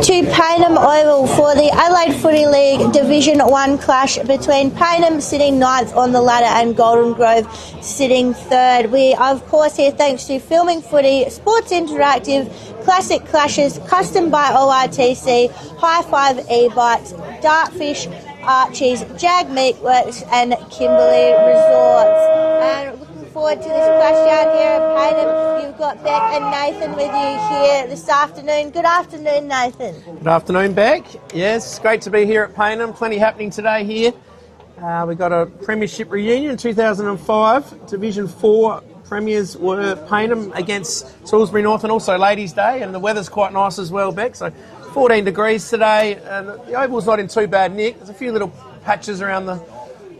to Payneham Oval for the Adelaide Footy League Division 1 clash between Payneham sitting 9th on the ladder and Golden Grove sitting 3rd. We are of course here thanks to Filming Footy, Sports Interactive, Classic Clashes, custom by ORTC, High Five E-Bikes, Dartfish, Archie's, Jag Meatworks and Kimberley Resorts. And looking forward to this clash down here at Payneham. You've got Beck and Nathan with you here this afternoon. Good afternoon, Nathan. Good afternoon, Beck. Yes, great to be here at Payneham. Plenty happening today here. We got a premiership reunion in 2005. Division 4 premiers were Payneham against Salisbury North, and also Ladies' Day, and the weather's quite nice as well, Beck. So 14 degrees today, and the oval's not in too bad nick. There's a few little patches around the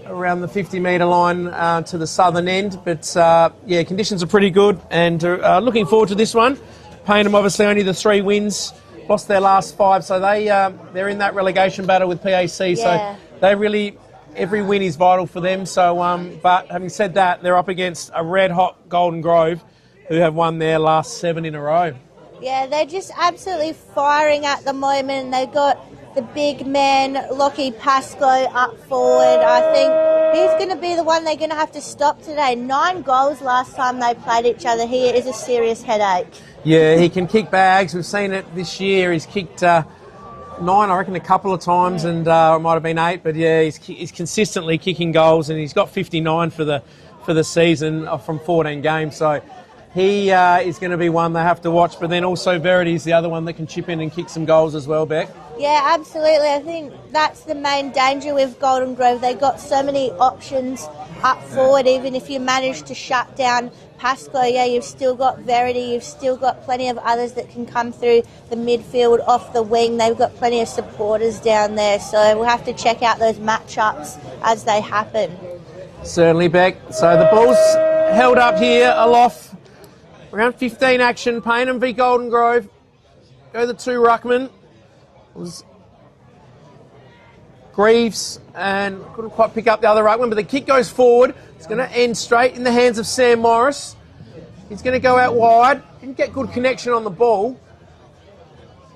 50-metre line to the southern end, but yeah, conditions are pretty good, and looking forward to this one. Payneham obviously only the 3 wins, lost their last 5, so they're in that relegation battle with PAC. Yeah. So they really, every win is vital for them. So, but having said that, they're up against a red-hot Golden Grove, who have won their last 7 in a row. Yeah, they're just absolutely firing at the moment. They've got the big man, Lockie Pascoe, up forward. I think he's going to be the one they're going to have to stop today. 9 goals last time they played each other. He is a serious headache. Yeah, he can kick bags. We've seen it this year. He's kicked 9, I reckon, a couple of times, and it might have been 8. But yeah, he's consistently kicking goals, and he's got 59 for the season from 14 games. So he is going to be one they have to watch. But then also Verity's the other one that can chip in and kick some goals as well, Beck. Yeah, absolutely. I think that's the main danger with Golden Grove. They've got so many options up forward. Even if you manage to shut down Pascoe, yeah, you've still got Verity. You've still got plenty of others that can come through the midfield off the wing. They've got plenty of supporters down there. So we'll have to check out those matchups as they happen. Certainly, Beck. So the ball's held up here, aloft. Around 15 action, Payneham v Golden Grove. Go the 2 ruckman. It was Greaves and couldn't quite pick up the other ruckman, but the kick goes forward. It's going to end straight in the hands of Sam Morris. He's going to go out wide. Didn't get good connection on the ball.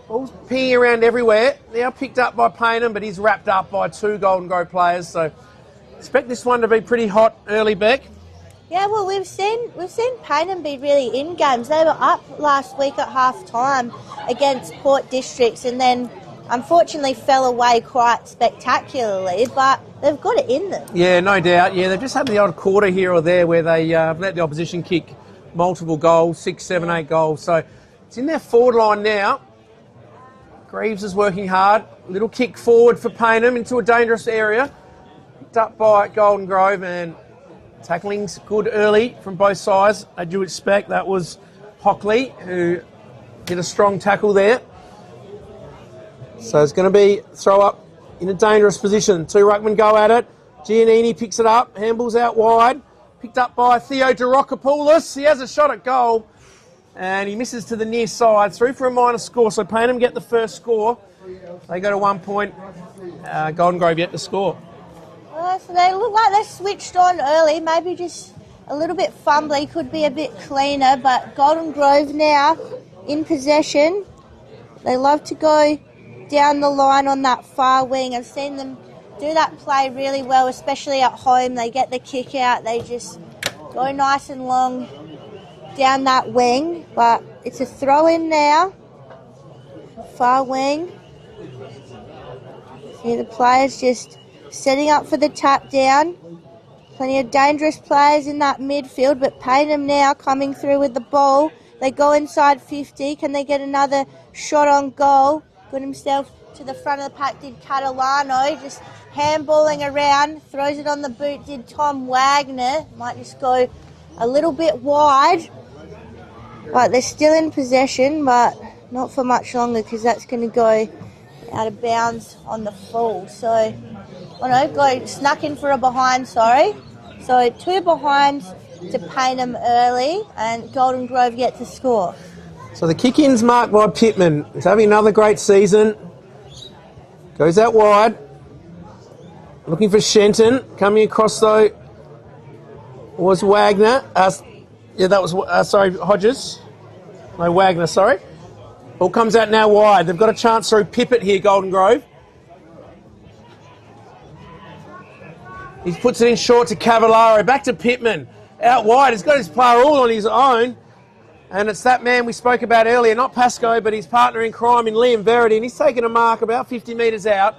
Ball's pinging around everywhere. Now picked up by Payneham, but he's wrapped up by 2 Golden Grove players. So expect this one to be pretty hot early, Beck. Yeah, well, we've seen Payneham be really in games. They were up last week at half time against Port Districts, and then unfortunately fell away quite spectacularly, but they've got it in them. Yeah, no doubt. Yeah, they've just had the odd quarter here or there where they let the opposition kick multiple goals, 6, 7, 8 goals. So it's in their forward line now. Greaves is working hard. Little kick forward for Payneham into a dangerous area. Picked up by Golden Grove, and tackling's good early from both sides. As you expect, that was Hockley who did a strong tackle there. So it's going to be throw up in a dangerous position. 2 ruckmen go at it. Giannini picks it up. Handballs out wide. Picked up by Theo Durokopoulos. He has a shot at goal, and he misses to the near side. Through for a minor score. So Payneham get the first score. They go to 1 point. Golden Grove yet to score. So they look like they switched on early. Maybe just a little bit fumbly. Could be a bit cleaner. But Golden Grove now in possession. They love to go down the line on that far wing. I've seen them do that play really well, especially at home. They get the kick out. They just go nice and long down that wing. But it's a throw in now. Far wing. See the players just setting up for the tap down. Plenty of dangerous players in that midfield, but Payneham now coming through with the ball. They go inside 50. Can they get another shot on goal? Got himself to the front of the pack, did Catalano, just handballing around, throws it on the boot, did Tom Wagner. Might just go a little bit wide. But they're still in possession, but not for much longer, because that's going to go out of bounds on the full. So, go snuck in for a behind, sorry. So 2 behinds to Payneham early, and Golden Grove yet to score. So the kick-in's marked by Pittman. He's having another great season. Goes out wide. Looking for Shenton. Coming across, though, was Wagner. Yeah, that was, Hodges. No, Wagner, sorry. Ball comes out now wide. They've got a chance through Pippet here, Golden Grove. He puts it in short to Cavallaro. Back to Pittman. Out wide. He's got his player all on his own. And it's that man we spoke about earlier, not Pascoe, but his partner in crime in Liam Verity. And he's taken a mark about 50 metres out.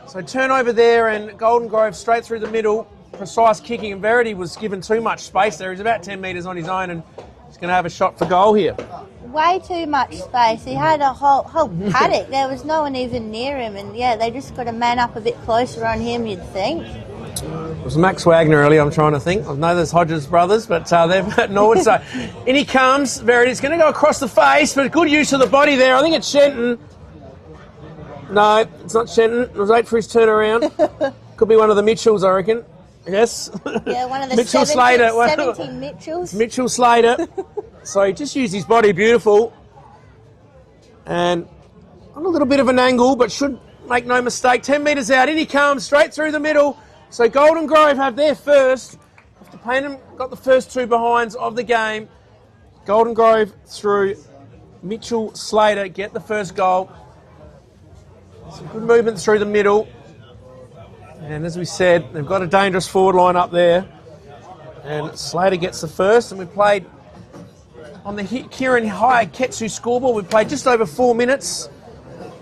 So turnover there, and Golden Grove straight through the middle. Precise kicking, and Verity was given too much space there. He's about 10 metres on his own, and he's going to have a shot for goal here. Way too much space. He had a whole paddock. There was no one even near him, and yeah, they just got to man up a bit closer on him, you'd think. It was Max Wagner earlier, I'm trying to think. I know there's Hodges brothers, but they've at Norwood. So in he comes. Verity's going to go across the face, but good use of the body there. I think it's Shenton. No, it's not Shenton. It was late for his turnaround. Could be one of the Mitchells, I reckon. Yes. Yeah, one of the Mitchell Slater. 17 Mitchells. Mitchell Slater. So he just used his body beautiful. And on a little bit of an angle, but should make no mistake. 10 metres out. In he comes, straight through the middle. So Golden Grove have their first. After Payneham got the first two behinds of the game, Golden Grove through Mitchell Slater get the first goal. Some good movement through the middle. And as we said, they've got a dangerous forward line up there. And Slater gets the first. And we played on the Kieran High Ketsu scoreboard. We played just over 4 minutes.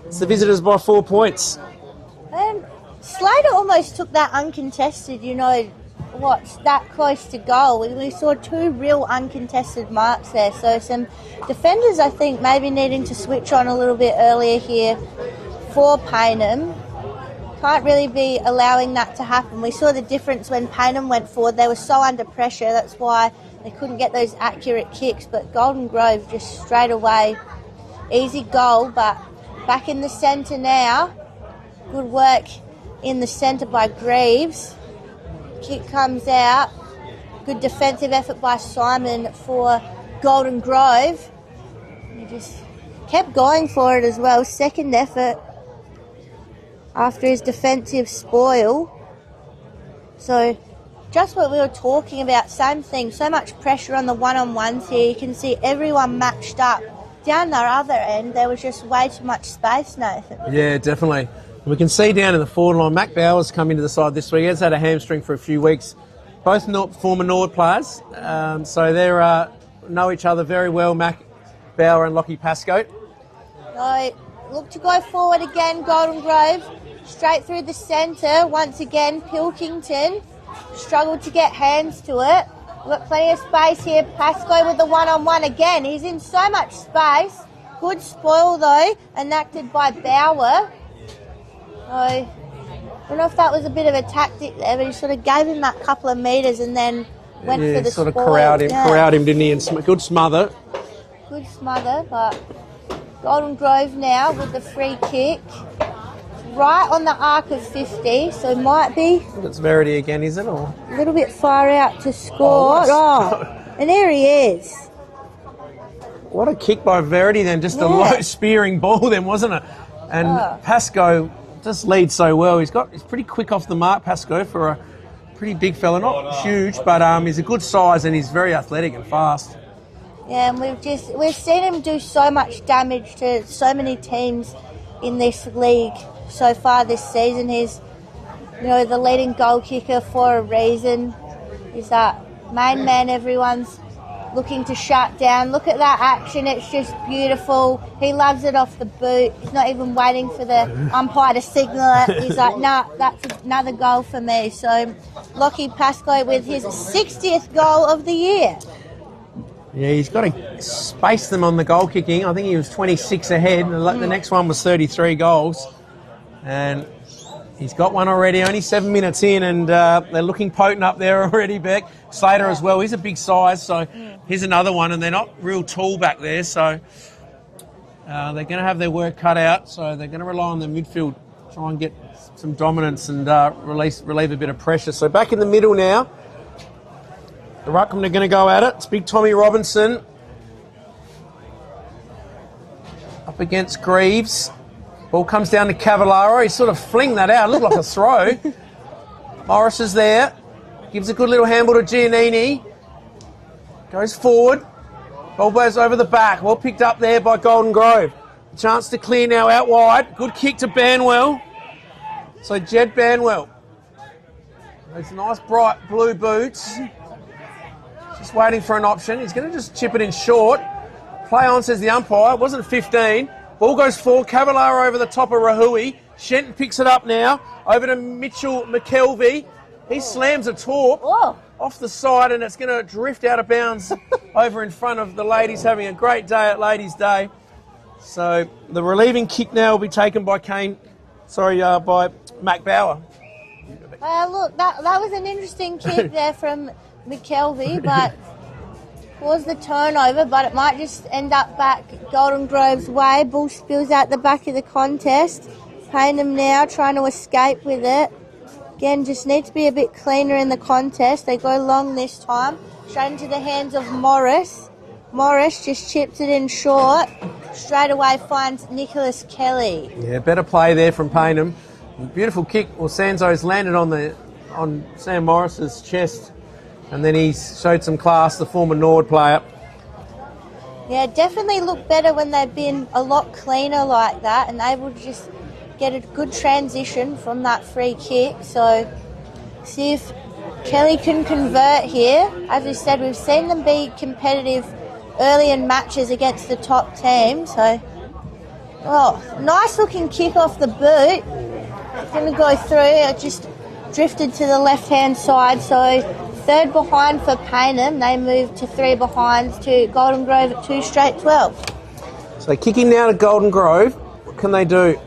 It's the visitors by 4 points. Slater almost took that uncontested, that close to goal. We saw two real uncontested marks there. So some defenders, I think, maybe needing to switch on a little bit earlier here for Payneham. Can't really be allowing that to happen. We saw the difference when Payneham went forward. They were so under pressure. That's why they couldn't get those accurate kicks. But Golden Grove just straight away, easy goal. But back in the centre now. Good work in the centre by Greaves. Kick comes out. Good defensive effort by Simon for Golden Grove. He just kept going for it as well. Second effort after his defensive spoil. So just what we were talking about, same thing. So much pressure on the one-on-ones here. You can see everyone matched up. Down the other end, there was just way too much space, Nathan. Yeah, definitely. We can see down in the forward line, Mac Bowers come into the side this week. He's had a hamstring for a few weeks. Both former Norwood players, so they know each other very well, Mac Bower and Lockie Pascoe. So, look to go forward again, Golden Grove. Straight through the centre. Once again, Pilkington struggled to get hands to it. We've got plenty of space here. Pascoe with the one-on-one again. He's in so much space. Good spoil, though, enacted by Bower. So, I don't know if that was a bit of a tactic there, but he sort of gave him that couple of metres and then went for the sort of spoil. corralled him, didn't he? And good smother. Good smother, but Golden Grove now with the free kick. Right on the arc of 50, so might be... It's Verity again, is it? Or? A little bit far out to score. And there he is. What a kick by Verity then, just a low spearing ball then, wasn't it? And Pascoe just leads so well. He's pretty quick off the mark, Pascoe, for a pretty big fella. Not huge, but he's a good size and he's very athletic and fast. Yeah, and we've seen him do so much damage to so many teams in this league so far this season. He's, the leading goal kicker for a reason. He's that main man everyone's looking to shut down. Look at that action. It's just beautiful. He loves it off the boot. He's not even waiting for the umpire to signal it. He's like, nah, that's another goal for me. So Lockie Pascoe with his 60th goal of the year. Yeah, he's got to space them on the goal kicking. I think he was 26 ahead. The next one was 33 goals. And he's got one already, only 7 minutes in, and they're looking potent up there already, Beck. Slater as well, he's a big size, so here's another one, and they're not real tall back there, so they're going to have their work cut out, so they're going to rely on the midfield, try and get some dominance and relieve a bit of pressure. So back in the middle now, the Ruckman are going to go at it. It's big Tommy Robinson up against Greaves. Ball comes down to Cavallaro. He sort of flinged that out. It looked like a throw. Morris is there. Gives a good little handball to Giannini. Goes forward. Ball goes over the back. Well picked up there by Golden Grove. Chance to clear now out wide. Good kick to Banwell. So Jed Banwell. Those nice bright blue boots. Just waiting for an option. He's going to just chip it in short. Play on, says the umpire. It wasn't 15. Ball goes forward. Cavallaro over the top of Rahui. Shenton picks it up now. Over to Mitchell McKelvey. He slams a torp off the side, and it's going to drift out of bounds over in front of the ladies having a great day at Ladies' Day. So the relieving kick now will be taken by by Mac Bauer. Look, that was an interesting kick there from McKelvey, but was the turnover, but it might just end up back Golden Grove's way. Ball spills out the back of the contest. Payneham now trying to escape with it. Again, just need to be a bit cleaner in the contest. They go long this time. Straight into the hands of Morris. Morris just chips it in short. Straight away finds Nicholas Kelly. Yeah, better play there from Payneham. Beautiful kick. Well, Sanzo's landed on Sam Morris's chest, and then he showed some class, the former Nord player. Yeah, definitely look better when they've been a lot cleaner like that and able to just get a good transition from that free kick. So see if Kelly can convert here. As we said, we've seen them be competitive early in matches against the top team. So, nice looking kick off the boot. It's going to go through. It just drifted to the left-hand side. So 3rd behind for Payneham. They move to 3 behinds to Golden Grove at 2 straight 12. So kicking now to Golden Grove. What can they do?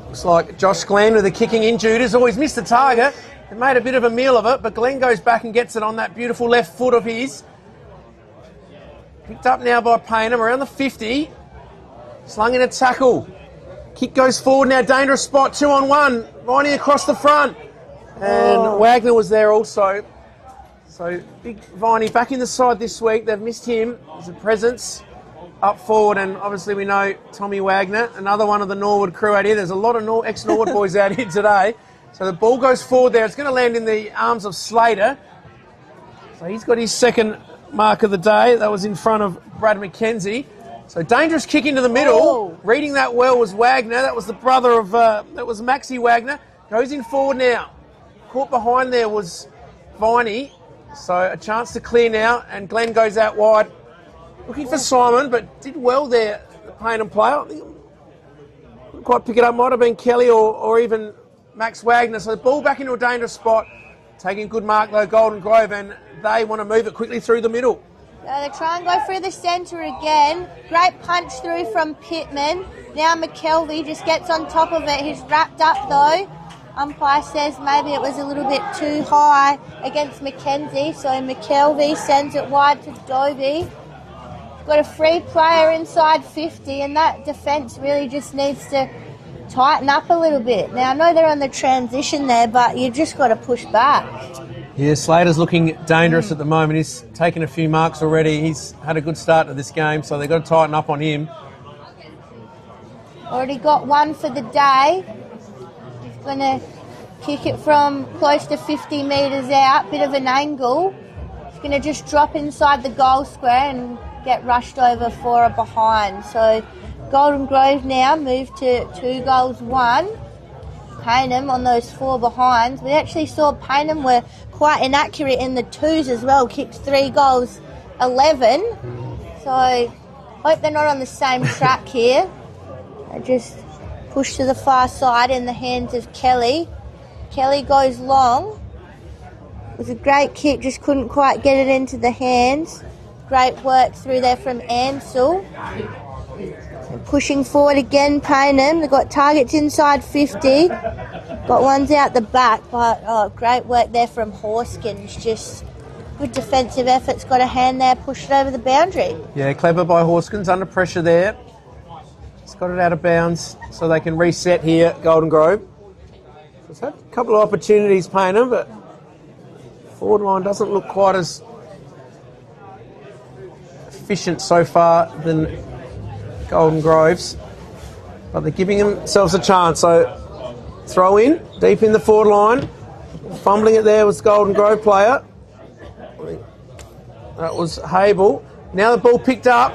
Looks like Josh Glenn with the kicking in. Judas always missed the target. They made a bit of a meal of it, but Glenn goes back and gets it on that beautiful left foot of his. Picked up now by Payneham around the 50. Slung in a tackle. Kick goes forward now, dangerous spot, 2-on-1. Viney across the front. And Wagner was there also. So big Viney back in the side this week. They've missed him. He's a presence up forward, and obviously we know Tommy Wagner, another one of the Norwood crew out here. There's a lot of ex-Norwood boys out here today. So the ball goes forward there. It's going to land in the arms of Slater. So he's got his second mark of the day. That was in front of Brad McKenzie. So dangerous kick into the middle. Reading that well was Wagner. That was the brother of, that was Maxie Wagner. Goes in forward now. Caught behind there was Viney. So a chance to clear now, and Glenn goes out wide. Looking for Simon, but did well there, the Payneham player. I think couldn't quite pick it up. Might have been Kelly or even Max Wagner. So the ball back into a dangerous spot. Taking good mark though, Golden Grove, and they want to move it quickly through the middle. They try and go through the centre again. Great punch through from Pittman. Now McKelvey just gets on top of it. He's wrapped up though. Umpire says maybe it was a little bit too high against McKenzie, so McKelvey sends it wide to Dobie. Got a free player inside 50, and that defence really just needs to tighten up a little bit. Now, I know they're on the transition there, but you just got to push back. Yeah, Slater's looking dangerous at the moment. He's taken a few marks already. He's had a good start to this game, so they've got to tighten up on him. Already got one for the day. He's going to kick it from close to 50 metres out, bit of an angle. He's going to just drop inside the goal square and get rushed over for a behind. So Golden Grove now move to 2-1. Payneham on those 4 behinds. We actually saw Payneham were quite inaccurate in the 2s as well. Kicked 3 goals, 11. So hope they're not on the same track here. They just push to the far side in the hands of Kelly. Kelly goes long. It was a great kick, just couldn't quite get it into the hands. Great work through there from Ansell. And pushing forward again, Payneham. They've got targets inside 50. Got ones out the back, but great work there from Horskins. Just good defensive efforts. Got a hand there, pushed it over the boundary. Yeah, clever by Horskins, under pressure there. Just got it out of bounds so they can reset here, Golden Grove. It's had a couple of opportunities, Payneham, but forward line doesn't look quite as efficient so far than Golden Grove's, but they're giving themselves a chance. So throw in, deep in the forward line. Fumbling it there was Golden Grove player. That was Hable. Now the ball picked up.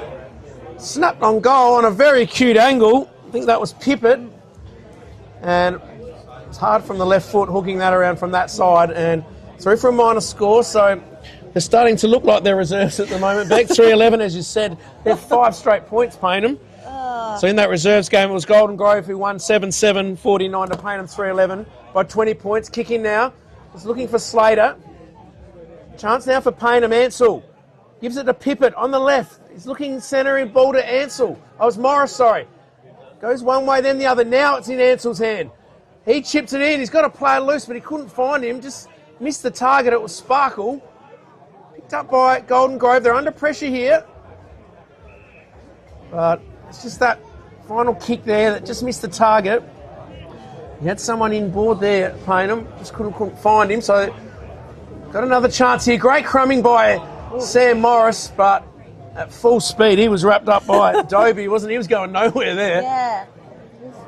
Snapped on goal on a very cute angle. I think that was Pippet. And it's hard from the left foot, hooking that around from that side. And through for a minor score. So they're starting to look like they're reserves at the moment. Beck 3-11, as you said. They're 5 straight points, Payneham. So in that reserves game, it was Golden Grove who won 7-7, 49 to Payneham 3-11 by 20 points. Kicking now. He's looking for Slater. Chance now for Payneham. Ansell gives it to Pippet on the left. He's looking centre in ball to Ansell. Oh, it's Morris, sorry. Goes one way, then the other. Now it's in Ansell's hand. He chips it in. He's got a player loose, but he couldn't find him. Just missed the target. It was Sparkle. Picked up by Golden Grove. They're under pressure here. But it's just that final kick there that just missed the target. He had someone in board there, Payneham. Just couldn't find him. So got another chance here. Great crumbing by Sam Morris, but at full speed, he was wrapped up by Dobie, wasn't he? He was going nowhere there. Yeah.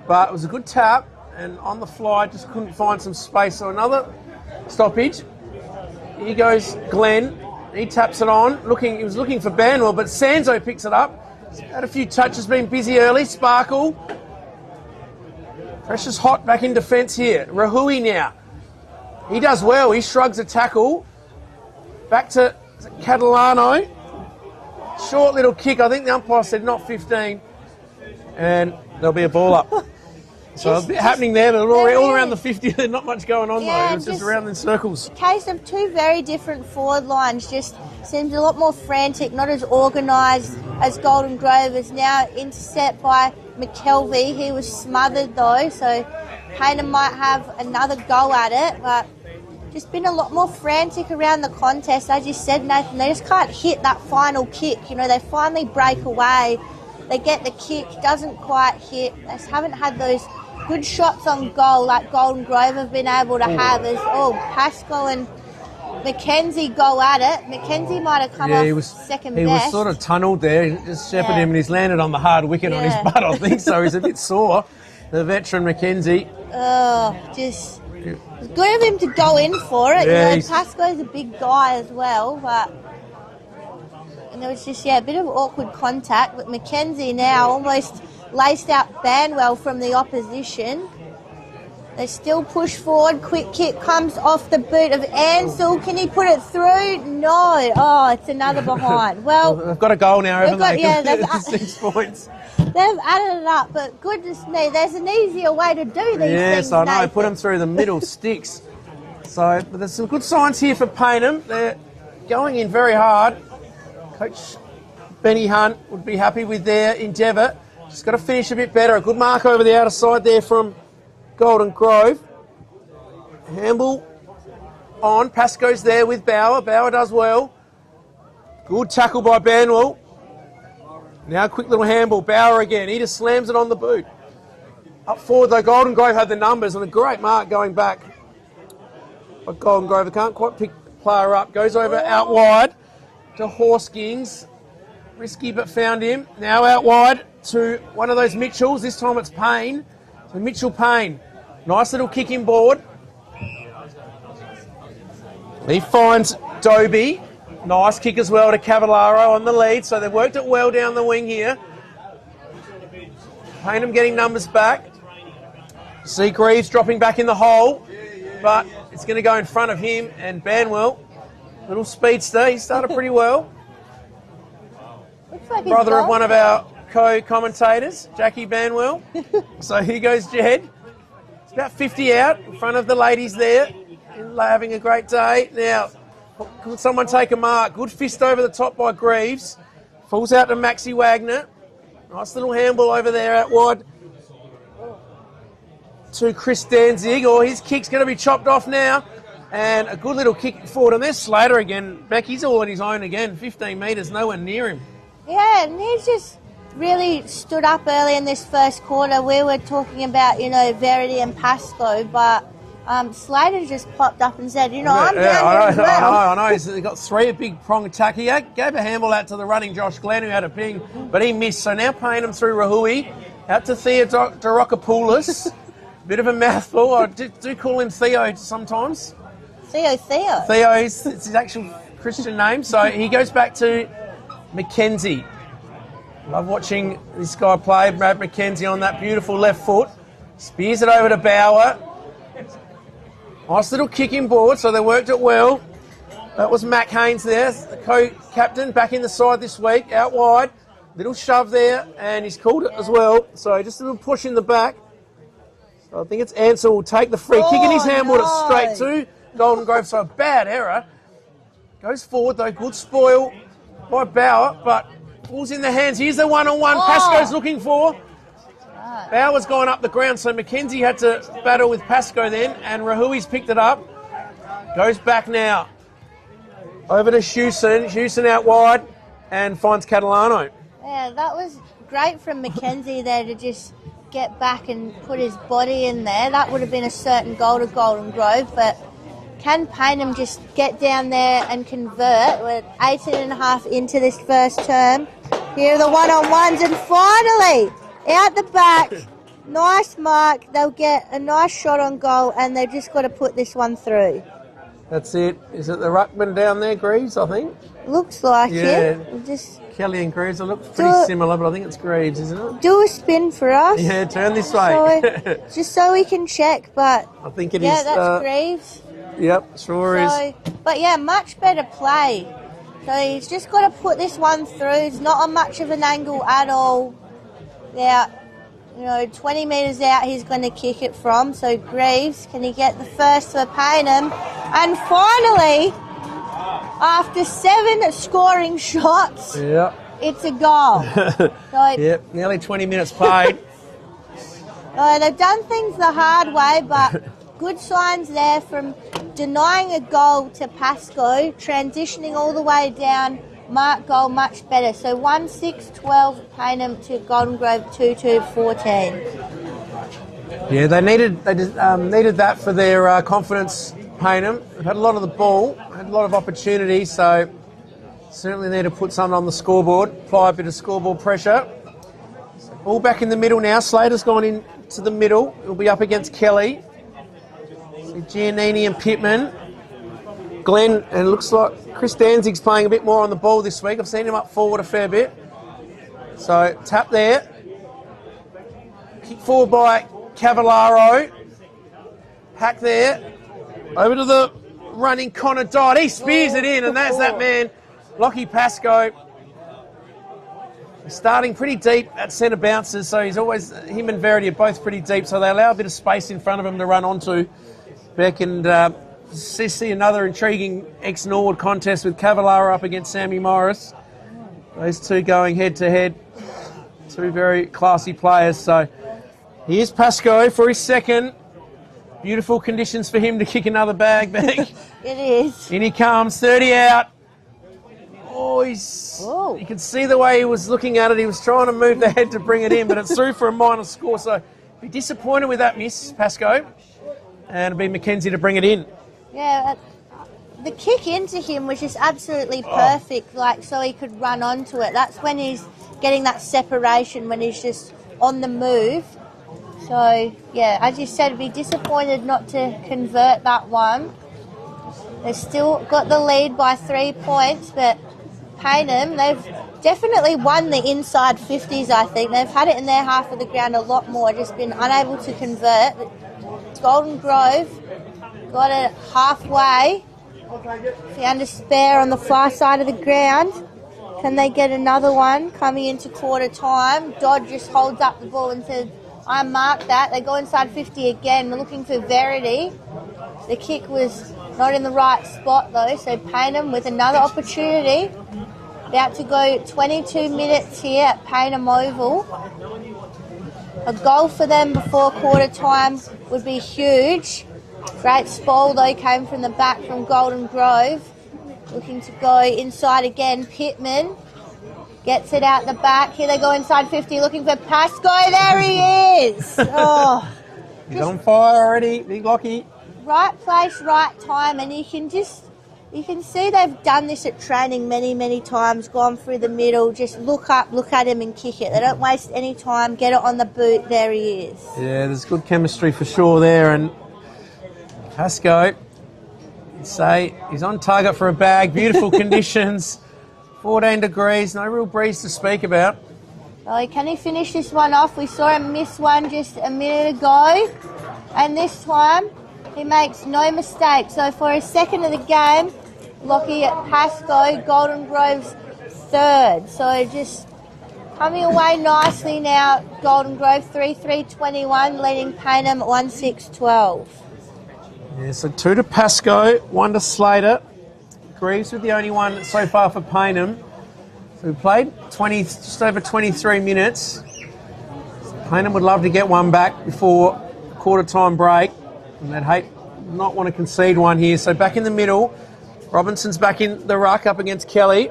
But it was a good tap, and on the fly, just couldn't find some space. So another stoppage. Here goes Glenn. He taps it on. He was looking for Banwell, but Sanzo picks it up. He's had a few touches, been busy early. Sparkle. Precious hot back in defence here. Rahui now. He does well. He shrugs a tackle. Back to Catalano. Short little kick. I think the umpire said not 15. And there'll be a ball up. So a bit happening there, but all around the 50, there's not much going on though. It was just around in circles. Case of two very different forward lines. Just seems a lot more frantic, not as organised as Golden Grove is now. Intercept by McKelvey. He was smothered though, so Payneham might have another go at it, but just been a lot more frantic around the contest. As you said, Nathan, they just can't hit that final kick. You know, they finally break away. They get the kick, doesn't quite hit. They just haven't had those good shots on goal like Golden Grove have been able to have. As Pascoe and McKenzie go at it. McKenzie might have come off second best. He was sort of tunnelled there. He just shepherded him, and he's landed on the hard wicket on his butt, I think. So he's a bit sore. The veteran McKenzie. Just it's good of him to go in for it. Yeah, Pascoe's a big guy as well, and there was just a bit of awkward contact. But McKenzie now almost laced out Banwell from the opposition. They still push forward. Quick kick comes off the boot of Ansell. Can he put it through? No. Oh, it's another behind. Well, they've got a goal now, haven't they? Yeah, they've 6 points. They've added it up, but goodness me, there's an easier way to do these things. Yes, I know. Nathan. Put them through the middle sticks. So, but there's some good signs here for Payneham. They're going in very hard. Coach Benny Hunt would be happy with their endeavour. Just got to finish a bit better. A good mark over the outer side there from Golden Grove. Hamble on. Pascoe's there with Bauer. Bauer does well. Good tackle by Banwell. Now quick little handball. Bauer again. He just slams it on the boot. Up forward though, Golden Grove had the numbers and a great mark going back. But Golden Grove, they can't quite pick the player up. Goes over out wide to Horskins. Risky but found him. Now out wide to one of those Mitchells. This time it's Payne. So Mitchell Payne. Nice little kick in board. He finds Dobie. Nice kick as well to Cavallaro on the lead. So they've worked it well down the wing here. Payneham getting numbers back. See Greaves dropping back in the hole. But it's going to go in front of him and Banwell. Little speedster. He started pretty well. Looks like Brother of one of our co-commentators, Jackie Banwell. So here goes Jed. It's about 50 out in front of the ladies there. Having a great day. Now, can someone take a mark? Good fist over the top by Greaves. Falls out to Maxie Wagner. Nice little handball over there out wide to Chris Danzig. His kick's going to be chopped off now. And a good little kick forward. And there's Slater again. Becky's all on his own again. 15 metres, nowhere near him. Yeah, and he's just really stood up early in this first quarter. We were talking about, Verity and Pascoe, but Slater just popped up and said, I'm down here as well. I know. He's got 3 a big prong attack. He gave a handball out to the running Josh Glenn, who had a ping, but he missed. So now Payneham through Rahui, out to Theodorokopoulos. Bit of a mouthful. I do call him Theo sometimes. Theo. Theo is his actual Christian name. So he goes back to McKenzie. Love watching this guy play. Brad McKenzie on that beautiful left foot. Spears it over to Bauer. Nice little kicking board, so they worked it well. That was Mac Haynes there, the co-captain, back in the side this week, out wide. Little shove there, and he's called it as well. So just a little push in the back. So I think it's Ansell will take the free kick in his handball it straight to Golden Grove. So a bad error. Goes forward though, good spoil by Bauer, but ball's in the hands. Here's the one-on-one Pascoe's looking for. Bauer's gone up the ground, so McKenzie had to battle with Pascoe then, and Rahui's picked it up. Goes back now. Over to Hewson. Hewson out wide and finds Catalano. Yeah, that was great from McKenzie there to just get back and put his body in there. That would have been a certain goal to Golden Grove, but can Payneham just get down there and convert? We're 18 and a half into this first term. Here are the one-on-ones, and finally, out the back, nice mark. They'll get a nice shot on goal, and they've just got to put this one through. That's it. Is it the ruckman down there, Greaves, I think? Looks like it. We'll just Kelly and Greaves, they look pretty similar, but I think it's Greaves, isn't it? do a spin for us. Yeah, turn this way. So, just so we can check, but I think it is. yeah, that's Greaves. Yep, sure is. But yeah, much better play. So he's just got to put this one through. It's not on much of an angle at all. Yeah, 20 metres out he's going to kick it from. So Greaves, can he get the first for Payneham? And finally, after 7 scoring shots, it's a goal. Yep, nearly 20 minutes played. They've done things the hard way, but good signs there from denying a goal to Pascoe, transitioning all the way down, mark goal much better. So 1-6-12 Payneham to Golden Grove 2-2-14. Yeah, they needed that for their confidence, Payneham. They've had a lot of the ball, had a lot of opportunities, so certainly need to put something on the scoreboard, apply a bit of scoreboard pressure. So ball back in the middle now. Slater's gone into the middle. He'll be up against Kelly. So Giannini and Pittman. Glenn, and it looks like Chris Danzig's playing a bit more on the ball this week. I've seen him up forward a fair bit. So tap there. Kick forward by Cavallaro. Hack there. Over to the running Connor Dodd. He spears it in, and that's that man, Lockie Pascoe. He's starting pretty deep at centre bounces, so him and Verity are both pretty deep, so they allow a bit of space in front of him to run onto. Beck and see another intriguing ex-Norwood contest with Cavallaro up against Sammy Morris. Those two going head-to-head. Two very classy players, so here's Pascoe for his second. Beautiful conditions for him to kick another bag back. It is. In he comes, 30 out. You can see the way he was looking at it. He was trying to move the head to bring it in, but it's through for a minor score. So be disappointed with that miss, Pascoe. And it'll be McKenzie to bring it in. Yeah, the kick into him was just absolutely perfect, so he could run onto it. That's when he's getting that separation, when he's just on the move. So, yeah, as you said, be disappointed not to convert that one. They've still got the lead by 3 points, but Payneham, they've definitely won the inside 50s, I think. They've had it in their half of the ground a lot more, just been unable to convert. Golden Grove got it halfway. Found a spare on the far side of the ground. Can they get another one coming into quarter time? Dodd just holds up the ball and says, I marked that. They go inside 50 again. We're looking for Verity. The kick was not in the right spot though, so Payneham with another opportunity. About to go 22 minutes here at Payneham Oval. A goal for them before quarter time would be huge. Great spoil though came from the back from Golden Grove. Looking to go inside again. Pittman gets it out the back. Here they go inside 50 looking for Pascoe. There he is. He's on fire already. Big Lockie. Right place, right time, and you can see they've done this at training many, many times, gone through the middle, just look up, look at him and kick it. They don't waste any time, get it on the boot, there he is. Yeah, there's good chemistry for sure there, and Pascoe, you'd say, he's on target for a bag, beautiful conditions, 14 degrees, no real breeze to speak about. Oh, can he finish this one off? We saw him miss one just a minute ago. And this time, he makes no mistake. So for his second of the game, Lockie at Pascoe, Golden Grove's third. So just coming away nicely now, Golden Grove 3-3-21, leading Payneham 1-6-12. Yeah, so 2 to Pascoe, 1 to Slater. Greaves with the only one so far for Payneham. So we played just over 23 minutes. Payneham would love to get one back before quarter time break. And they'd not want to concede one here. So back in the middle, Robinson's back in the ruck up against Kelly.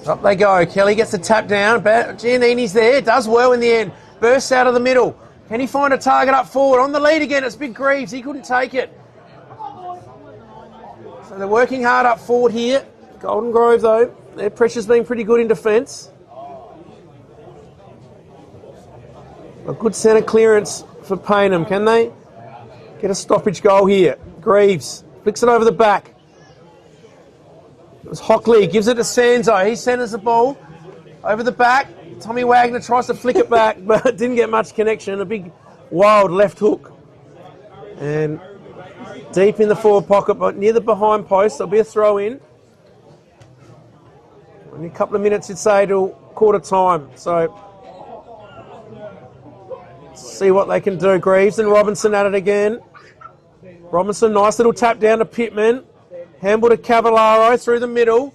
Up they go. Kelly gets the tap down. Giannini's there. Does well in the end. Bursts out of the middle. Can he find a target up forward? On the lead again, it's Big Greaves. He couldn't take it. So they're working hard up forward here. Golden Grove, though, their pressure's been pretty good in defence. A good centre clearance for Payneham. Can they get a stoppage goal here? Greaves flicks it over the back. It was Hockley, gives it to Sanzo. He centres the ball over the back. Tommy Wagner tries to flick it back, but didn't get much connection. A big, wild left hook. And deep in the forward pocket, but near the behind post, there'll be a throw in. Only a couple of minutes, you'd say, till quarter time. So, see what they can do. Greaves and Robinson at it again. Robinson, nice little tap down to Pittman. Handball to Cavallaro through the middle.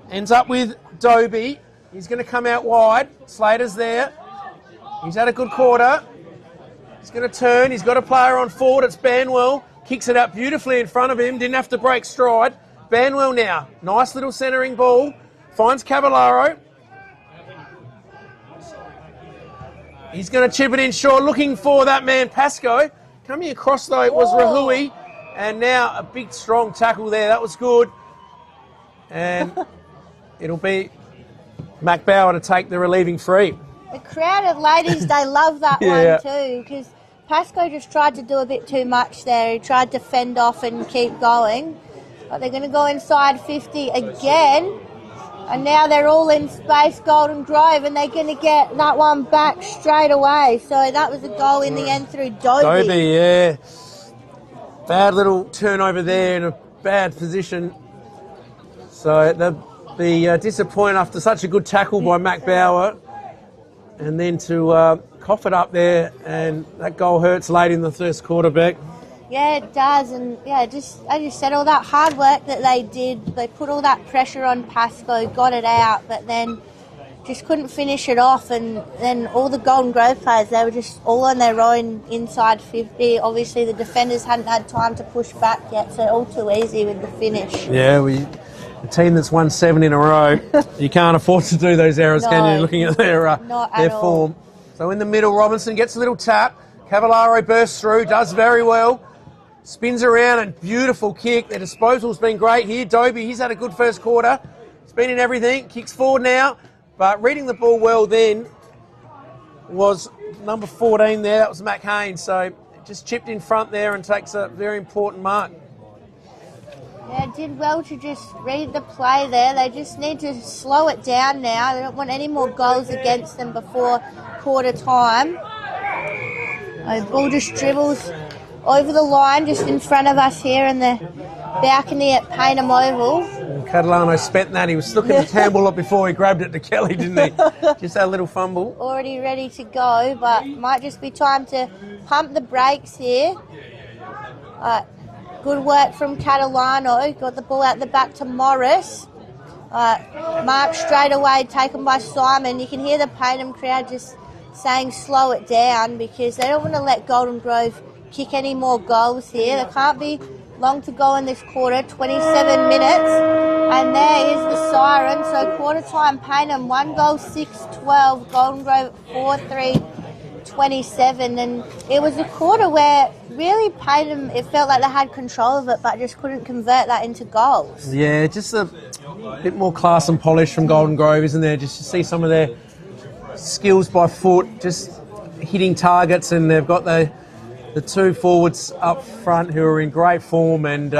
Ends up with Dobie. He's going to come out wide. Slater's there. He's had a good quarter. He's going to turn. He's got a player on forward. It's Banwell. Kicks it out beautifully in front of him. Didn't have to break stride. Banwell now. Nice little centering ball. Finds Cavallaro. He's going to chip it in short. Looking for that man, Pascoe. Coming across, though, it was Rahui. And now a big, strong tackle there. That was good. And it'll be Mac Bauer to take the relieving free. The crowd of ladies, they love that one too, because Pascoe just tried to do a bit too much there. He tried to fend off and keep going. But they're going to go inside 50 again. And now they're all in space, Golden Grove, and they're going to get that one back straight away. So that was a goal in the end through Dobie. Dobie, yeah. Bad little turnover there in a bad position. So they'll be disappointed after such a good tackle by Mac Bauer. And then to cough it up there, and that goal hurts late in the first quarter back. Yeah, it does. And yeah, just as you said, all that hard work that they did, they put all that pressure on Pascoe, got it out, but then just couldn't finish it off. And then all the Golden Grove players, they were just all on their own inside 50. Obviously, the defenders hadn't had time to push back yet, so all too easy with the finish. Yeah, a team that's won 7 in a row, you can't afford to do those errors, can you, looking at their form. So in the middle, Robinson gets a little tap. Cavallaro bursts through, does very well. Spins around and beautiful kick. Their disposal's been great here. Dobie, he's had a good first quarter. He's been in everything. Kicks forward now. But reading the ball well then was number 14 there. That was Mac Haynes. So just chipped in front there and takes a very important mark. Yeah, did well to just read the play there. They just need to slow it down now. They don't want any more goals against them before quarter time. The ball just dribbles over the line just in front of us here in the balcony at Payneham Oval. Catalano spent that. He was looking at the handball up before he grabbed it to Kelly, didn't he? Just that little fumble. Already ready to go, but might just be time to pump the brakes here. Good work from Catalano. Got the ball out the back to Morris. Mark straight away, taken by Simon. You can hear the Payneham crowd just saying slow it down because they don't want to let Golden Grove kick any more goals here. There can't be long to go in this quarter, 27 minutes. And there is the siren. So quarter time, Payneham 1 goal, 6-12. Golden Grove 4-3-27. And it was a quarter where really Payneham, it felt like they had control of it, but just couldn't convert that into goals. Yeah, just a bit more class and polish from Golden Grove, isn't there? Just to see some of their skills by foot, just hitting targets, and they've got the two forwards up front who are in great form, and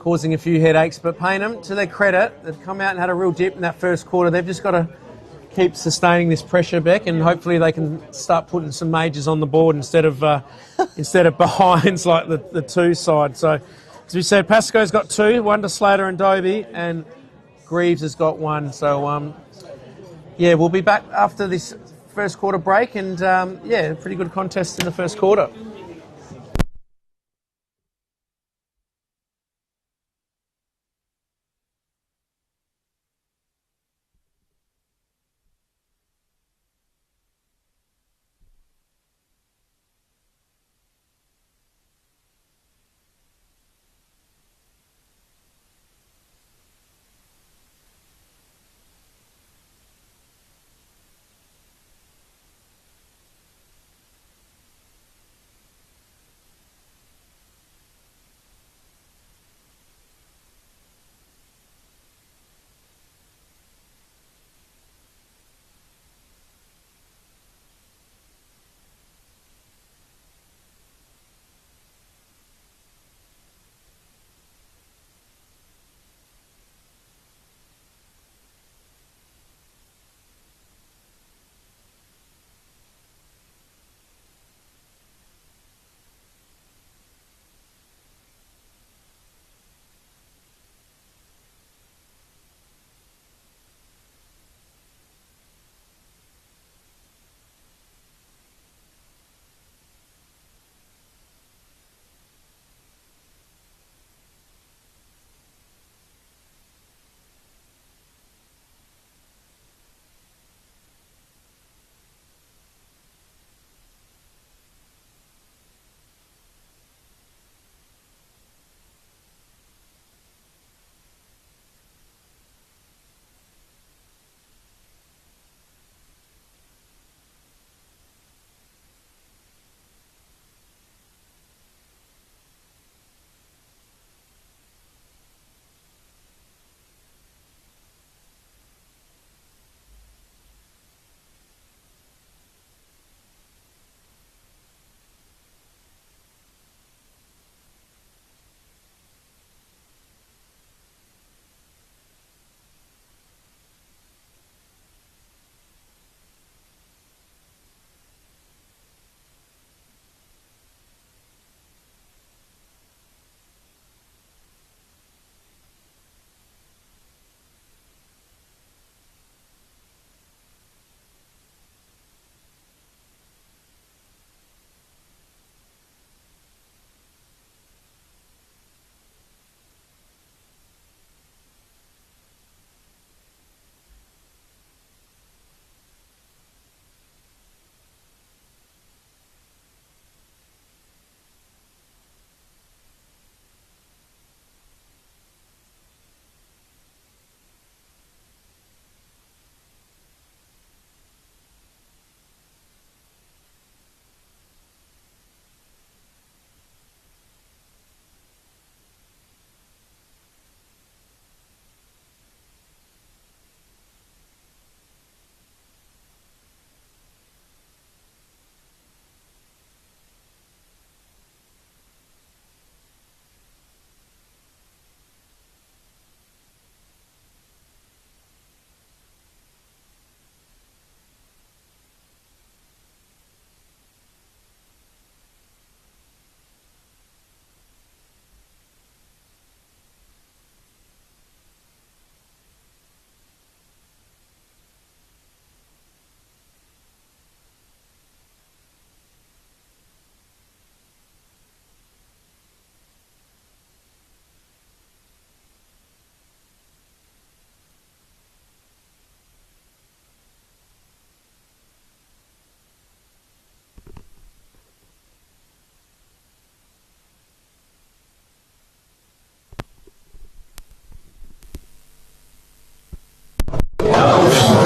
causing a few headaches. But Payneham, to their credit, they've come out and had a real dip in that first quarter. They've just got to keep sustaining this pressure, Beck, and hopefully they can start putting some majors on the board instead of behinds like the two side. So, as we said, Pascoe's got 2, 1 to Slater and Dobie, and Greaves has got 1. So, we'll be back after this first quarter break, and pretty good contest in the first quarter.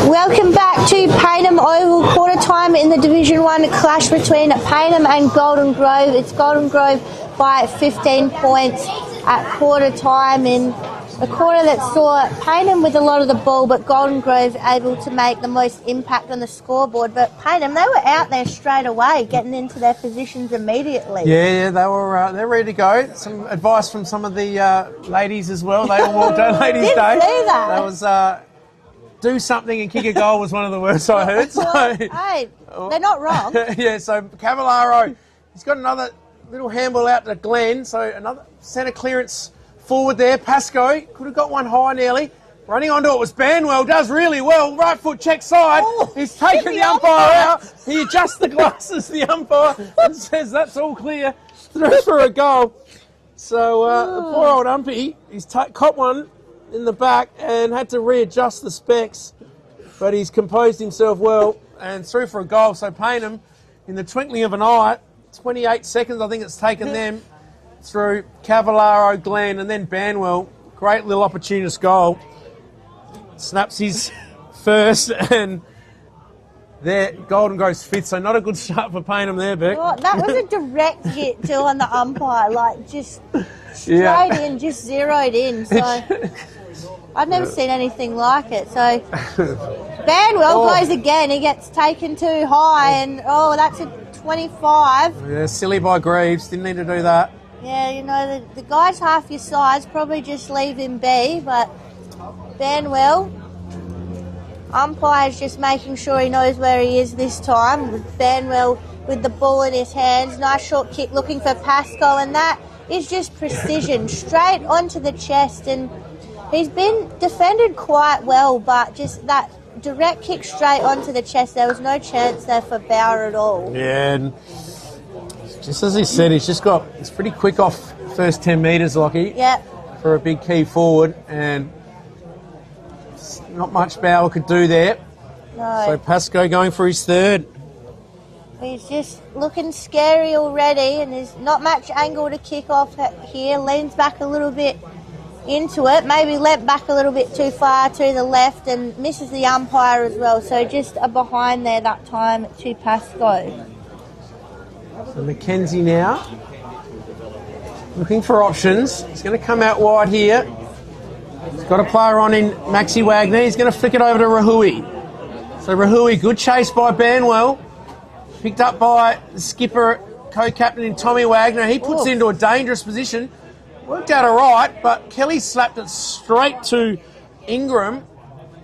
Welcome back to Payneham Oval, quarter time in the Division 1 clash between Payneham and Golden Grove. It's Golden Grove by 15 points at quarter time, and The corner that saw Payneham with a lot of the ball, but Golden Grove able to make the most impact on the scoreboard. But Payneham, they were out there straight away, getting into their positions immediately. Yeah, they were. They're ready to go. Some advice from some of the ladies as well. They all walked out Ladies' Didn't Day. see that. That was do something and kick a goal was one of the words I heard. So, hey, they're not wrong. Yeah, so Cavallaro, he's got another little handball out to Glenn. So another centre clearance forward there. Pascoe could have got one high nearly. Running onto it was Banwell, does really well. Right foot check side. He's taken the umpire out. He adjusts the glasses, the umpire, and says that's all clear. Through for a goal. So the poor old umpy, he's caught one in the back and had to readjust the specs. But he's composed himself well and through for a goal. So Payneham, in the twinkling of an eye, 28 seconds I think it's taken them through Cavallaro, Glenn, and then Banwell. Great little opportunist goal. Snaps his first, and there, Golden Grove's fifth. So not a good start for Payneham there, Beck. Oh, that was a direct hit too on the umpire, like just straight in, just zeroed in. So I've never seen anything like it. So Banwell goes again. He gets taken too high, and that's a 25. Yeah, silly by Greaves. Didn't need to do that. Yeah, you know, the guy's half your size, probably just leave him be, but Banwell, umpire's just making sure he knows where he is this time. With Banwell with the ball in his hands, nice short kick looking for Pascoe, and that is just precision, straight onto the chest, and he's been defended quite well, but just that direct kick straight onto the chest, there was no chance there for Bauer at all. Yeah, and just as he said, he's pretty quick off first 10 metres, Lockie. Yeah. For a big key forward, and not much Bauer could do there. No. So Pascoe going for his third. He's just looking scary already, and there's not much angle to kick off here. Leans back a little bit into it, maybe leant back a little bit too far to the left and misses the umpire as well. So just a behind there that time to Pascoe. So Mackenzie now looking for options. He's going to come out wide here. He's got a player on in Maxi Wagner. He's going to flick it over to Rahui. So Rahui, good chase by Banwell. Picked up by the skipper, co-captain in Tommy Wagner. He puts it into a dangerous position. Worked out all right, but Kelly slapped it straight to Ingram.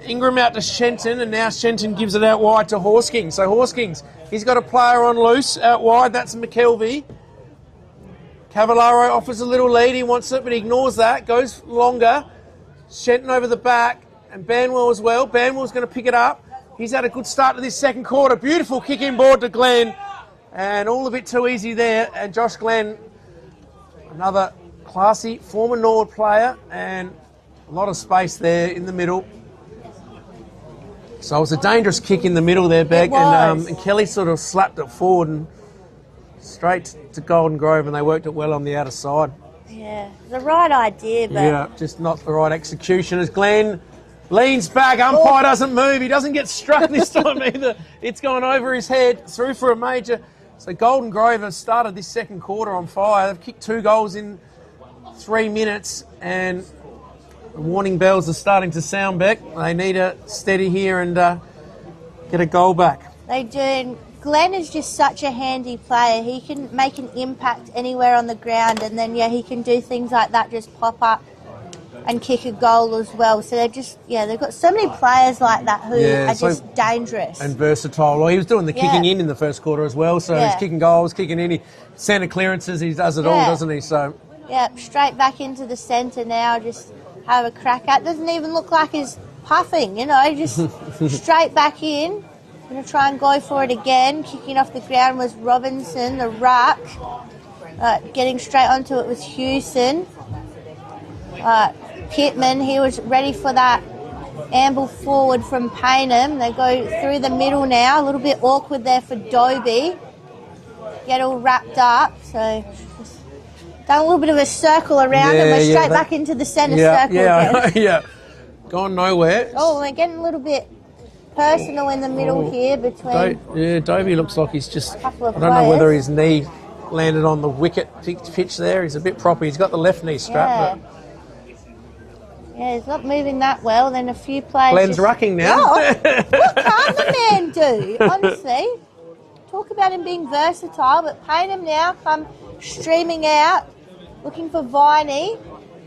Ingram out to Shenton, and now Shenton gives it out wide to Horskings. So Horskings, he's got a player on loose out wide. That's McKelvey. Cavallaro offers a little lead. He wants it, but he ignores that. Goes longer. Shenton over the back, and Banwell as well. Banwell's going to pick it up. He's had a good start to this second quarter. Beautiful kick in board to Glenn, and all a bit too easy there. And Josh Glenn, another classy former Norwood player, and a lot of space there in the middle. So it was a dangerous kick in the middle there, Beck, and Kelly sort of slapped it forward and straight to Golden Grove, and they worked it well on the outer side. Yeah, the right idea, but yeah, just not the right execution. As Glenn leans back, umpire doesn't move. He doesn't get struck this time either. It's gone over his head, through for a major. So Golden Grove have started this second quarter on fire. They've kicked 2 goals in 3 minutes, and the warning bells are starting to sound, Beck. They need a steady here and get a goal back. They do. And Glenn is just such a handy player. He can make an impact anywhere on the ground, and then, he can do things like that, just pop up and kick a goal as well. So they've got so many players like that who are just dangerous. And versatile. Well, he was doing the kicking in the first quarter as well, so he's kicking goals, kicking in, centre clearances, he does it all, doesn't he? So straight back into the centre now, just have a crack at. Doesn't even look like he's puffing, just straight back in. Going to try and go for it again. Kicking off the ground was Robinson, the ruck. Getting straight onto it was Hewson. Pittman, he was ready for that amble forward from Payneham. They go through the middle now. A little bit awkward there for Dobie. Get all wrapped up. So just done a little bit of a circle around, and we're straight back into the centre circle again. Gone nowhere. Oh, we're getting a little bit personal in the middle here between... Dobie looks like he's just... I don't know whether his knee landed on the wicket pitch there. He's a bit proper. He's got the left knee strap. But Yeah, he's not moving that well. Then a few players. Glenn's rucking now. Oh, what can't the man do? Honestly, talk about him being versatile. But Payneham now come streaming out, looking for Viney.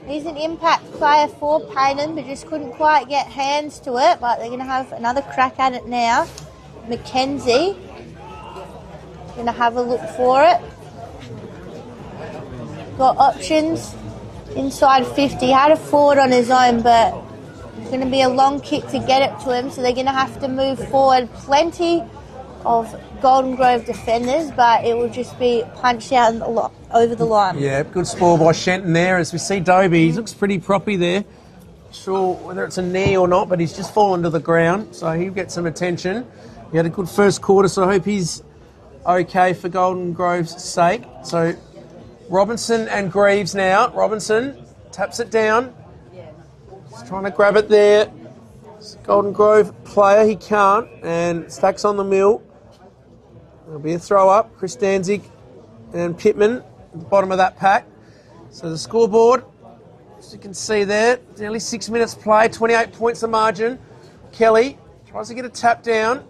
He's an impact player for Payneham, but just couldn't quite get hands to it. But they're going to have another crack at it now. Mackenzie going to have a look for it. Got options. Inside 50, had a forward on his own, but it's going to be a long kick to get it to him, so they're going to have to move forward. Plenty of Golden Grove defenders, but it will just be punched out over the line. Yeah, good spoil by Shenton there. As we see Dobie, he looks pretty proppy there. Not sure whether it's a knee or not, but he's just fallen to the ground, so he'll get some attention. He had a good first quarter, so I hope he's okay for Golden Grove's sake. So Robinson and Greaves now. Robinson taps it down. He's trying to grab it there. It's a Golden Grove player. He can't. And Stacks on the mill. There'll be a throw up. Chris Danzig and Pittman at the bottom of that pack. So the scoreboard, as you can see there, nearly 6 minutes play, 28 points the margin. Kelly tries to get a tap down.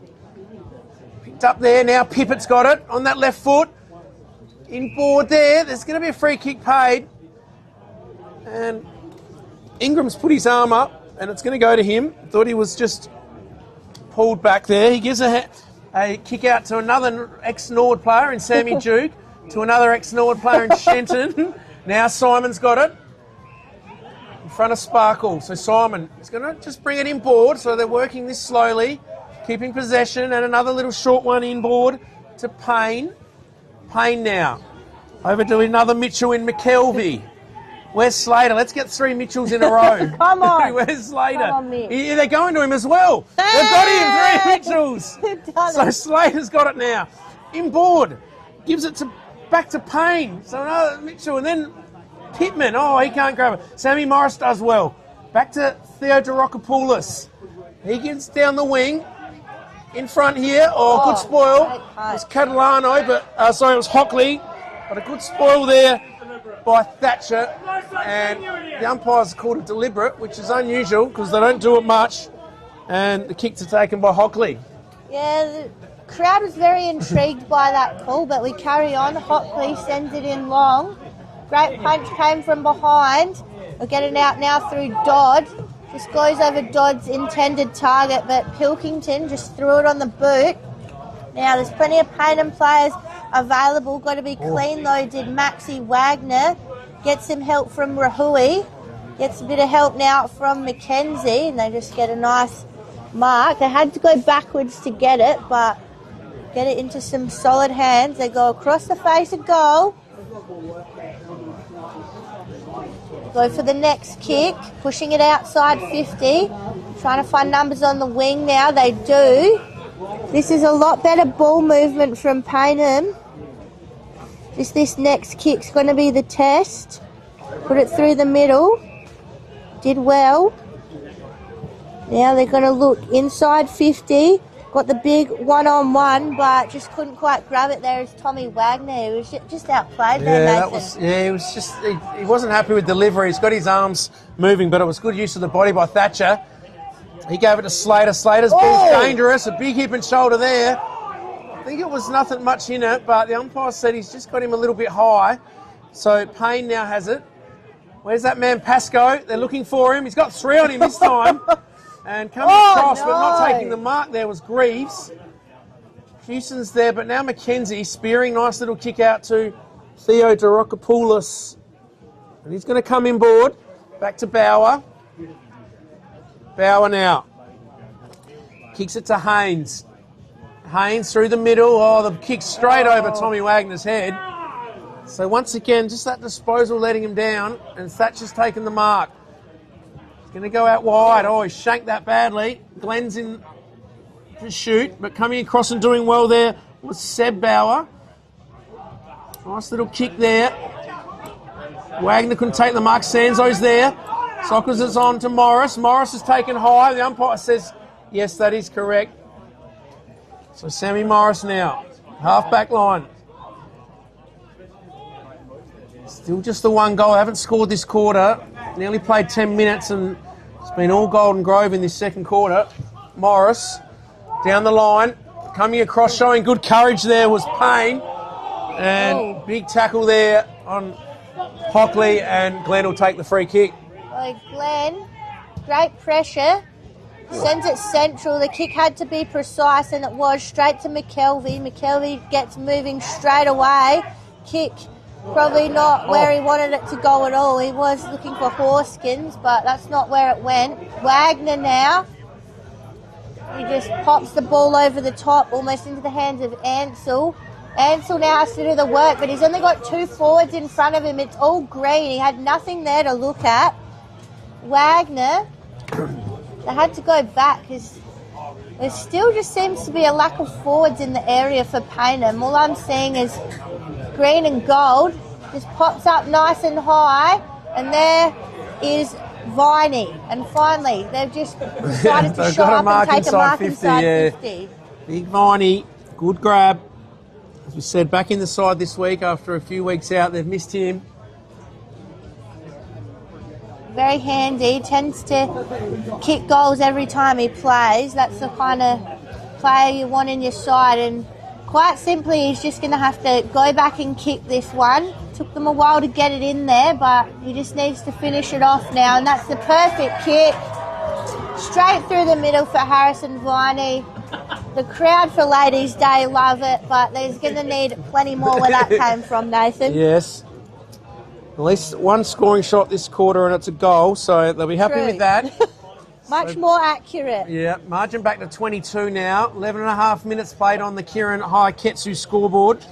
Picked up there. Now Pippett's got it on that left foot. Inboard there. There's going to be a free kick paid. And Ingram's put his arm up and it's going to go to him. Thought he was just pulled back there. He gives a kick out to another ex-Nord player in Sammy Duke, to another ex-Nord player in Shenton. Now Simon's got it in front of Sparkle. So Simon is going to just bring it inboard. So they're working this slowly, keeping possession, and another little short one inboard to Payne. Payne now. Over to another Mitchell in McKelvey. Where's Slater? Let's get 3 Mitchells in a row. Come on. Where's Slater? Come on, Mitch. Yeah, they're going to him as well. They've got him, 3 Mitchells. So Slater's got it now. Inboard. Gives it back to Payne. So another Mitchell. And then Pittman. Oh, he can't grab it. Sammy Morris does well. Back to Theo Dorokopoulos. He gets down the wing. In front here, good spoil. It was Catalano, but sorry, it was Hockley. But a good spoil there by Thatcher. And the umpires called it deliberate, which is unusual because they don't do it much. And the kicks are taken by Hockley. Yeah, the crowd was very intrigued by that call, but we carry on. Hockley sends it in long. Great punch came from behind. We'll get it out now through Dodd. Just goes over Dodd's intended target, but Pilkington just threw it on the boot. Now, there's plenty of Payneham players available. Got to be clean, though, did Maxie Wagner. Gets some help from Rahui. Gets a bit of help now from Mackenzie, and they just get a nice mark. They had to go backwards to get it, but get it into some solid hands. They go across the face of goal. Go for the next kick, pushing it outside 50. Trying to find numbers on the wing now. They do. This is a lot better ball movement from Payneham. Just this next kick's going to be the test. Put it through the middle. Did well. Now they're going to look inside 50. Got the big one-on-one, but just couldn't quite grab it there as Tommy Wagner. He was just outplayed there, Nathan. He wasn't happy with delivery. He's got his arms moving, but it was good use of the body by Thatcher. He gave it to Slater. Slater's ball's dangerous. A big hip and shoulder there. I think it was nothing much in it, but the umpire said he's just got him a little bit high. So Payne now has it. Where's that man Pascoe? They're looking for him. He's got 3 on him this time. And coming across, but not taking the mark there was Greaves. Houston's there, but now Mackenzie spearing. Nice little kick out to Theo Dorokopoulos. And he's going to come inboard. Back to Bauer. Bauer now. Kicks it to Haynes. Haynes through the middle. Oh, the kick straight over Tommy Wagner's head. So once again, just that disposal letting him down, and Thatcher's taken the mark. Going to go out wide. Oh, he shanked that badly. Glenn's in to shoot, but coming across and doing well there was Seb Bauer. Nice little kick there. Wagner couldn't take the mark. Sanzo's there. Sockers is on to Morris. Morris is taken high. The umpire says, yes, that is correct. So Sammy Morris now. Half-back line. Still just the 1 goal. I haven't scored this quarter. Nearly played 10 minutes and It's been all Golden Grove in this second quarter. Morris down the line, coming across, showing good courage there was Payne. And big tackle there on Hockley, and Glenn will take the free kick. Well, Glenn, great pressure. Sends it central. The kick had to be precise, and it was straight to McKelvey. McKelvey gets moving straight away. Kick probably not where he wanted it to go at all. He was looking for Horskins, but that's not where it went. Wagner now. He just pops the ball over the top, almost into the hands of Ansell. Ansell now has to do the work, but he's only got 2 forwards in front of him. It's all green. He had nothing there to look at. Wagner, they had to go back because there still just seems to be a lack of forwards in the area for Payneham. All I'm seeing is green and gold. Just pops up nice and high, and there is Viney. And finally, they've just decided to show up and take a mark inside 50. Big Viney, good grab. As we said, back in the side this week after a few weeks out. They've missed him. Very handy. Tends to kick goals every time he plays. That's the kind of player you want in your side. And quite simply, he's just going to have to go back and kick this one. Took them a while to get it in there, but he just needs to finish it off now. And that's the perfect kick. Straight through the middle for Harrison Viney. The crowd for Ladies' Day love it, but there's going to need plenty more where that came from, Nathan. Yes. At least one scoring shot this quarter and it's a goal, so they'll be happy with that. Much more accurate. Yeah, margin back to 22 now. 11 and a half minutes played on the Kirin High Ketsu scoreboard.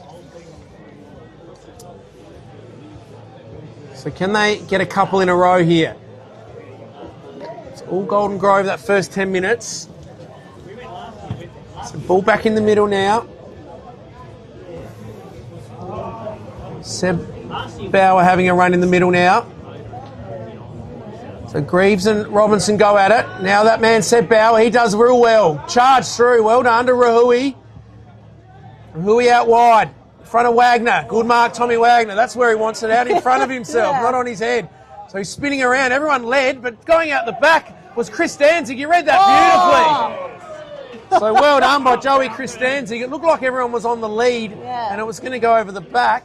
So can they get a couple in a row here? It's all Golden Grove that first 10 minutes. So ball back in the middle now. Seb Bauer having a run in the middle now. So Greaves and Robinson go at it. Now that man Seb Bauer, he does real well. Charge through, well done to Rahui. Rahui out wide, in front of Wagner. Good mark, Tommy Wagner. That's where he wants it, out in front of himself, not on his head. So he's spinning around, everyone led, but going out the back was Chris Danzig. You read that beautifully. So well done by Joey Chris Danzig. It looked like everyone was on the lead and it was going to go over the back.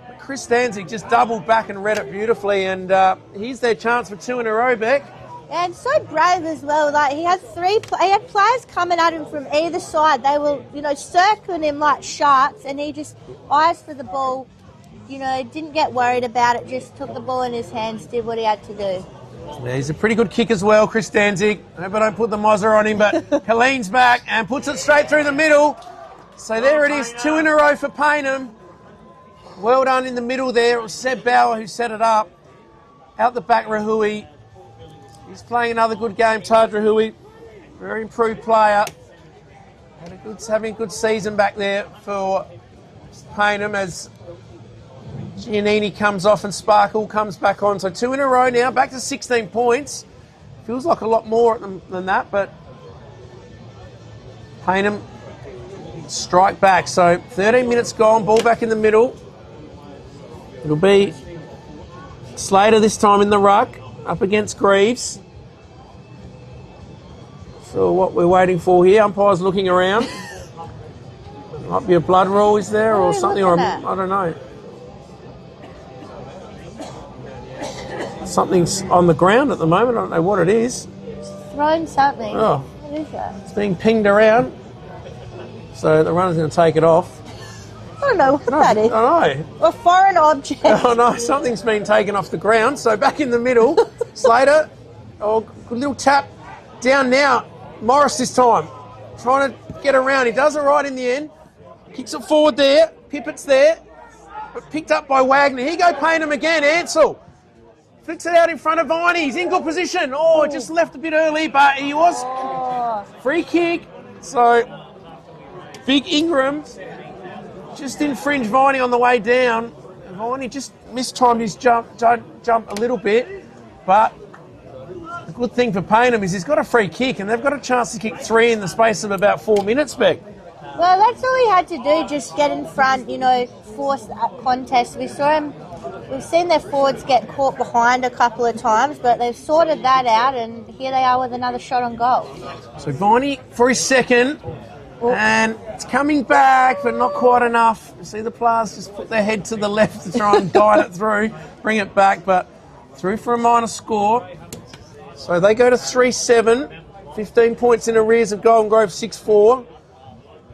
But Chris Danzig just doubled back and read it beautifully, and here's their chance for 2 in a row, Beck. And so brave as well. Like he had players coming at him from either side. They were, circling him like sharks, and he just eyes for the ball. Didn't get worried about it. Just took the ball in his hands, did what he had to do. Yeah, he's a pretty good kick as well, Chris Danzig. I hope I don't put the Mozzer on him, but Helene's back and puts it straight through the middle. So there it is, 2 in a row for Payneham. Well done in the middle there. It was Seb Bauer who set it up. Out the back, Rahui. He's playing another good game, Taj Rahui. Very improved player. Having a good season back there for Payneham as Giannini comes off and Sparkle comes back on. So 2 in a row now, back to 16 points. Feels like a lot more than that, but Payneham strike back. So 13 minutes gone, ball back in the middle. It'll be Slater this time in the ruck, up against Greaves. So what we're waiting for here, umpire's looking around. Might be a blood rule, is there, or something, or I don't know. Something's on the ground at the moment. I don't know what it is. It's thrown something. Oh. What is that? It's being pinged around. So the runner's going to take it off. I don't know what that is. I know. A foreign object. Oh no, something's been taken off the ground. So back in the middle, Slater. Oh, good little tap down now. Morris this time. Trying to get around. He does it right in the end. Kicks it forward there. Pippett's there. But picked up by Wagner. Here go Payneham again. Ansell. Flicks it out in front of Viney. He's in good position. Oh, just left a bit early, but he was free kick. So Big Ingram just infringed Viney on the way down. Viney just mistimed his jump a little bit. But the good thing for Payneham is he's got a free kick, and they've got a chance to kick 3 in the space of about 4 minutes, Beck. Well, that's all he had to do, just get in front, force that contest. We saw him we've seen their forwards get caught behind a couple of times, but they've sorted that out, and here they are with another shot on goal. So Viney for his second, and it's coming back, but not quite enough. You see the players just put their head to the left to try and guide it through, bring it back, but through for a minor score. So they go to 3-7, 15 points in arrears of Golden Grove 6-4,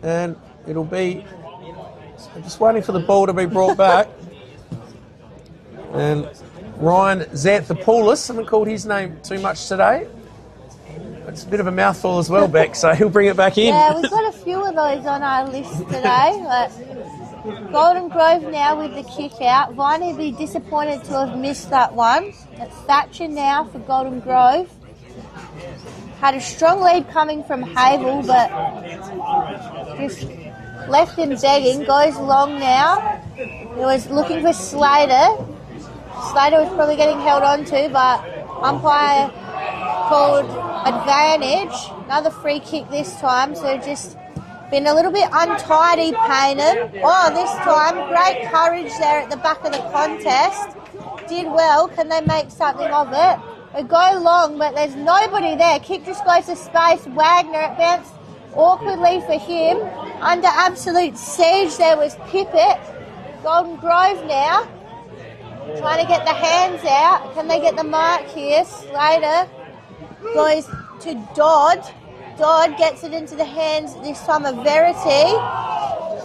and it'll be, so just waiting for the ball to be brought back. And Ryan Xanthopoulos, haven't called his name too much today. It's a bit of a mouthful as well, Beck, so he'll bring it back in. Yeah, we've got a few of those on our list today. But Golden Grove now with the kick out. Viney will be disappointed to have missed that one. It's Thatcher now for Golden Grove. Had a strong lead coming from Havel, but just left him begging. Goes long now. He was looking for Slater. Slater was probably getting held on to, but umpire called advantage. Another free kick this time, so just been a little bit untidy, Payneham. Oh, this time, great courage there at the back of the contest. Did well. Can they make something of it? They go long, but there's nobody there. Kick just goes to space. Wagner, it bounced awkwardly for him. Under absolute siege there was Pippett. Golden Grove now. Trying to get the hands out. Can they get the mark here? Slater goes to Dodd. Dodd gets it into the hands this time of Verity.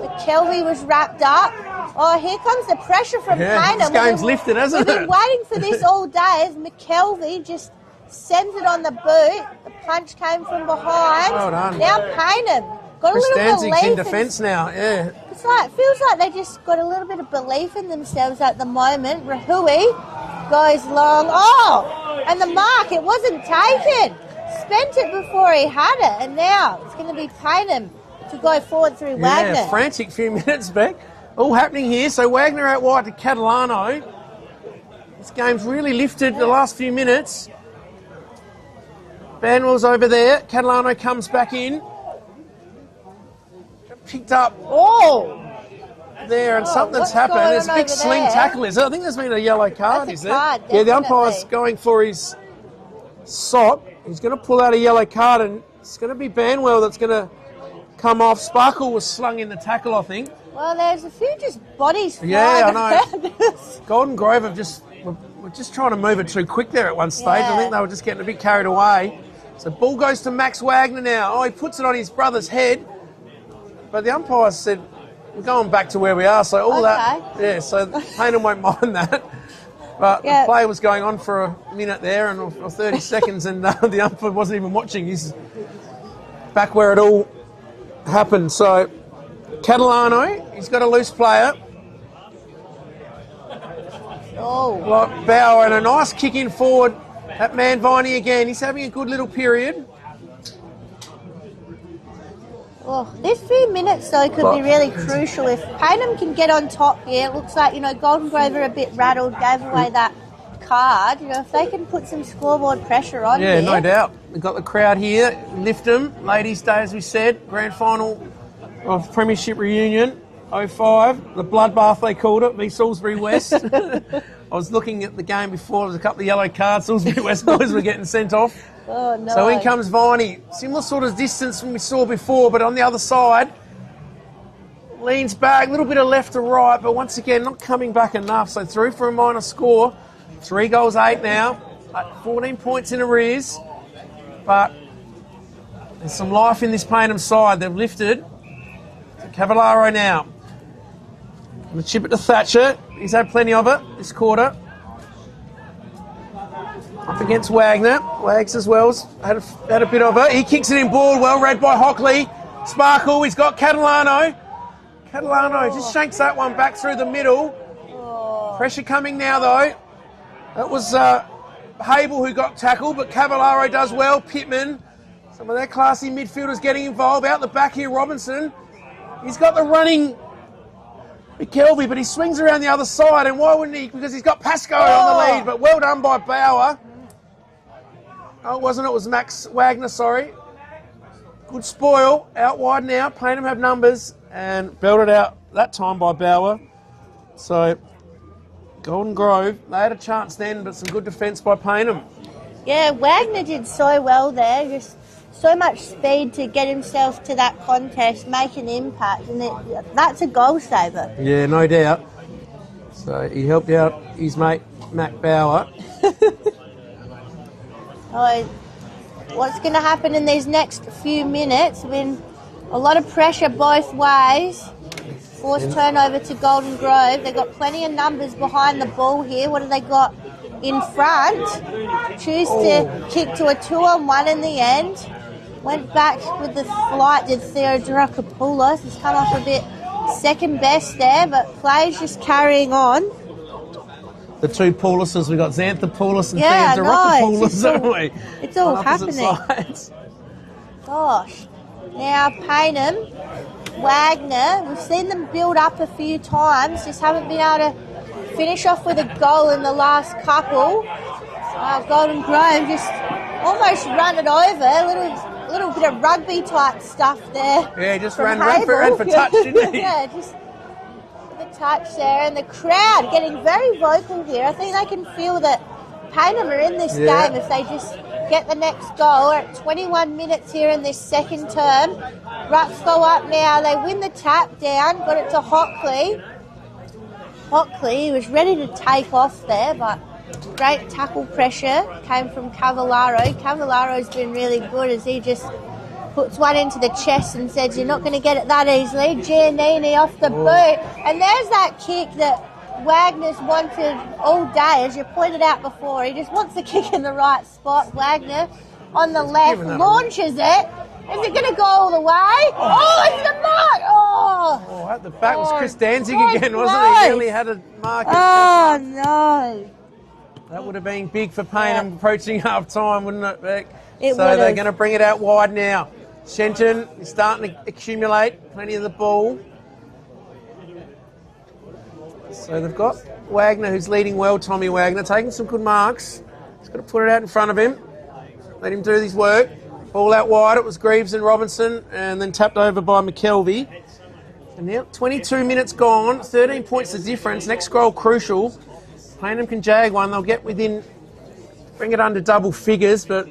McKelvey was wrapped up. Oh, here comes the pressure from Payneham. This game's lifted, hasn't it? We've been waiting for this all day as McKelvey just sends it on the boot. The punch came from behind. Well done. Now Payneham got Chris a little Danzig's belief in defence now, yeah. It's like, feels like they just got a little bit of belief in themselves at the moment. Rahui goes long. Oh, and the mark, it wasn't taken. Spent it before he had it, and now it's going to be Payneham to go forward through Wagner. Yeah, frantic few minutes back. All happening here. So Wagner out wide to Catalano. This game's really lifted the last few minutes. Banwell's over there. Catalano comes back in. Picked up there, and something's happened. There's a big sling tackle. I think there's been a yellow card, is there? Yeah, the umpire's going for his sop. He's going to pull out a yellow card, and it's going to be Banwell that's going to come off. Sparkle was slung in the tackle, I think. Well, there's a few just bodies flying. Yeah, I know. Golden Grove were just trying to move it too quick there at one stage. Yeah. I think they were just getting a bit carried away. So ball goes to Max Wagner now. Oh, he puts it on his brother's head. But the umpire said, we're going back to where we are. So all that, yeah, so Payneham won't mind that. But the play was going on for a minute there and or 30 seconds, and the umpire wasn't even watching. He's back where it all happened. So Catalano, he's got a loose player. Like Bauer, and a nice kick in forward at Viney again. He's having a good little period. Well, this few minutes, though, could be really crucial. If Payneham can get on top here, it looks like, Golden Grove are a bit rattled, gave away that card. If they can put some scoreboard pressure on here. Yeah, no doubt. We've got the crowd here. Lift them. Ladies' Day, as we said. Grand final of Premiership Reunion, 05. The bloodbath, they called it, v Salisbury West. I was looking at the game before. There was a couple of yellow cards. Salisbury West boys were getting sent off. Oh, no. So in comes Viney. Similar sort of distance from we saw before, but on the other side. Leans back, a little bit of left to right, but once again, not coming back enough. So through for a minor score. 3 goals, 8 now. 14 points in arrears. But there's some life in this Payneham side. They've lifted. Cavallaro now. The chip it to Thatcher. He's had plenty of it this quarter. Up against Wagner. Wags as well. Had a bit of it. He kicks it in board. Well read by Hockley. Sparkle. He's got Catalano. Catalano just shanks that one back through the middle. Pressure coming now, though. That was Habel who got tackled, but Cavallaro does well. Pittman. Some of their classy midfielders getting involved. Out the back here, Robinson. He's got the running McKelvey, but he swings around the other side, and why wouldn't he? Because he's got Pascoe on the lead, but well done by Bauer. Oh, it wasn't. It was Max Wagner, sorry. Good spoil. Out wide now. Payneham have numbers, and belted out that time by Bauer. So Golden Grove, they had a chance then, but some good defence by Payneham. Yeah, Wagner did so well there. Just so much speed to get himself to that contest, make an impact, and that's a goal saver. Yeah, no doubt. So he helped out his mate, Mac Bauer. Oh, what's going to happen in these next few minutes? I mean, a lot of pressure both ways. Forced turnover to Golden Grove. They've got plenty of numbers behind the ball here. What have they got in front? Choose to kick to a 2-on-1 in the end. Went back with the flight, did Theodorakopoulos. He's come off a bit second best there, but play's just carrying on. The two Paulises, we've got Xanthopoulos and Theodorakopoulos, haven't we? It's all happening. Sides. Gosh. Now, Payneham, Wagner, we've seen them build up a few times, just haven't been able to finish off with a goal in the last couple. Golden Grove just almost run it over, a little bit of rugby type stuff there. Yeah, just ran for touch, didn't he? Yeah, just the touch there, and the crowd getting very vocal here. I think they can feel that Payneham are in this game if they just get the next goal. We're at 21 minutes here in this second term. Rucks go up now. They win the tap down. Got it to Hockley. He was ready to take off there, but great tackle pressure came from Cavallaro. Cavallaro's been really good as he just puts one into the chest and says, you're not going to get it that easily. Giannini off the boot. And there's that kick that Wagner's wanted all day, as you pointed out before. He just wants the kick in the right spot. Wagner on the left launches it. Is it going to go all the way? Oh, it's the mark! Oh, at the back was Chris Danzig again, wasn't he? He only had a mark. Oh, no. That would have been big for Payneham approaching half time, wouldn't it, Beck? It so they're going to bring it out wide now. Shenton is starting to accumulate plenty of the ball. So they've got Wagner, who's leading well, Tommy Wagner, taking some good marks. He's got to put it out in front of him. Let him do his work. Ball out wide, it was Greaves and Robinson, and then tapped over by McKelvey. And now 22 minutes gone, 13 points the difference. Next goal crucial. Payneham can jag one, they'll get within, bring it under double figures, but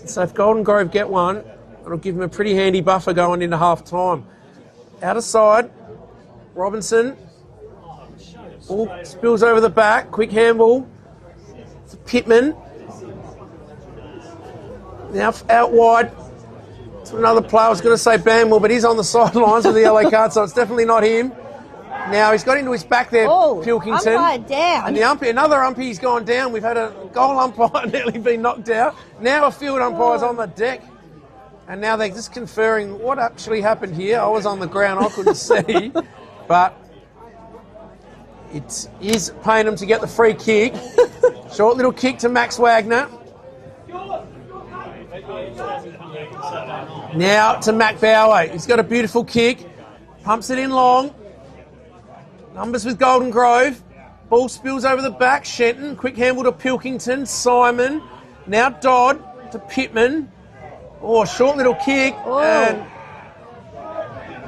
so if Golden Grove get one, it'll give them a pretty handy buffer going into half time. Out of side, Robinson. Ball spills over the back. Quick handball to Pittman. Now out wide to another player. I was going to say Bamwell, but he's on the sidelines with the yellow card, so it's definitely not him. Now he's got into his back there, Pilkington. Umpire down. And the umpire, another umpire's gone down. We've had a goal umpire nearly been knocked out. Now a field umpire's on the deck. And now they're just conferring what actually happened here. I was on the ground, I couldn't see. But it is Payneham to get the free kick. Short little kick to Max Wagner. Now to Mac Bauer. He's got a beautiful kick. Pumps it in long. Numbers with Golden Grove. Ball spills over the back. Shenton. Quick handle to Pilkington. Simon. Now Dodd to Pittman. Oh, short little kick. And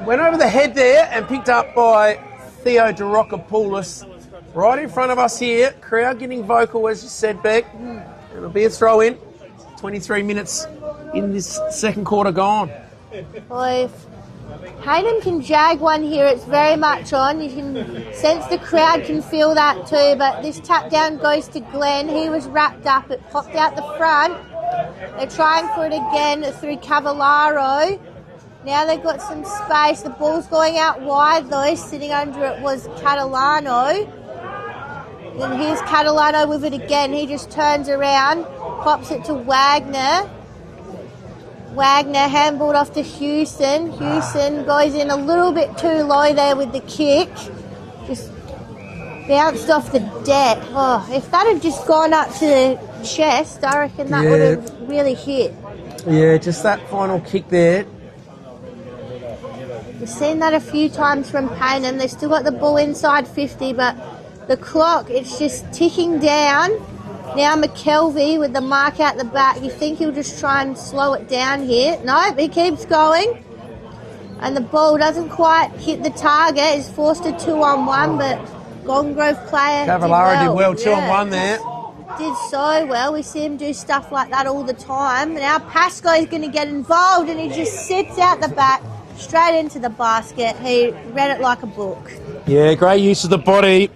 went over the head there and picked up by Theodorakopoulos. Right in front of us here. Crowd getting vocal, as you said, Beck. It'll be a throw in. 23 minutes in this second quarter gone. Well, if Payneham can jag one here, it's very much on. You can sense the crowd can feel that too, but this tap down goes to Glenn. He was wrapped up. It popped out the front. They're trying for it again through Cavallaro. Now they've got some space. The ball's going out wide though. Sitting under it was Catalano. And here's Catalano with it again. He just turns around, pops it to Wagner. Wagner handballed off to Hewson. Hewson goes in a little bit too low there with the kick. Just bounced off the deck. Oh, if that had just gone up to the chest, I reckon that would have really hit. Yeah, just that final kick there. We've seen that a few times from Payneham. They've still got the ball inside 50, but the clock, it's just ticking down. Now McKelvey with the mark out the back. You think he'll just try and slow it down here. Nope, he keeps going. And the ball doesn't quite hit the target. He's forced a 2-on-1, but Golden Grove player. Cavallaro did well, 2 on yeah. 1 there. Did so well. We see him do stuff like that all the time. Now Pascoe is going to get involved, and he just sits out the back, straight into the basket. He read it like a book. Yeah, great use of the body.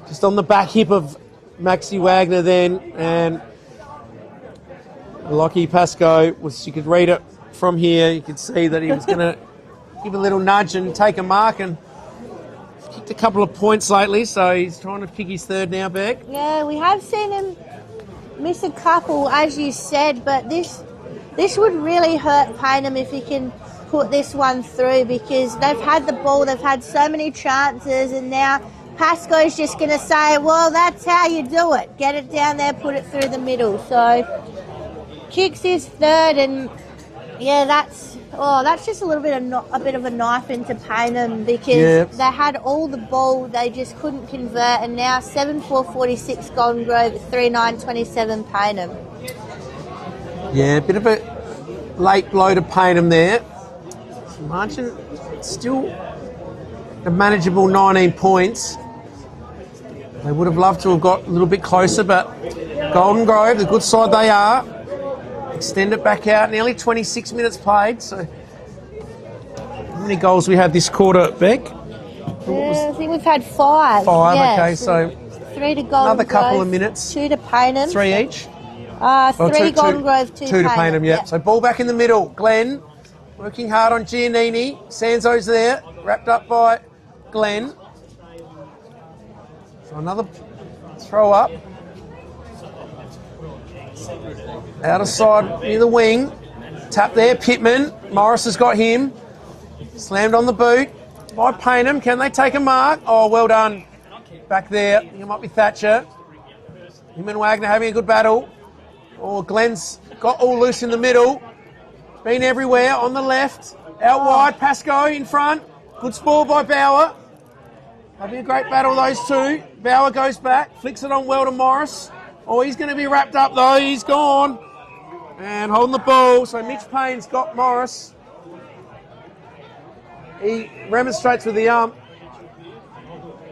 Just on the back hip of Maxi Wagner then, and Lockie Pascoe was. You could read it from here. You could see that he was going to give a little nudge and take a mark, and kicked a couple of points lately, so he's trying to kick his third now, Beck. Yeah, we have seen him miss a couple, as you said, but this would really hurt Payneham if he can put this one through, because they've had the ball, they've had so many chances, and now Pascoe's just going to say, well, that's how you do it. Get it down there, put it through the middle. So kicks his third, and yeah, that's just a little bit of a knife into Payneham, because they had all the ball, they just couldn't convert, and now 7-4-46 Golden Grove, 3-9-27 Payneham. Yeah, a bit of a late blow to Payneham there. Margin still a manageable 19 points. They would have loved to have got a little bit closer, but Golden Grove, the good side they are, extend it back out. Nearly 26 minutes played. So, how many goals we had this quarter, Beck? I think we've had 5. 5, yes. okay. So 3 to Golden another Grove, couple of minutes. 2 to Payneham. 3 each. 3 Golden Grove, 2 to Payneham. Yep. So ball back in the middle. Glenn working hard on Giannini. Sanzo's there, wrapped up by Glenn. So another throw up. Out of side near the wing. Tap there, Pittman. Morris has got him. Slammed on the boot by Payneham. Can they take a mark? Oh, well done. Back there. It might be Thatcher. Him and Wagner having a good battle. Oh, Glenn's got all loose in the middle. Been everywhere on the left. Out wide, Pascoe in front. Good spoil by Bauer. Having a great battle, those two. Bauer goes back, flicks it on well to Morris. Oh, he's going to be wrapped up though. He's gone. And holding the ball. So Mitch Payne's got Morris. He remonstrates with the ump.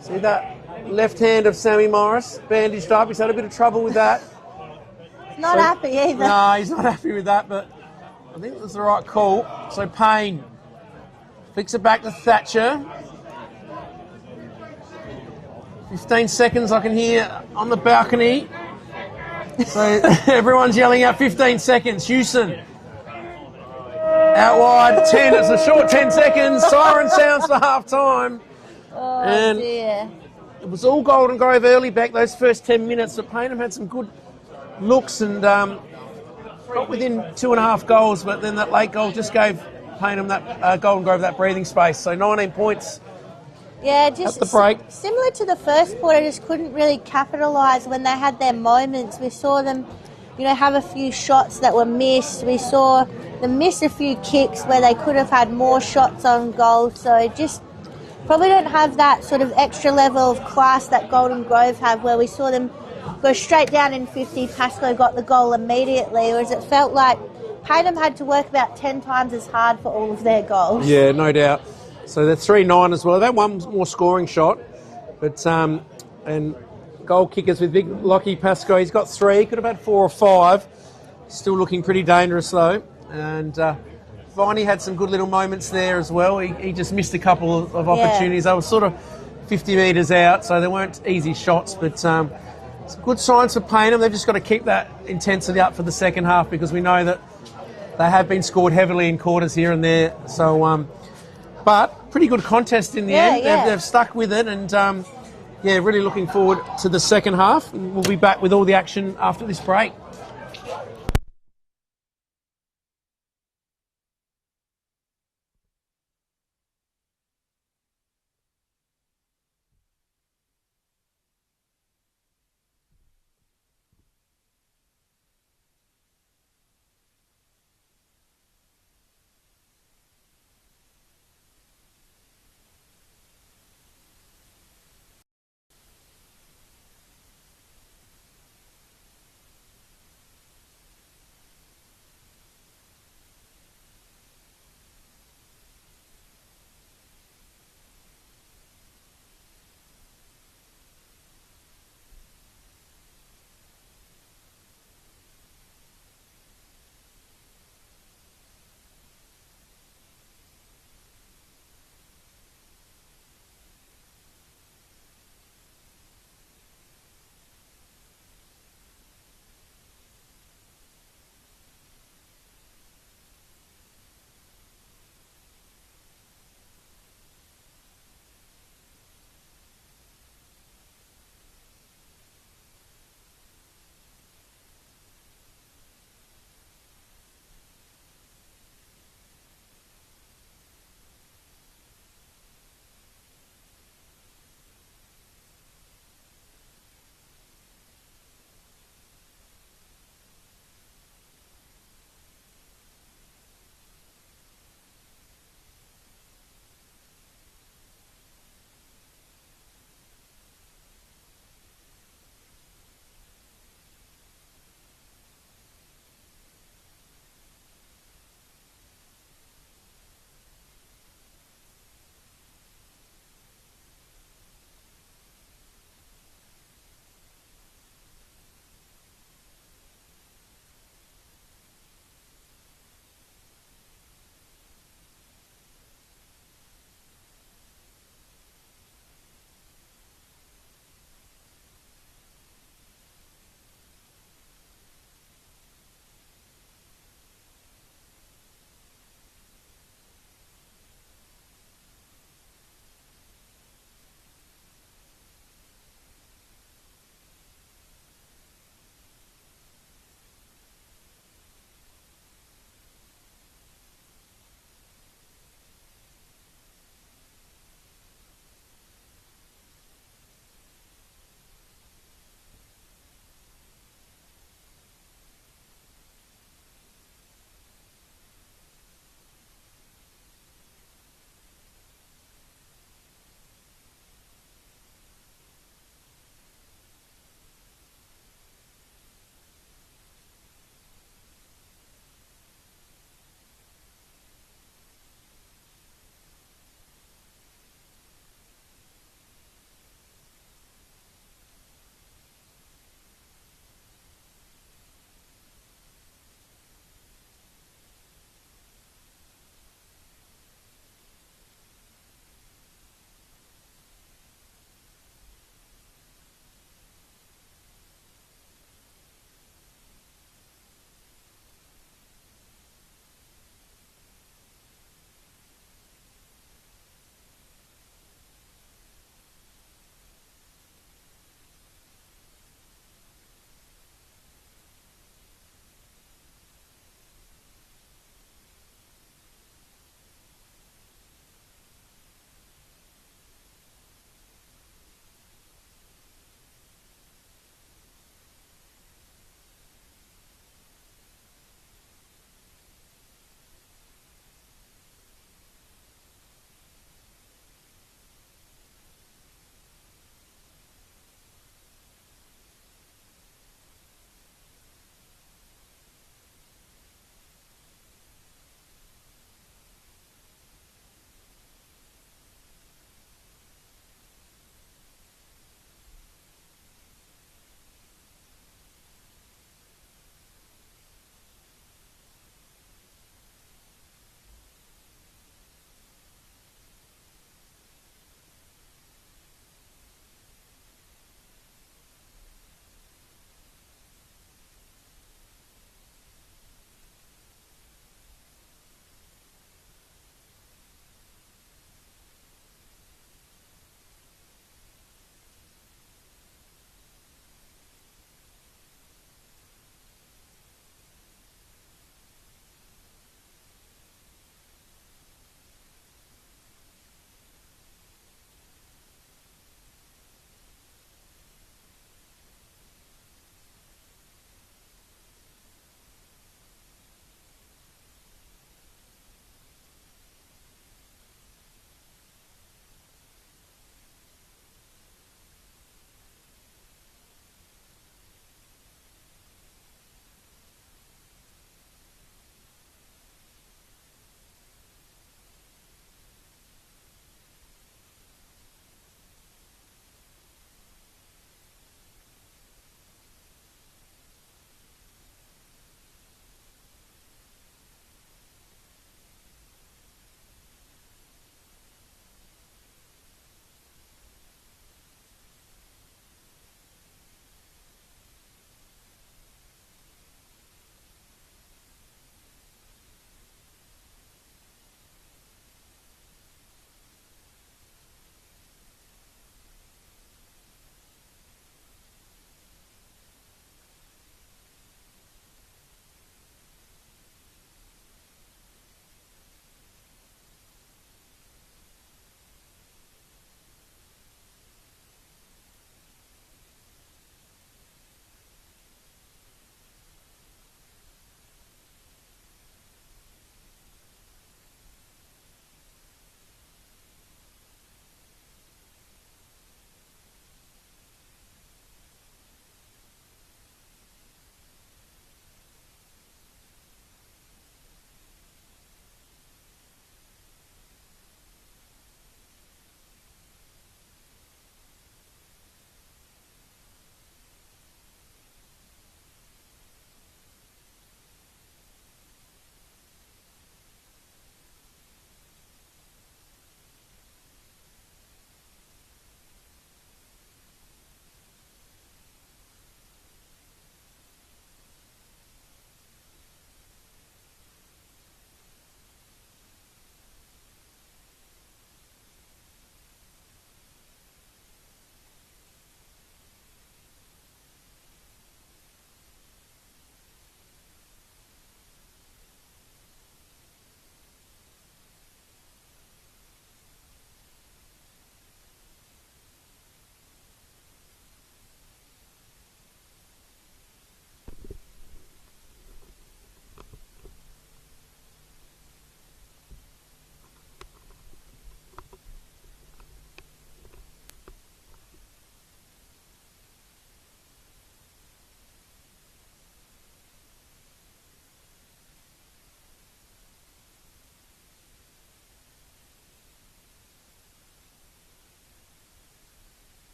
See that left hand of Sammy Morris bandaged up. He's had a bit of trouble with that. Not happy either. No, he's not happy with that, but I think it was the right call. So Payne flicks it back to Thatcher. 15 seconds I can hear on the balcony. So everyone's yelling out 15 seconds. Houston. Out wide, 10. It's a short 10 seconds. Siren sounds for half time. Oh, and dear. It was all Golden Grove early back those first 10 minutes. So Payneham had some good looks and got within 2.5 goals, but then that late goal just gave Payneham that Golden Grove that breathing space. So 19 points. Yeah, just at the break. Similar to the first quarter, just couldn't really capitalise when they had their moments. We saw them, have a few shots that were missed. We saw them miss a few kicks where they could have had more shots on goal. So just probably don't have that sort of extra level of class that Golden Grove have, where we saw them go straight down in 50. Pascoe got the goal immediately, whereas it felt like Payneham had to work about 10 times as hard for all of their goals. Yeah, no doubt. So they're 3-9 as well. That one more scoring shot, but and goal kickers with big Lockie Pascoe. He's got 3. Could have had 4 or 5. Still looking pretty dangerous though. And Viney had some good little moments there as well. He just missed a couple of opportunities. They were sort of 50 metres out, so they weren't easy shots. But some good signs for Payneham. They've just got to keep that intensity up for the second half, because we know that they have been scored heavily in quarters here and there. So. But pretty good contest in the end. Yeah. They've stuck with it, and really looking forward to the second half. And we'll be back with all the action after this break.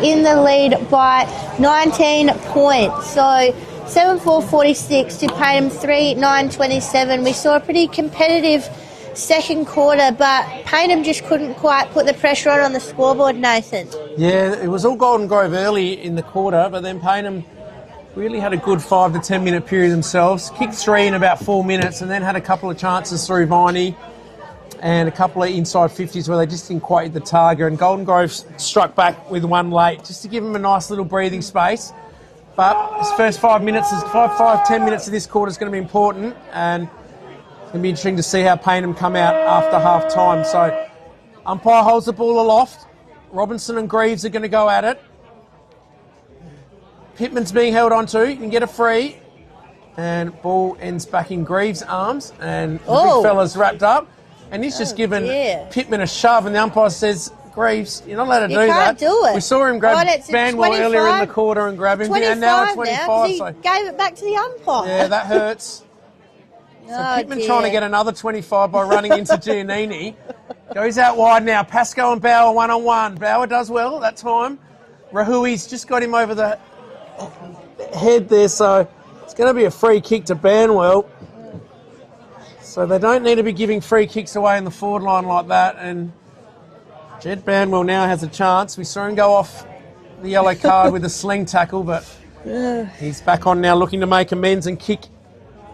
in the lead by 19 points. So 7-4-46 to Payneham 3-9-27. We saw a pretty competitive second quarter, but Payneham just couldn't quite put the pressure on the scoreboard, Nathan. Yeah, it was all Golden Grove early in the quarter, but then Payneham really had a good 5 to 10 minute period themselves. Kicked 3 in about 4 minutes and then had a couple of chances through Viney and a couple of inside 50s where they just didn't quite hit the target. And Golden Grove struck back with one late just to give them a nice little breathing space. But this first 10 minutes of this quarter is going to be important, and it's going to be interesting to see how Payneham come out after half time. So umpire holds the ball aloft. Robinson and Greaves are going to go at it. Pittman's being held onto. You can get a free. And ball ends back in Greaves' arms. And the big fella's wrapped up. And he's just given Pittman a shove. And the umpire says, Greaves, you're not allowed to do that. You can't do it. We saw him grab Banwell earlier in the quarter and grab him. And now it's 25. Now, he gave it back to the umpire. Yeah, that hurts. So Pittman trying to get another 25 by running into Giannini. Goes out wide now. Pascoe and Bauer one-on-one. Bauer does well that time. Rahui's just got him over the head there, so it's going to be a free kick to Banwell. So they don't need to be giving free kicks away in the forward line like that. And Jed Banwell now has a chance. We saw him go off the yellow card with a sling tackle, but he's back on now looking to make amends and kick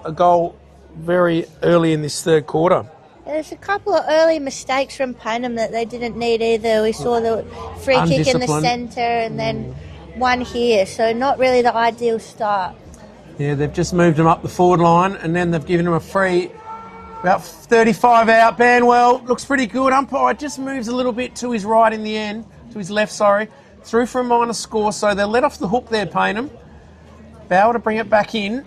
a goal very early in this third quarter. There's a couple of early mistakes from Payneham that they didn't need either. We saw the free kick in the centre and then one here, so not really the ideal start. Yeah, they've just moved him up the forward line and then they've given him a free. About 35 out. Banwell looks pretty good. Umpire just moves a little bit to his right in the end, to his left, sorry. Through for a minor score, so they're let off the hook there, Payneham. Bauer to bring it back in.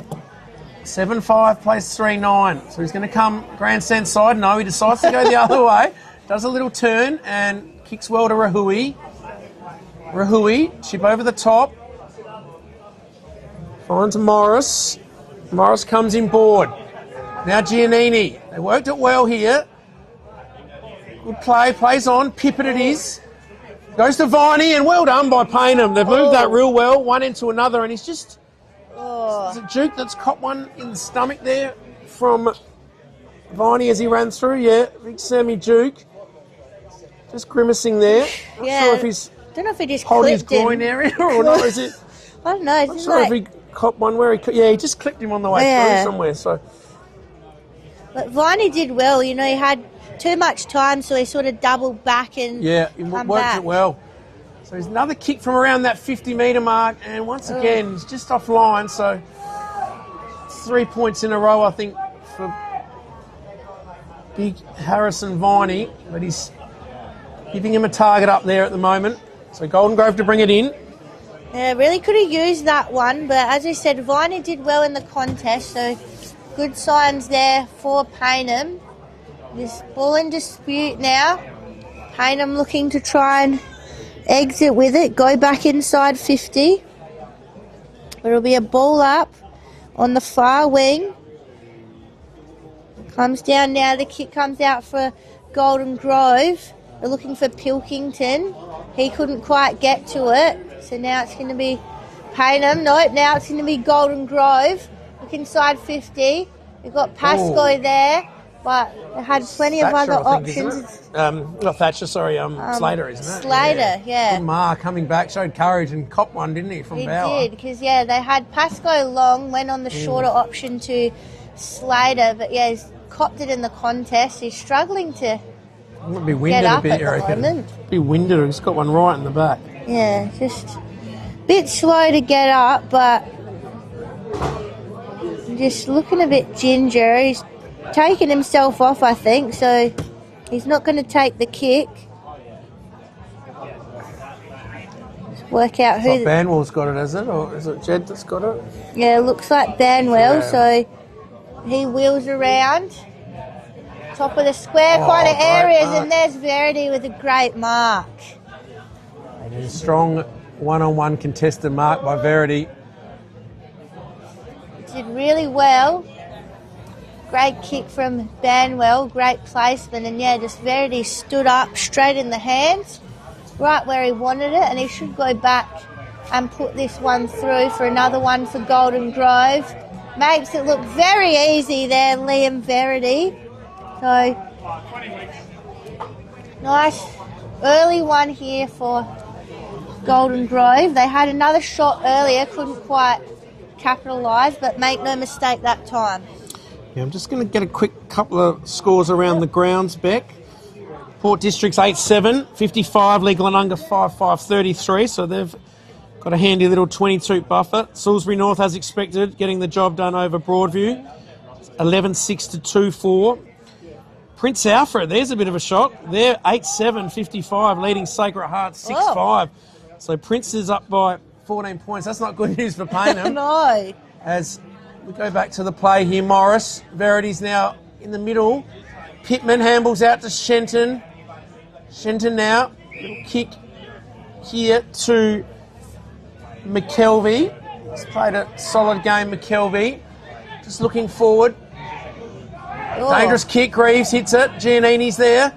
7-5 plays 3-9. So he's going to come grandstand side. No, he decides to go the other way. Does a little turn and kicks well to Rahui. Rahui, chip over the top. Finds Morris. Morris comes in board. Now Giannini. They worked it well here. Good play. Plays on. Pippin it is. Goes to Viney and well done by Payneham. They've moved that real well. One into another and he's just... Is it Duke that's caught one in the stomach there from Viney as he ran through? Yeah, big Sammy Duke. Just grimacing there. Not sure if he's don't know if he just holding his clipped groin area or not. Is it? I don't know. Not sure if he caught one where he... Yeah, he just clipped him on the way through somewhere. So, but Viney did well. You know, he had too much time, so he sort of doubled back and he worked it well. So there's another kick from around that 50-metre mark, and once again, he's just offline. So 3 points in a row, I think, for big Harrison Viney, but he's giving him a target up there at the moment. So Golden Grove to bring it in. Yeah, really could have used that one, but as I said, Viney did well in the contest, so good signs there for Payneham. This ball in dispute now. Payneham looking to try and exit with it, go back inside 50. It'll be a ball up on the far wing. Comes down now, the kick comes out for Golden Grove. They're looking for Pilkington. He couldn't quite get to it, so now it's going to be Payneham. Nope, now it's going to be Golden Grove. Look inside 50. We've got Pascoe there, but they had plenty of other options. Not Thatcher, sorry, Slater, isn't it? Slater, yeah. Good Mar coming back, showed courage and copped one, didn't he, from Bauer? He did, because, they had Pascoe long, went on the shorter option to Slater, but, he's copped it in the contest. He's struggling to be winded get up a bit, at the moment. Be winded, he's got one right in the back. Yeah, just a bit slow to get up, but just looking a bit ginger. He's taken himself off, I think, so he's not going to take the kick. Just work out who... Banwell's got it, is it? Or is it Jed that's got it? Yeah, looks like Banwell, so he wheels around. Top of the square kind of areas, and there's Verity with a great mark. And a strong one-on-one contested mark by Verity. Did really well. Great kick from Banwell, great placement, and just Verity stood up straight in the hands. right where he wanted it, and he should go back and put this one through for another one for Golden Grove. Makes it look very easy there, Liam Verity. So, nice early one here for Golden Grove. They had another shot earlier, couldn't quite capitalise, but make no mistake that time. Yeah, I'm just going to get a quick couple of scores around the grounds, Beck. Port District's 8-7, 55, Legal and Unger 5-5, 33, so they've got a handy little 22 buffer. Salisbury North, as expected, getting the job done over Broadview, 11-6 to 2-4. Prince Alfred, there's a bit of a shock. They're 8-7, 55, leading Sacred Heart 6-5. So Prince is up by 14 points. That's not good news for Payneham. No. As we go back to the play here, Morris. Verity's now in the middle. Pittman handballs out to Shenton. Shenton now, little kick here to McKelvey. He's played a solid game, McKelvey. Just looking forward. Dangerous kick, Greaves hits it. Giannini's there.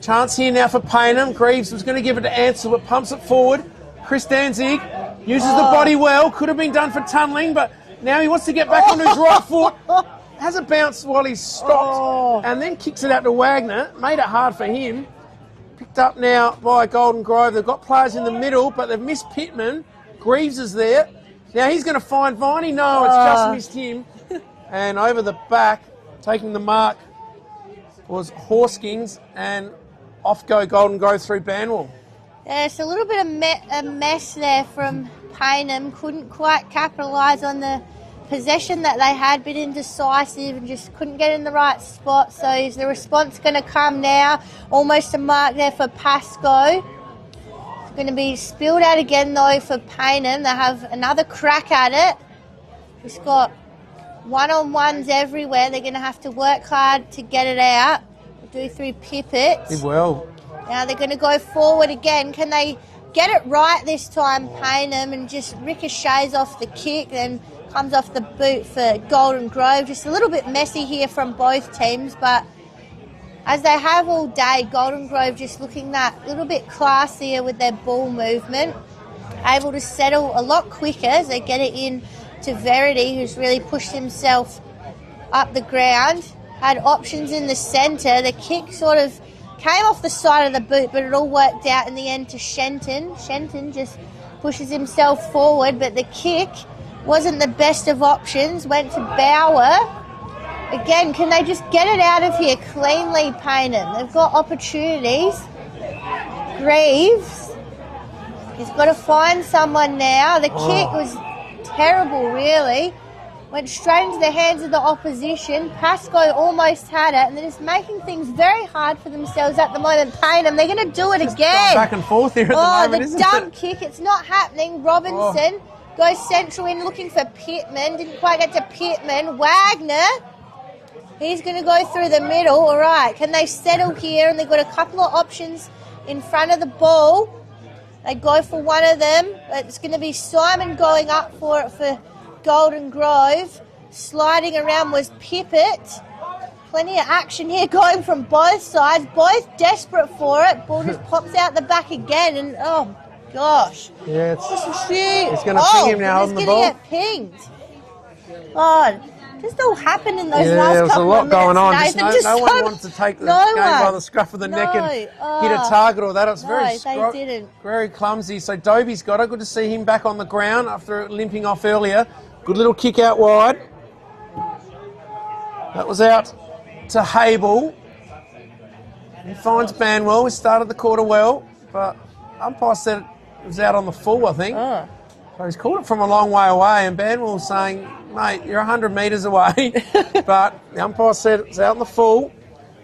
Chance here now for Payneham. Greaves was going to give it to Ansel, but pumps it forward. Chris Danzig uses the body well. Could have been done for tunnelling, but now he wants to get back on his right foot. Has a bounce while he's stopped, and then kicks it out to Wagner. Made it hard for him. Picked up now by Golden Grove. They've got players in the middle, but they've missed Pittman. Greaves is there. Now he's going to find Viney. No, it's just missed him. And over the back, taking the mark, was Horskings, and off go Golden Grove through Banwell. Yeah, it's a little bit of a mess there from Payneham. Couldn't quite capitalise on the possession that they had, bit indecisive and just couldn't get in the right spot. So is the response going to come now? Almost a mark there for Pascoe. It's going to be spilled out again though for Payneham. They have another crack at it. It's got one-on-ones everywhere. They're going to have to work hard to get it out. Do through Pippet. Did well. Now they're going to go forward again. Can they get it right this time, Payneham, and just ricochets off the kick, then comes off the boot for Golden Grove. Just a little bit messy here from both teams, but as they have all day, Golden Grove just looking that little bit classier with their ball movement, able to settle a lot quicker as they get it in to Verity, who's really pushed himself up the ground. Had options in the centre. The kick sort of came off the side of the boot, but it all worked out in the end to Shenton. Shenton just pushes himself forward, but the kick wasn't the best of options. Went to Bauer. Again, can they just get it out of here cleanly, Payneham? They've got opportunities. Greaves. He's got to find someone now. The kick was terrible, really. Went straight into the hands of the opposition. Pascoe almost had it, and they're just making things very hard for themselves at the moment. Payneham, they're going to do it again. Back and forth here at the moment, isn't it? The dumb kick, it's not happening. Robinson goes central in looking for Pittman. Didn't quite get to Pittman. Wagner, he's going to go through the middle. All right, can they settle here? And they've got a couple of options in front of the ball. They go for one of them. It's going to be Simon going up for it for Golden Grove. Sliding around was Pippet. Plenty of action here going from both sides. Both desperate for it. Ball just pops out the back again, and oh gosh. Yeah, it's going to ping him now holding the ball. He's going to get pinged. God, just all happened in those last there was a couple lot of minutes. going on. Nathan, No one wants to take the game by the scruff of the neck and hit a target or that. It was very clumsy. So Dobie's got it. Good to see him back on the ground after limping off earlier. Good little kick out wide. That was out to Hable. He finds Banwell. He started the quarter well, but umpire said it was out on the full, I think. So he's called it from a long way away, and Banwell was saying, mate, you're 100 metres away. But the umpire said it's out on the full.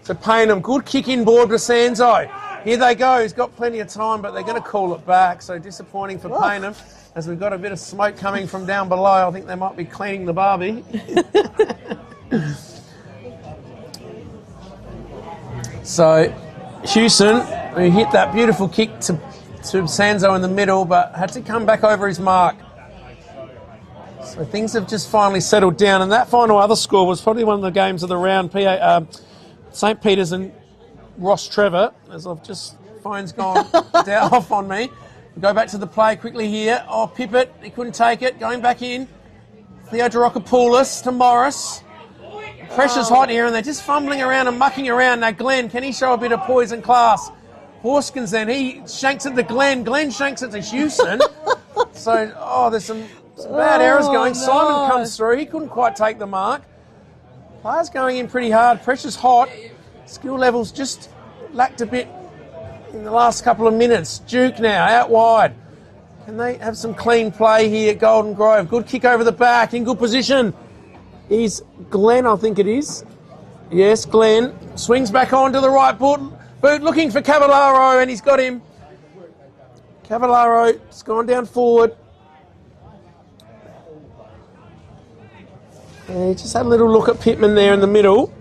So Payneham, good kick inboard to Sanzo. Here they go. He's got plenty of time, but they're going to call it back. So disappointing for Payneham, as we've got a bit of smoke coming from down below. I think they might be cleaning the barbie. So Hewson, who hit that beautiful kick to Sanzo in the middle, but had to come back over his mark. So things have just finally settled down, and that final other score was probably one of the games of the round. St. Peter's and Ross Trevor, as I've just Phone's gone off on me. Go back to the play quickly here. Oh, Pippet, he couldn't take it. Going back in. Theodorakopoulos to Morris. Pressure's hot here, and they're just fumbling around and mucking around. Now, Glenn, can he show a bit of poise and class? Horskins then, he shanks it to Glenn. Glenn shanks it to Houston. So, there's some bad errors going. No. Simon comes through. He couldn't quite take the mark. Players going in pretty hard. Pressure's hot. Skill levels just lacked a bit in the last couple of minutes. Duke now, out wide. Can they have some clean play here at Golden Grove? Good kick over the back, in good position. Is Glenn, I think it is. Yes, Glenn. Swings back on to the right boot, looking for Cavallaro, and he's got him. Cavallaro's gone down forward. And he just had a little look at Pittman there in the middle.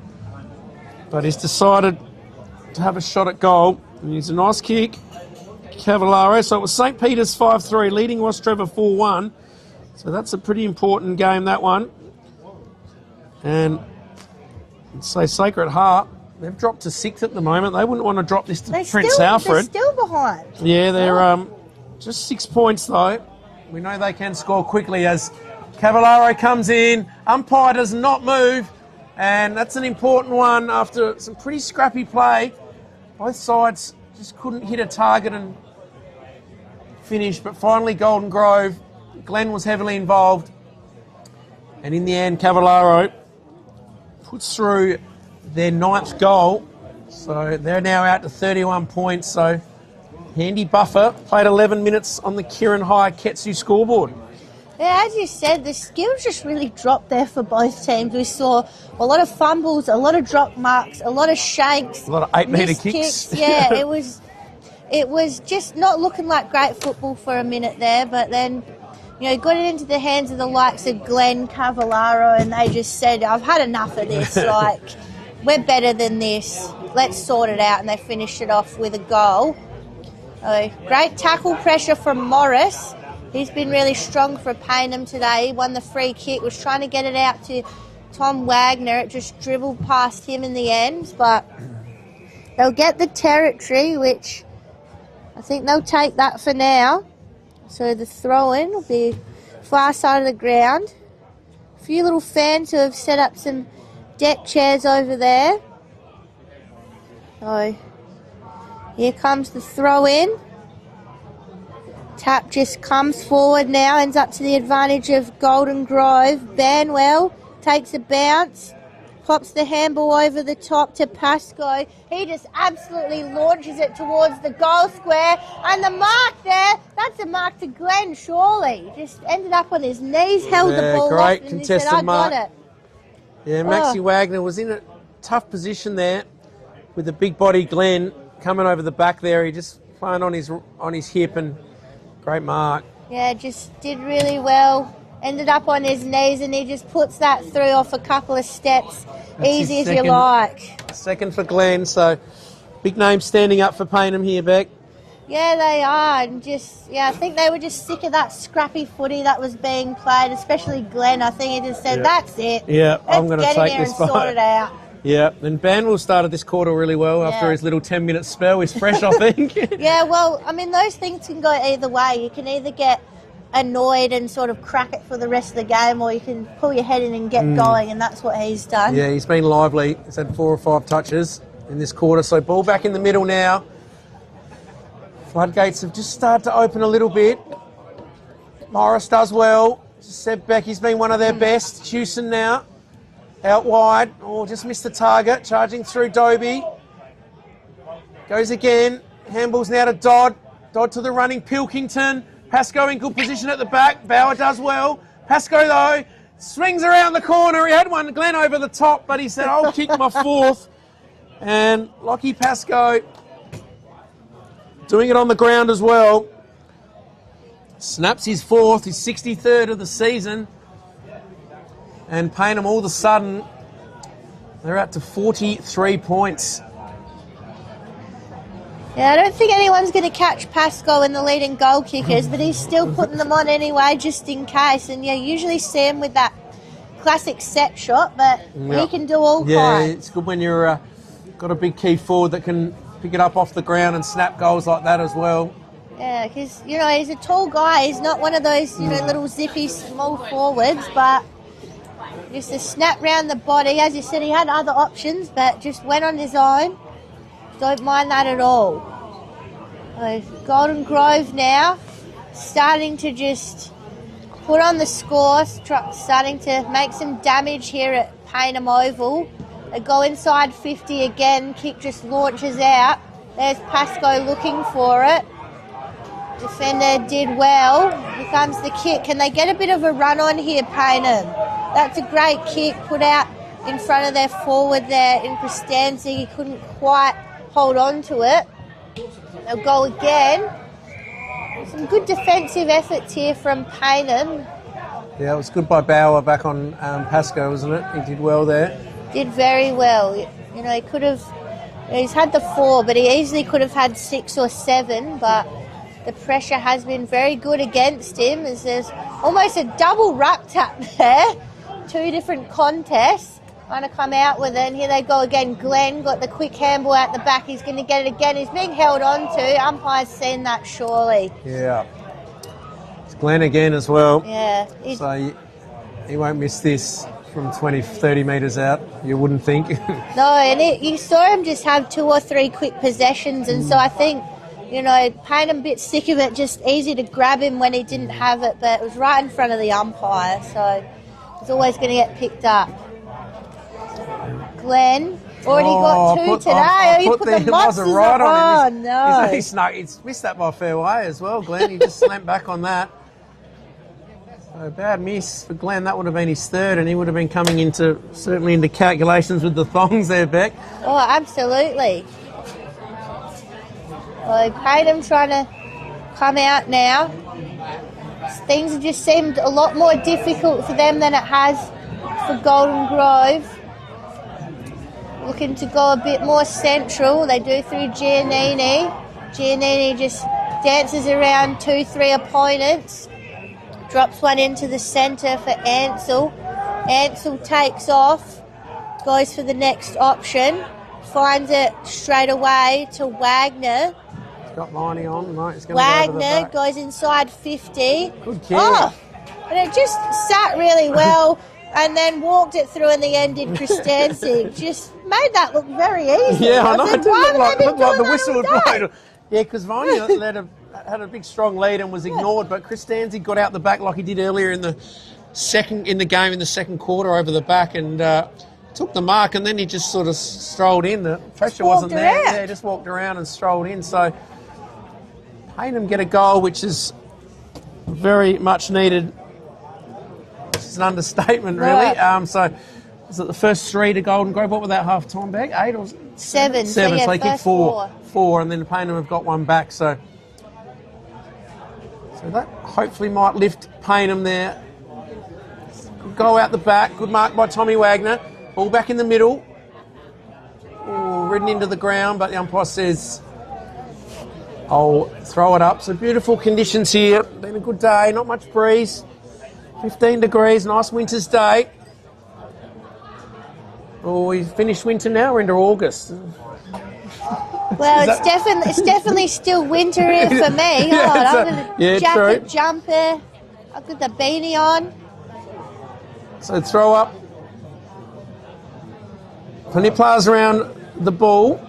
But he's decided to have a shot at goal. And he's a nice kick. Cavallaro. So it was St. Peter's 5-3, leading Ostrava 4-1. So that's a pretty important game, that one. And I'd say Sacred Heart, they've dropped to 6th at the moment. They wouldn't want to drop this to Prince Alfred. They're still behind. Yeah, they're just 6 points, though. We know they can score quickly as Cavallaro comes in. Umpire does not move. And that's an important one after some pretty scrappy play. Both sides just couldn't hit a target and finish. But finally, Golden Grove, Glenn was heavily involved. And in the end, Cavallaro puts through their 9th goal. So they're now out to 31 points. So handy buffer. Played 11 minutes on the Kieran High Ketsu scoreboard. Yeah, as you said, the skills just really dropped there for both teams. We saw a lot of fumbles, a lot of drop marks, a lot of shanks. A lot of 8-metre kicks. Yeah, it was just not looking like great football for a minute there, but then, got it into the hands of the likes of Glenn, Cavallaro, and they just said, I've had enough of this. We're better than this. Let's sort it out. And they finished it off with a goal. Great tackle pressure from Morris. He's been really strong for Payneham today. He won the free kick, was trying to get it out to Tom Wagner. It just dribbled past him in the end, but they'll get the territory, which I think they'll take that for now. So the throw-in will be far side of the ground. A few little fans who have set up some deck chairs over there. So here comes the throw-in. Tap just comes forward now, ends up to the advantage of Golden Grove. Banwell takes a bounce, pops the handball over the top to Pascoe. He just absolutely launches it towards the goal square. And the mark there, that's a mark to Glenn, surely. Just ended up on his knees, held the ball great off, and contested he said, mark. got it. Yeah, Maxi Wagner was in a tough position there with the big body Glenn coming over the back there. He just playing on his hip, and great mark. Yeah, just did really well. Ended up on his knees, and he just puts that through off a couple of steps. That's easy as you like. Second for Glenn, so big name standing up for Payneham here, Beck. Yeah, they are. And I think they were just sick of that scrappy footy that was being played, especially Glenn. I think he just said, that's it. Yeah, I'm going to take this and sort it out. Yeah, and Banwell started this quarter really well after his little 10-minute spell. He's fresh, I think. Yeah, well, I mean, those things can go either way. You can either get annoyed and sort of crack it for the rest of the game, or you can pull your head in and get going, and that's what he's done. Yeah, he's been lively. He's had 4 or 5 touches in this quarter. So ball back in the middle now. Floodgates have just started to open a little bit. Morris does well. Seb Becky's been one of their best. Houston now. Out wide. Oh, just missed the target. Charging through Dobie. Goes again. Handballs now to Dodd. Dodd to the running Pilkington. Pascoe in good position at the back. Bauer does well. Pascoe, though, swings around the corner. He had one Glenn over the top, but he said, I'll kick my 4th. And Lockie Pascoe doing it on the ground as well. Snaps his 4th, his 63rd of the season. And Payneham, all of a sudden, they're up to 43 points. Yeah, I don't think anyone's going to catch Pascoe in the leading goal kickers, but he's still putting them on anyway, just in case. And, usually see him with that classic set shot, but he can do all kinds. Yeah, it's good when you're got a big key forward that can pick it up off the ground and snap goals like that as well. Yeah, because, you know, he's a tall guy. He's not one of those, you know, little zippy small forwards, but just a snap round the body. As you said, he had other options, but just went on his own. Don't mind that at all. Golden Grove now starting to just put on the score, starting to make some damage here at Payneham Oval. They go inside 50 again. Kick just launches out. There's Pascoe looking for it. Defender did well. Here comes the kick. Can they get a bit of a run on here, Payneham? That's a great kick put out in front of their forward there in Costanza. He couldn't quite hold on to it. They'll go again. Some good defensive efforts here from Payneham. Yeah, it was good by Bauer back on Pascoe, wasn't it? He did well there. Did very well. You know, he could have... He's had the 4, but he easily could have had 6 or 7, but the pressure has been very good against him, as there's almost a double ruck tap there. 2 different contests. Trying to come out with it, and here they go again. Glenn got the quick handball out the back. He's going to get it again. He's being held on to. Umpire's seen that, surely. Yeah. It's Glenn again as well. Yeah. So he won't miss this from 20, 30 metres out, you wouldn't think. No, and you saw him just have 2 or 3 quick possessions, and so I think, you know, Payneham a bit sick of it, just easy to grab him when he didn't have it, but it was right in front of the umpire, so it's always going to get picked up. Glenn already got 2 today. You put the monsters right on him. No. He's snuck. He's missed that by a fair way as well, Glenn. He just slammed back on that. So bad miss for Glenn. That would have been his 3rd, and he would have been coming certainly into calculations with the thongs there, Beck. Oh, absolutely. Well, Payneham trying to come out now. Things have just seemed a lot more difficult for them than it has for Golden Grove. Looking to go a bit more central. They do through Giannini. Giannini just dances around 2-3 opponents. Drops one into the centre for Ansell. Ansell takes off. Goes for the next option. Finds it straight away to Wagner. He's got Liney on. Right, he's going to go over the Wagner back. goes inside 50. Good kick. Oh, and it just sat really well. And then walked it through in the end, did Christensen. Just made that look very easy. Yeah, I know. It Why looked like the whistle would had blown. Yeah, because Vanya had a big strong lead and was ignored, but Christensen got out the back like he did earlier in the game in the second quarter over the back and took the mark, and then he just sort of strolled in. The pressure wasn't there. Yeah, just walked around and strolled in. So Payneham get a goal, which is very much needed. It's an understatement, really. Right. So is it the first 3 to Golden Grove? What was that half-time bag? 8 or 7? 7. So they kicked 4, and then Payneham have got 1 back. So that hopefully might lift Payneham there. Good goal out the back. Good mark by Tommy Wagner. Ball back in the middle. Ooh, ridden into the ground, but the umpire says, I'll throw it up. So beautiful conditions here. Been a good day. Not much breeze. 15 degrees, nice winter's day. Oh, we've finished winter now, we're into August. Well, it's definitely still winter here for me. Yeah, I've got a jacket, true. jumper, I've got the beanie on. So throw up. Plenty of players around the ball.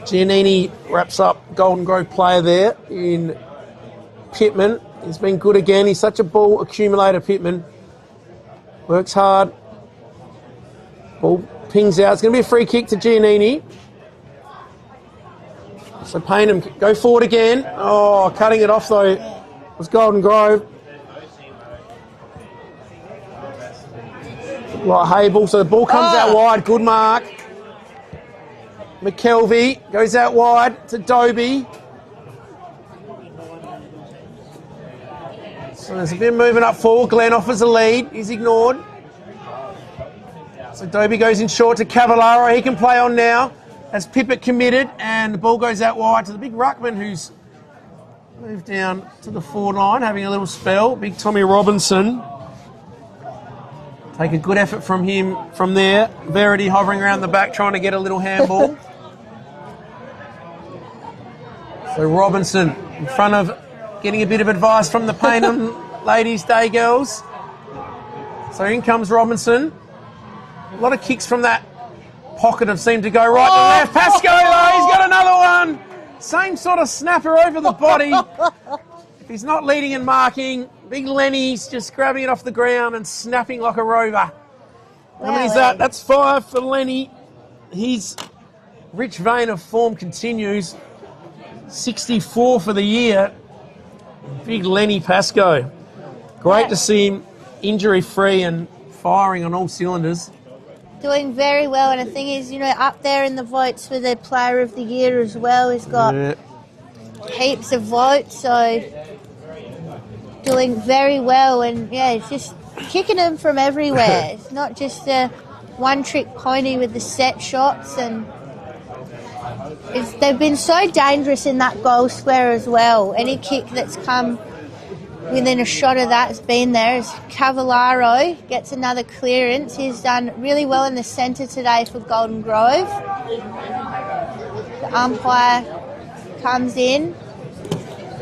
Giannini wraps up Golden Grove player there in Pittman. He's been good again. He's such a ball accumulator, Pittman. Works hard. Ball pings out. It's going to be a free kick to Giannini. So Payneham go forward again. Oh, cutting it off though was Golden Grove. Like Hable. So the ball comes out wide. Good mark. McKelvey goes out wide to Dobie. So there's a bit of movement up forward. Glenn offers a lead. He's ignored. So Dobie goes in short to Cavallaro. He can play on now as Pippett committed, and the ball goes out wide to the big ruckman who's moved down to the forward line, having a little spell. Big Tommy Robinson. Take a good effort from him from there. Verity hovering around the back trying to get a little handball. So Robinson in front of getting a bit of advice from the Payneham ladies' day girls. So in comes Robinson. A lot of kicks from that pocket have seemed to go right to left. Pascoe though, he's got another one. Same sort of snapper over the body. If he's not leading and marking, big Lenny's just grabbing it off the ground and snapping like a rover. How many's that? That's 5 for Lenny. His rich vein of form continues. 64 for the year. Big Lenny Pascoe. Great to see him injury-free and firing on all cylinders. Doing very well, and the thing is, up there in the votes for the Player of the Year as well. He's got heaps of votes, so doing very well, and he's just kicking them from everywhere. It's not just a one-trick pony with the set shots, and they've been so dangerous in that goal square as well. Any kick that's come within a shot of that has been there. As Cavallaro gets another clearance. He's done really well in the centre today for Golden Grove. The umpire comes in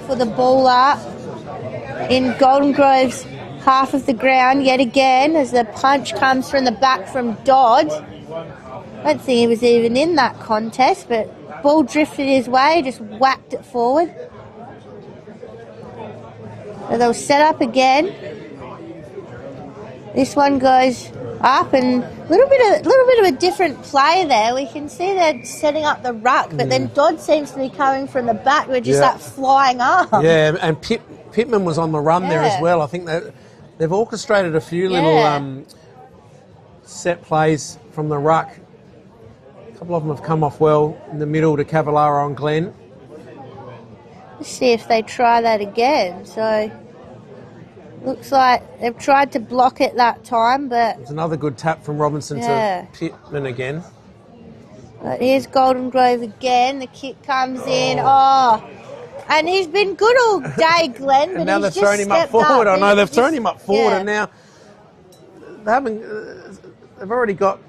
for the ball up in Golden Grove's half of the ground yet again as the punch comes from the back from Dodd. I don't think he was even in that contest, but ball drifted his way, just whacked it forward. So they'll set up again. This one goes up, and a little bit of a different play there. We can see they're setting up the ruck, but then Dodd seems to be coming from the back. We're just like flying up. Yeah, and Pittman was on the run there as well. I think they've orchestrated a few little set plays from the ruck. A couple of them have come off well in the middle to Cavallaro and Glenn. Let's see if they try that again. So looks like they've tried to block it that time, but it's another good tap from Robinson to Pittman again. But here's Golden Grove again. The kick comes in. And he's been good all day, Glenn. But and now he's they've thrown him up forward. I know they've thrown him up forward, and now they've already got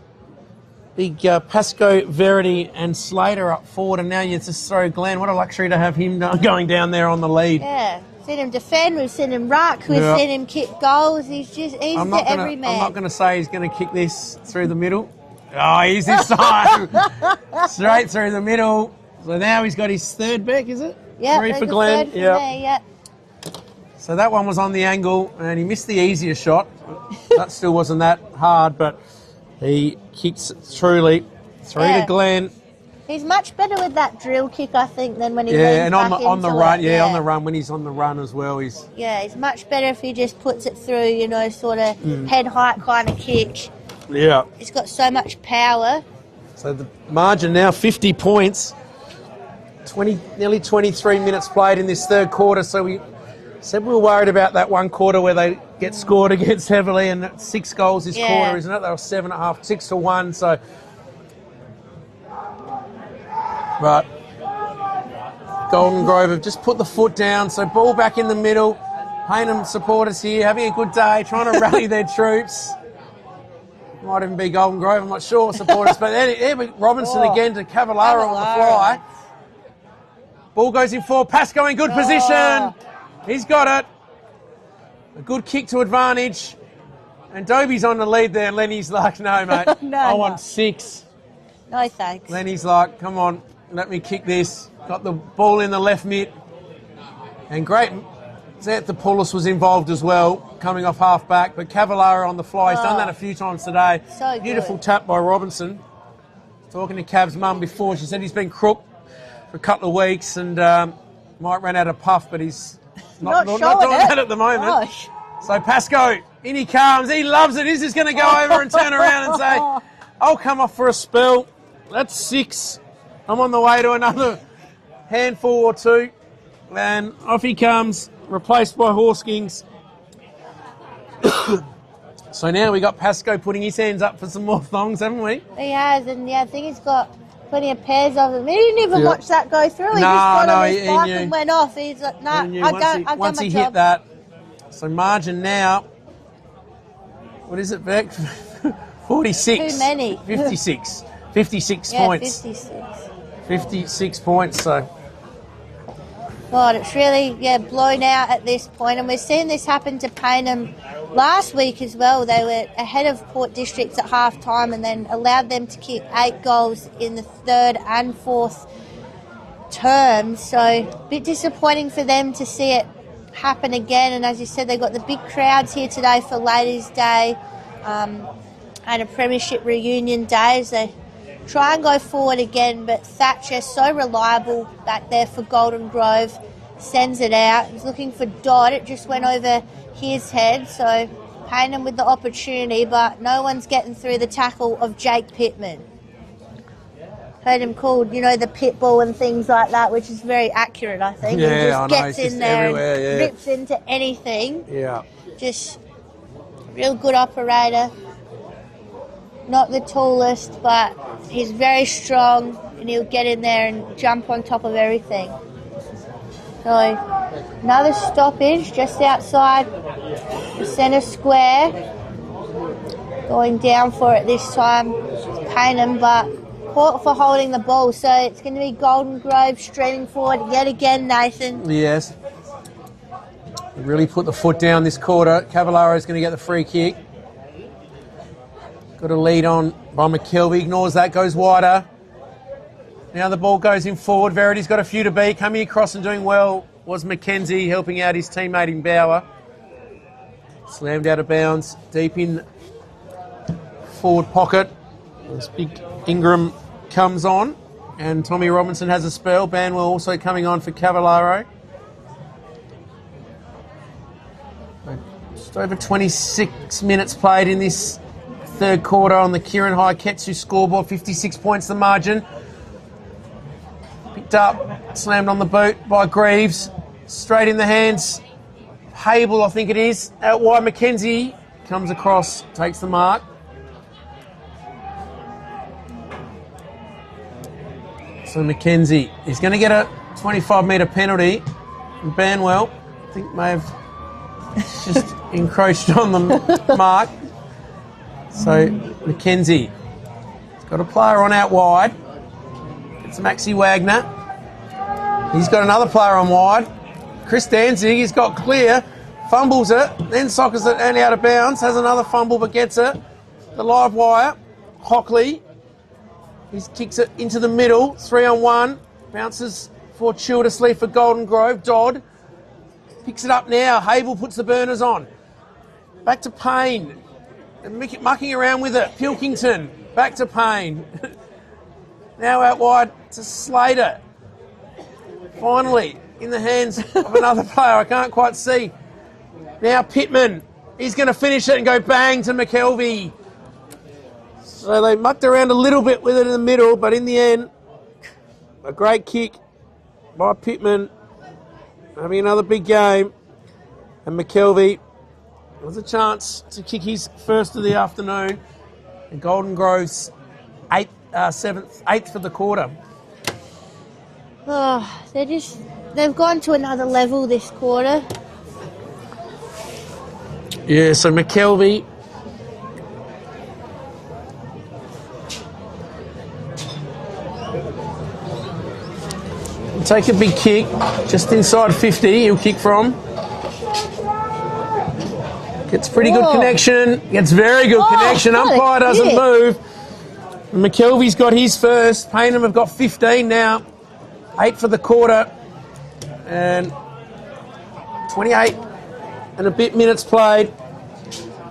big Pascoe, Verity and Slater up forward, and now you just throw Glenn. What a luxury to have him going down there on the lead. Yeah, we've seen him defend, we've seen him ruck, we've seen him kick goals. He's the every man. I'm not going to say he's going to kick this through the middle. Oh, he's this time. Straight through the middle. So now he's got his third back, is it? Yeah, 3 for Glenn. Yeah. So that one was on the angle, and he missed the easier shot. That still wasn't that hard, but he kicks truly through to Glenn. He's much better with that drill kick, I think, than when he leans and back on the into run. it. On the run, when he's on the run as well. He's much better if he just puts it through, sort of head height kind of kick. Yeah. He's got so much power. So the margin now 50 points. Nearly 23 minutes played in this third quarter. So we said we were worried about that one quarter where they get scored against heavily, and 6 goals this quarter, isn't it? They were 7.5, 6-1. So, but Golden Grove have just put the foot down. So ball back in the middle. Payneham supporters here having a good day, trying to rally their troops. Might even be Golden Grove, I'm not sure, supporters. But Robinson again to Cavallaro on the fly. Ball goes in for Pascoe in good position. He's got it. A good kick to advantage. And Dobie's on the lead there. Lenny's like, no, mate. I want 6. No, thanks. Lenny's like, come on, let me kick this. Got the ball in the left mid. And great. Zantopoulos was involved as well, coming off half back. But Cavallaro on the fly. He's done that a few times today. So good. Beautiful tap by Robinson. Talking to Cav's mum before, she said he's been crook for a couple of weeks and might run out of puff, but he's not doing that at the moment. Gosh. So Pascoe, in he comes. He loves it. He's just going to go over and turn around and say, I'll come off for a spell. That's 6. I'm on the way to another handful or 2. And off he comes, replaced by Horskings. So now we got Pascoe putting his hands up for some more thongs, haven't we? He has, and I think he's got plenty of pairs of them. He didn't even watch that go through. He just got on his bike and went off. He's like, no, I've done once my he job. hit that. So margin now, what is it, Beck? 46. Too many. 56. 56 points. 56. 56 points, so God, it's really, blown out at this point. And we've seen this happen to Payneham last week as well. They were ahead of Port Districts at half-time and then allowed them to kick 8 goals in the third and fourth term. So a bit disappointing for them to see it happen again. And as you said, they've got the big crowds here today for Ladies' Day and a Premiership reunion day as they try and go forward again. But Thatcher, so reliable back there for Golden Grove, sends it out. He's looking for Dodd. It just went over his head. So Payneham with the opportunity, but no one's getting through the tackle of Jake Pittman. Heard him called, the pit bull and things like that, which is very accurate, I think. Yeah, he just gets in there and yeah. rips into anything. Yeah. Just real good operator. Not the tallest, but he's very strong and he'll get in there and jump on top of everything. So another stoppage just outside the centre square. Going down for it this time, Payneham, but caught for holding the ball. So it's going to be Golden Grove streaming forward yet again, Nathan. Yes. Really put the foot down this quarter. Cavallaro's going to get the free kick. Got a lead on by McKelvey. Ignores that, goes wider. Now the ball goes in forward. Verity's got a few to beat. Coming across and doing well was Mackenzie, helping out his teammate in Bauer. Slammed out of bounds. Deep in forward pocket. This big Ingram comes on. And Tommy Robinson has a spell. Banwell also coming on for Cavallaro. Just over 26 minutes played in this third quarter on the Kieran Haiketsu scoreboard. 56 points the margin. Picked up, slammed on the boot by Greaves. Straight in the hands. Hable, I think it is. Out wide, Mackenzie comes across, takes the mark. So Mackenzie is going to get a 25-metre penalty. And Banwell, I think, may have just encroached on the mark. So Mackenzie has got a player on out wide. It's Maxi Wagner. He's got another player on wide. Chris Danzig, he's got clear, fumbles it, then sockers it and out of bounds, has another fumble but gets it. The live wire, Hockley, he kicks it into the middle, 3-on-1, bounces fortuitously for Golden Grove. Dodd picks it up now. Hable puts the burners on. Back to Payne. Mucking around with it. Pilkington. Back to Payne. Now out wide to Slater. Finally, in the hands of another player. I can't quite see. Now Pittman. He's going to finish it and go bang to McKelvey. So they mucked around a little bit with it in the middle, but in the end, a great kick by Pittman. Having another big game. And McKelvey has a chance to kick his first of the afternoon. And Golden Grove's eighth for the quarter. Oh, they've gone to another level this quarter. Yeah, so McKelvey take a big kick just inside 50. He'll kick from. Gets pretty good connection. Gets very good connection. Umpire doesn't move. McKelvey's got his first. Payneham have got 15 now. 8 for the quarter. And 28 and a bit minutes played.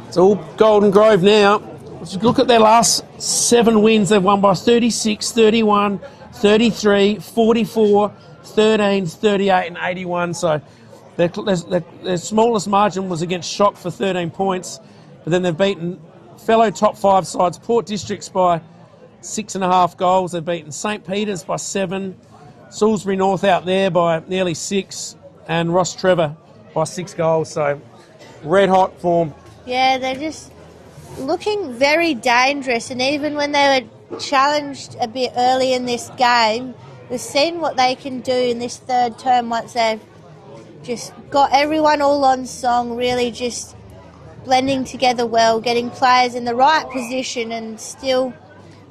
It's all Golden Grove now. If you look at their last 7 wins, they've won by 36, 31, 33, 44, 13, 38 and 81. So their smallest margin was against Shock for 13 points. But then they've beaten fellow top 5 sides, Port Districts by 6.5 goals. They've beaten St Peter's by 7, Salisbury North out there by nearly 6, and Ross Trevor by 6 goals. So red hot form. Yeah, they're just looking very dangerous. And even when they were challenged a bit early in this game, we've seen what they can do in this third term once they've just got everyone all on song, really just blending together well, getting players in the right position and still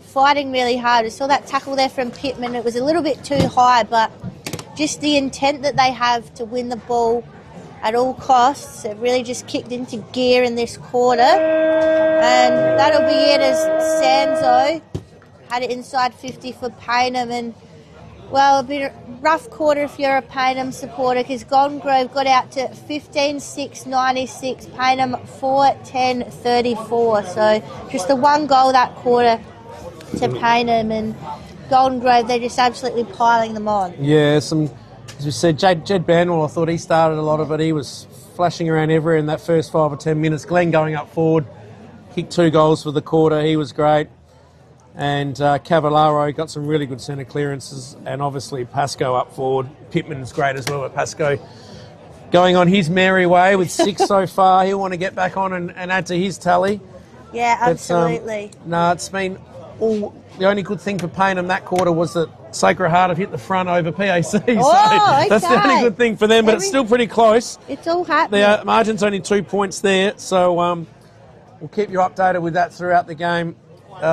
fighting really hard. We saw that tackle there from Pittman. It was a little bit too high, but just the intent that they have to win the ball at all costs. It really just kicked into gear in this quarter. And that'll be it as Sanzo had it inside 50 for Payneham. And, well, a bit rough quarter if you're a Payneham supporter, because Golden Grove got out to 15-6-96, Payneham 4-10-34. So just the one goal that quarter to Payneham, and Golden Grove, they're just absolutely piling them on. Yeah, as we said, Jed Banwell, I thought he started a lot of it. He was flashing around everywhere in that first 5 or 10 minutes. Glenn going up forward, kicked 2 goals for the quarter. He was great. And Cavallaro got some really good centre clearances, and obviously Pascoe up forward. Pittman's great as well, but Pascoe going on his merry way with 6 so far. He'll want to get back on and add to his tally. Yeah, absolutely. It's been all... The only good thing for Payneham that quarter was that Sacred Heart have hit the front over PAC. So that's the only good thing for them, but it's still pretty close. It's all happening. The margin's only 2 points there, so we'll keep you updated with that throughout the game.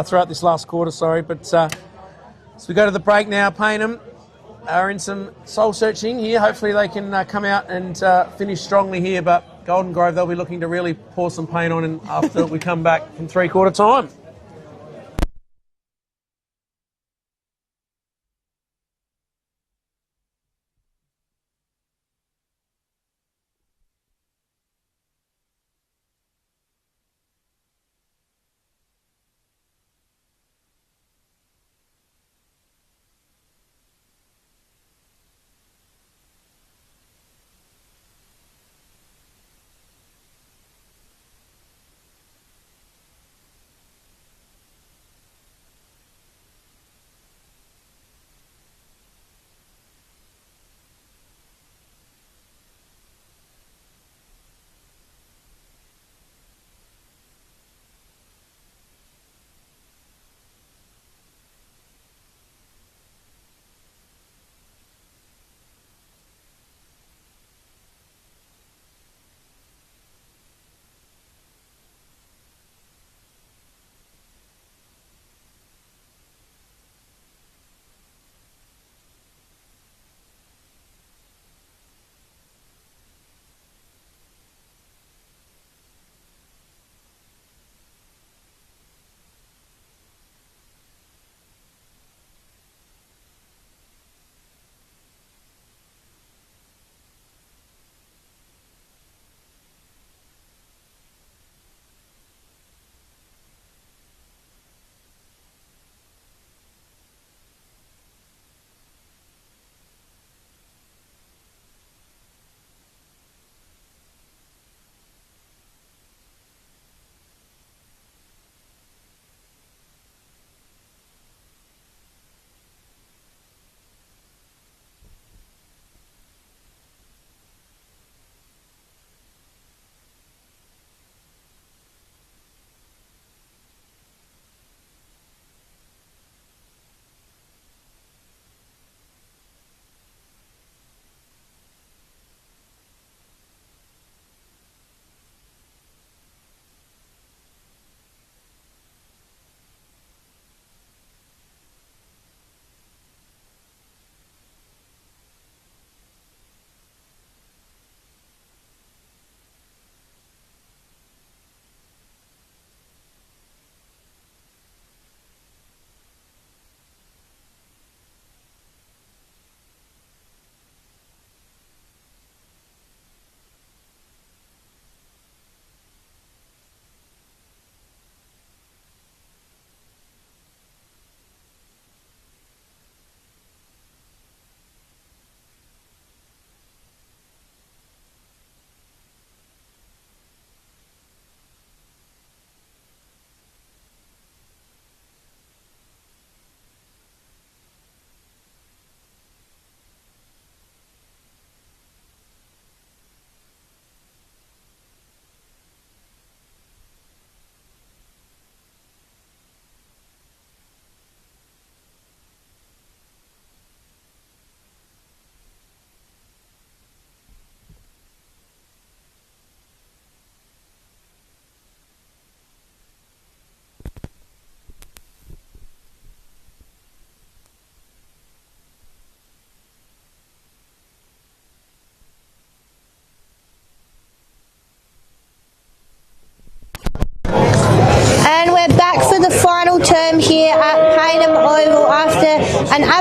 Throughout this last quarter, But as we go to the break now, Payneham are in some soul searching here. Hopefully they can come out and finish strongly here. But Golden Grove, they'll be looking to really pour some paint on and after we come back from 3/4 time.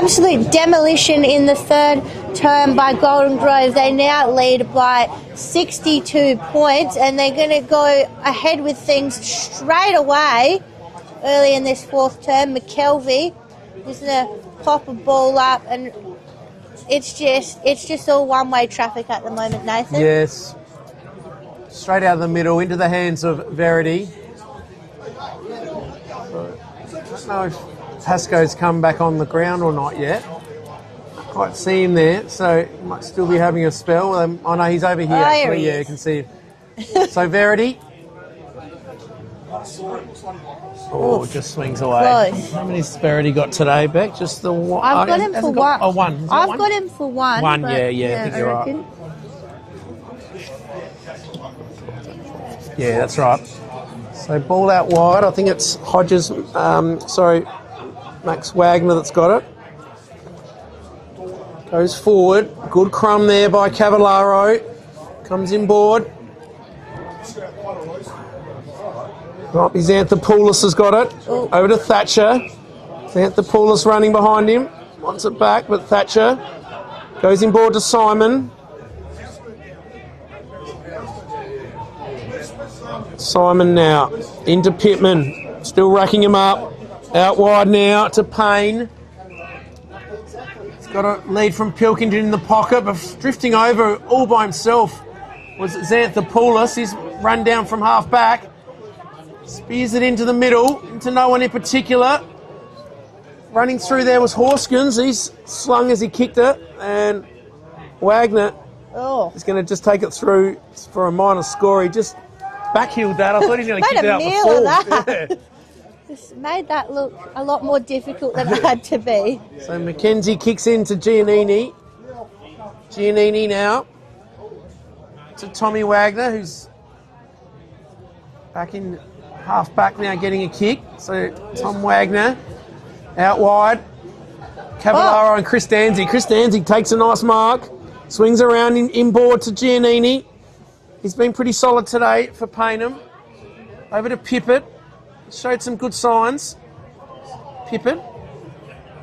absolute demolition in the third term by Golden Grove. They now lead by 62 points, and they're going to go ahead with things straight away early in this fourth term. McKelvey is going to pop a ball up, and it's just all one-way traffic at the moment, Nathan. Yes. Straight out of the middle into the hands of Verity. So, I don't know if Pasco's come back on the ground or not yet. Can't quite see him there, so he might still be having a spell. Oh no, he's over here actually. Yeah, you can see him. So Verity. Oh, just swings away. Close. How many's Verity got today, Beck? Just the one. I've got him for one. Oh, one. I've got him for one. One, yeah, I think you're right. Yeah, that's right. So ball out wide. I think it's Hodges. Max Wagner that's got it. Goes forward. Good crumb there by Cavallaro. Comes inboard. Right, Xanthopoulos has got it. Oh. Over to Thatcher. Xanthopoulos running behind him. Wants it back, but Thatcher goes inboard to Simon. Simon now into Pittman, still racking him up. Out wide now to Payne. He's got a lead from Pilkington in the pocket, but drifting over all by himself was Xanthopoulos. He's run down from half back. Spears it into the middle, into no one in particular. Running through there was Horskins. He's slung as he kicked it, and Wagner is going to just take it through for a minor score. He just backheeled that. I thought he was going to kick it out before. Yeah. Just made that look a lot more difficult than it had to be. So Mackenzie kicks into Giannini. Giannini now to Tommy Wagner, who's back in half back now getting a kick. So Tom Wagner out wide. Cavallaro and Chris Danzig. Chris Danzig takes a nice mark. Swings around inboard to Giannini. He's been pretty solid today for Payneham. Over to Pippett. Showed some good signs. Pippett.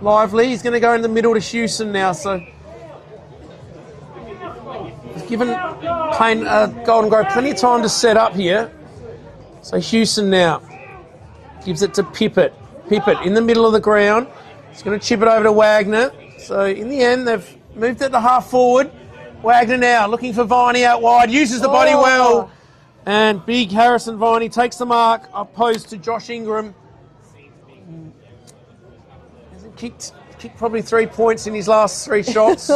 Lively. He's going to go in the middle to Hewson now. So he's given Golden Grove plenty of time to set up here. So Hewson now gives it to Pippett. Pippett in the middle of the ground. He's going to chip it over to Wagner. So in the end, they've moved it to half forward. Wagner now looking for Viney out wide. Uses the body well. And big Harrison Viney takes the mark opposed to Josh Ingram. Hasn't kicked probably 3 points in his last 3 shots.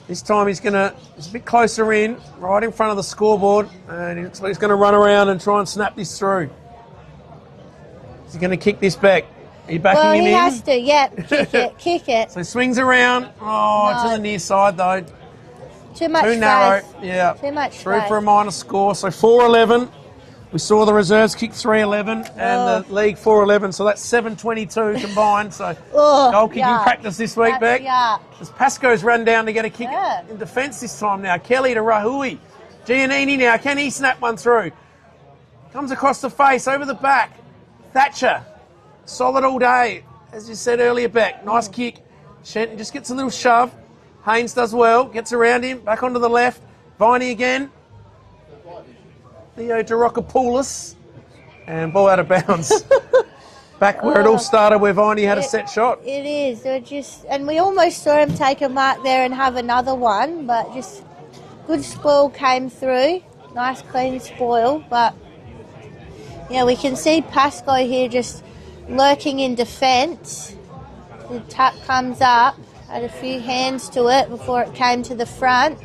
This time he's a bit closer in, right in front of the scoreboard, and he looks like he's going to run around and try and snap this through. Is he going to kick this back? Are you backing him in? Well, he has to, yep. Kick it. So he swings around. To the near side though. Too much Too narrow. Yeah. Too much Through space. for a minor score. So 4-11. We saw the reserves kick 3-11 and the league 4-11. So that's 7-22 combined. So goal kicking practice this week, Beck. As Pasco's run down to get a kick in defence this time now. Kelly to Rahui. Giannini now. Can he snap one through? Comes across the face, over the back. Thatcher. Solid all day. As you said earlier, Beck. Nice kick. Shenton just gets a little shove. Haynes does well. Gets around him. Back onto the left. Viney again. Theo Dorokopoulos. And ball out of bounds. Back where it all started, where Viney had a set shot. It is. And we almost saw him take a mark there and have another one, but just good spoil came through. Nice clean spoil. But, yeah, we can see Pasco here just lurking in defence. The tap comes up. Had a few hands to it before it came to the front.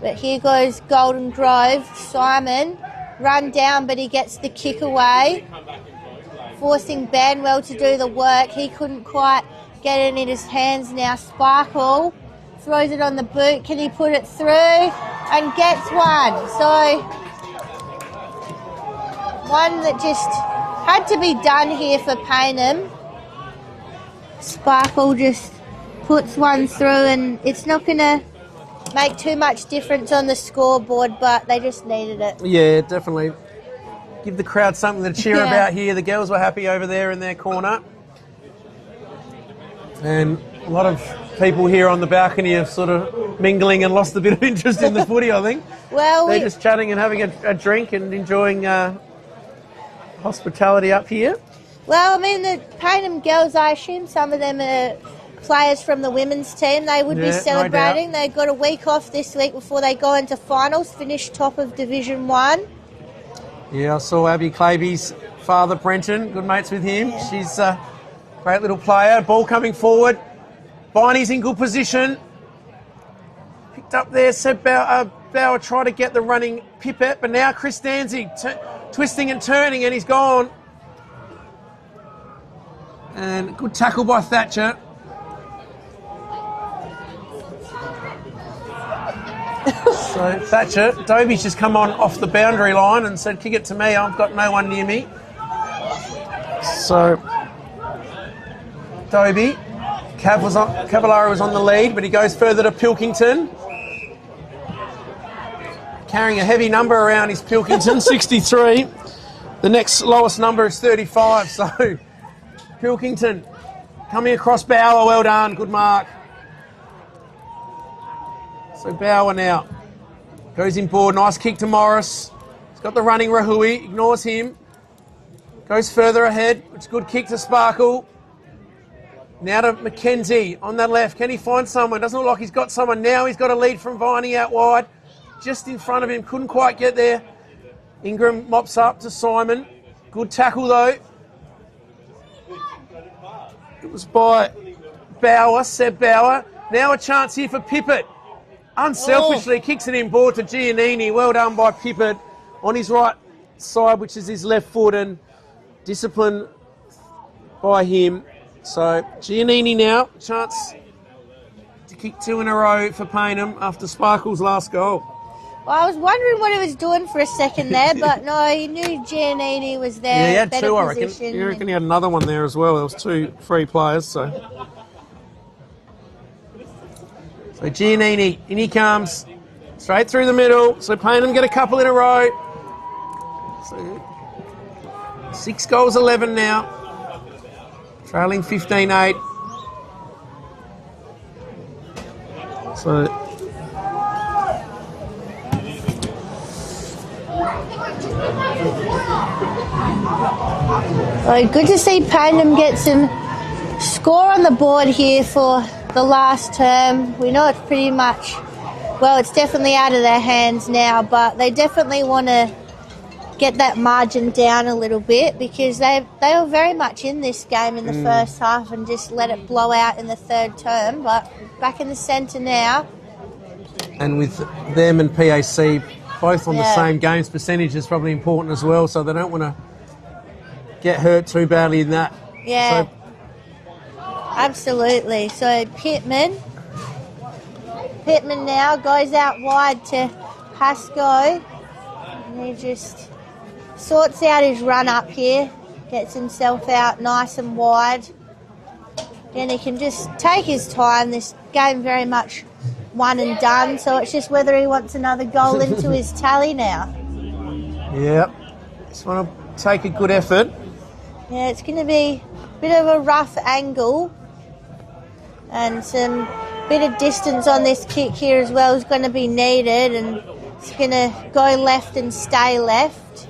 But here goes Golden Grove. Simon run down, but he gets the kick away, forcing Banwell to do the work. He couldn't quite get it in his hands now. Sparkle throws it on the boot. Can he put it through? And gets one. So one that just had to be done here for Payneham. Sparkle just puts one through, and it's not going to make too much difference on the scoreboard, but they just needed it. Yeah, definitely. Give the crowd something to cheer about here. The girls were happy over there in their corner. And A lot of people here on the balcony are sort of mingling and lost a bit of interest in the footy, I think. Well, they're just chatting and having a drink and enjoying hospitality up here. Well, I mean, the Payneham girls, I assume some of them are players from the women's team. They would be celebrating. No They've got a week off this week before they go into finals, finish top of Division 1. Yeah, I saw Abby Claby's father, Brenton, good mates with him. Yeah. She's a great little player. Ball coming forward. Viney's in good position. Picked up there. Seb Bauer tried to get the running Pippet, but now Chris Danzig twisting and turning, and he's gone. And good tackle by Thatcher. So Thatcher, Dobie's just come on off the boundary line and said, kick it to me, I've got no one near me. So Dobie, Cavallaro was on the lead, but he goes further to Pilkington. Carrying a heavy number around is Pilkington, 63. The next lowest number is 35, so Pilkington coming across Bauer, well done, good mark. So Bauer now goes in board, nice kick to Morris. He's got the running Rahui, ignores him. Goes further ahead, it's a good kick to Sparkle. Now to McKenzie on that left, can he find someone? Doesn't look like he's got someone now. He's got a lead from Viney out wide. Just in front of him, couldn't quite get there. Ingram mops up to Simon. Good tackle though. It was by Bauer, Seb Bauer. Now a chance here for Pippet. Unselfishly kicks it in board to Giannini. Well done by Pippet on his right side, which is his left foot, and discipline by him. So Giannini now, chance to kick 2 in a row for Payneham after Sparkle's last goal. Well, I was wondering what he was doing for a second there, but no, he knew Giannini was there. Yeah, he had better 2, I reckon. position. You reckon he had another one there as well. There was 2 free players, so Giannini, in he comes, straight through the middle. So Payneham get a couple in a row. So 6 goals, 11 now. Trailing 15-8. So good to see Payneham get some score on the board here for the last term. We know it's pretty much, well, it's definitely out of their hands now, but they definitely want to get that margin down a little bit, because they were very much in this game in the first half and just let it blow out in the third term. But back in the centre now. And with them and PAC both on the same games percentage is probably important as well, so they don't want to get hurt too badly in that. Yeah. So, absolutely. So Pittman now goes out wide to Pascoe, and he just sorts out his run up here, gets himself out nice and wide. Then he can just take his time. This game very much one and done, so it's just whether he wants another goal into his tally now. Yeah, just want to take a good effort. Yeah, it's going to be a bit of a rough angle, and some bit of distance on this kick here as well is going to be needed, and it's going to go left and stay left.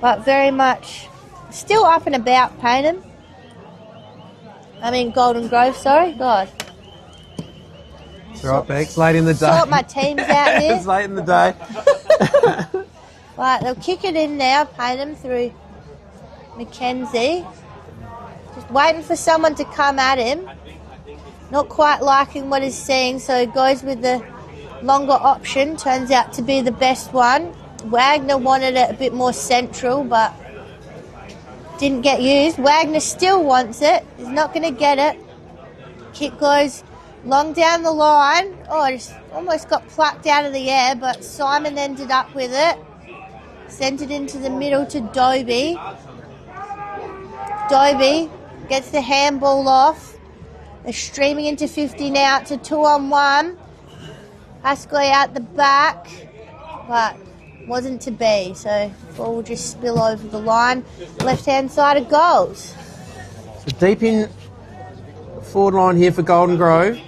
But very much still up and about Payneham. I mean Golden Grove, sorry. God. It's all right, Bex. Late in the day. Sort my teams out here. It's late in the day. Right, they'll kick it in now, Payneham through Mackenzie. Just waiting for someone to come at him. Not quite liking what he's seeing, so he goes with the longer option. Turns out to be the best one. Wagner wanted it a bit more central, but didn't get used. Wagner still wants it. He's not going to get it. Kick goes long down the line. Oh, it just almost got plucked out of the air, but Simon ended up with it. Sent it into the middle to Dobie. Dobie gets the handball off. They're streaming into 50 now to 2-on-1. Pascoe out the back, but wasn't to be, so ball will just spill over the line. Left-hand side of goals. So deep in forward line here for Golden Grove.